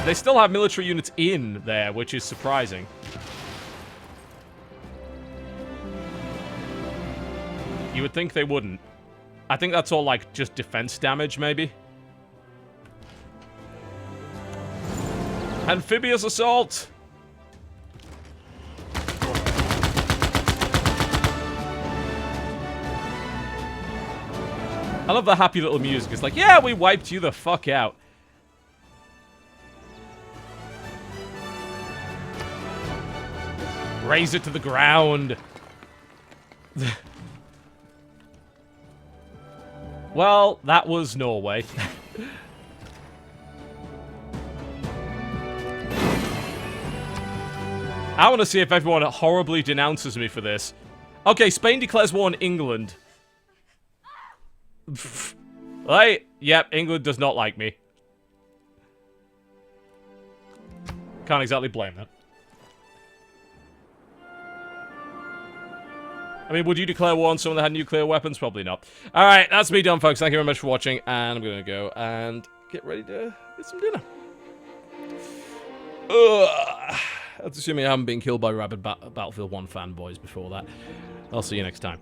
They still have military units in there, which is surprising. You would think they wouldn't. I think that's all, like, just defense damage, maybe. Amphibious assault! I love the happy little music. It's like, yeah, we wiped you the fuck out. Raise it to the ground. Well, that was Norway. I want to see if everyone horribly denounces me for this. Okay, Spain declares war on England. Right? Yep, England does not like me. Can't exactly blame that. I mean, would you declare war on someone that had nuclear weapons? Probably not. Alright, that's me done, folks. Thank you very much for watching, and I'm going to go and get ready to get some dinner. That's assuming I haven't been killed by rabid Battlefield 1 fanboys before that. I'll see you next time.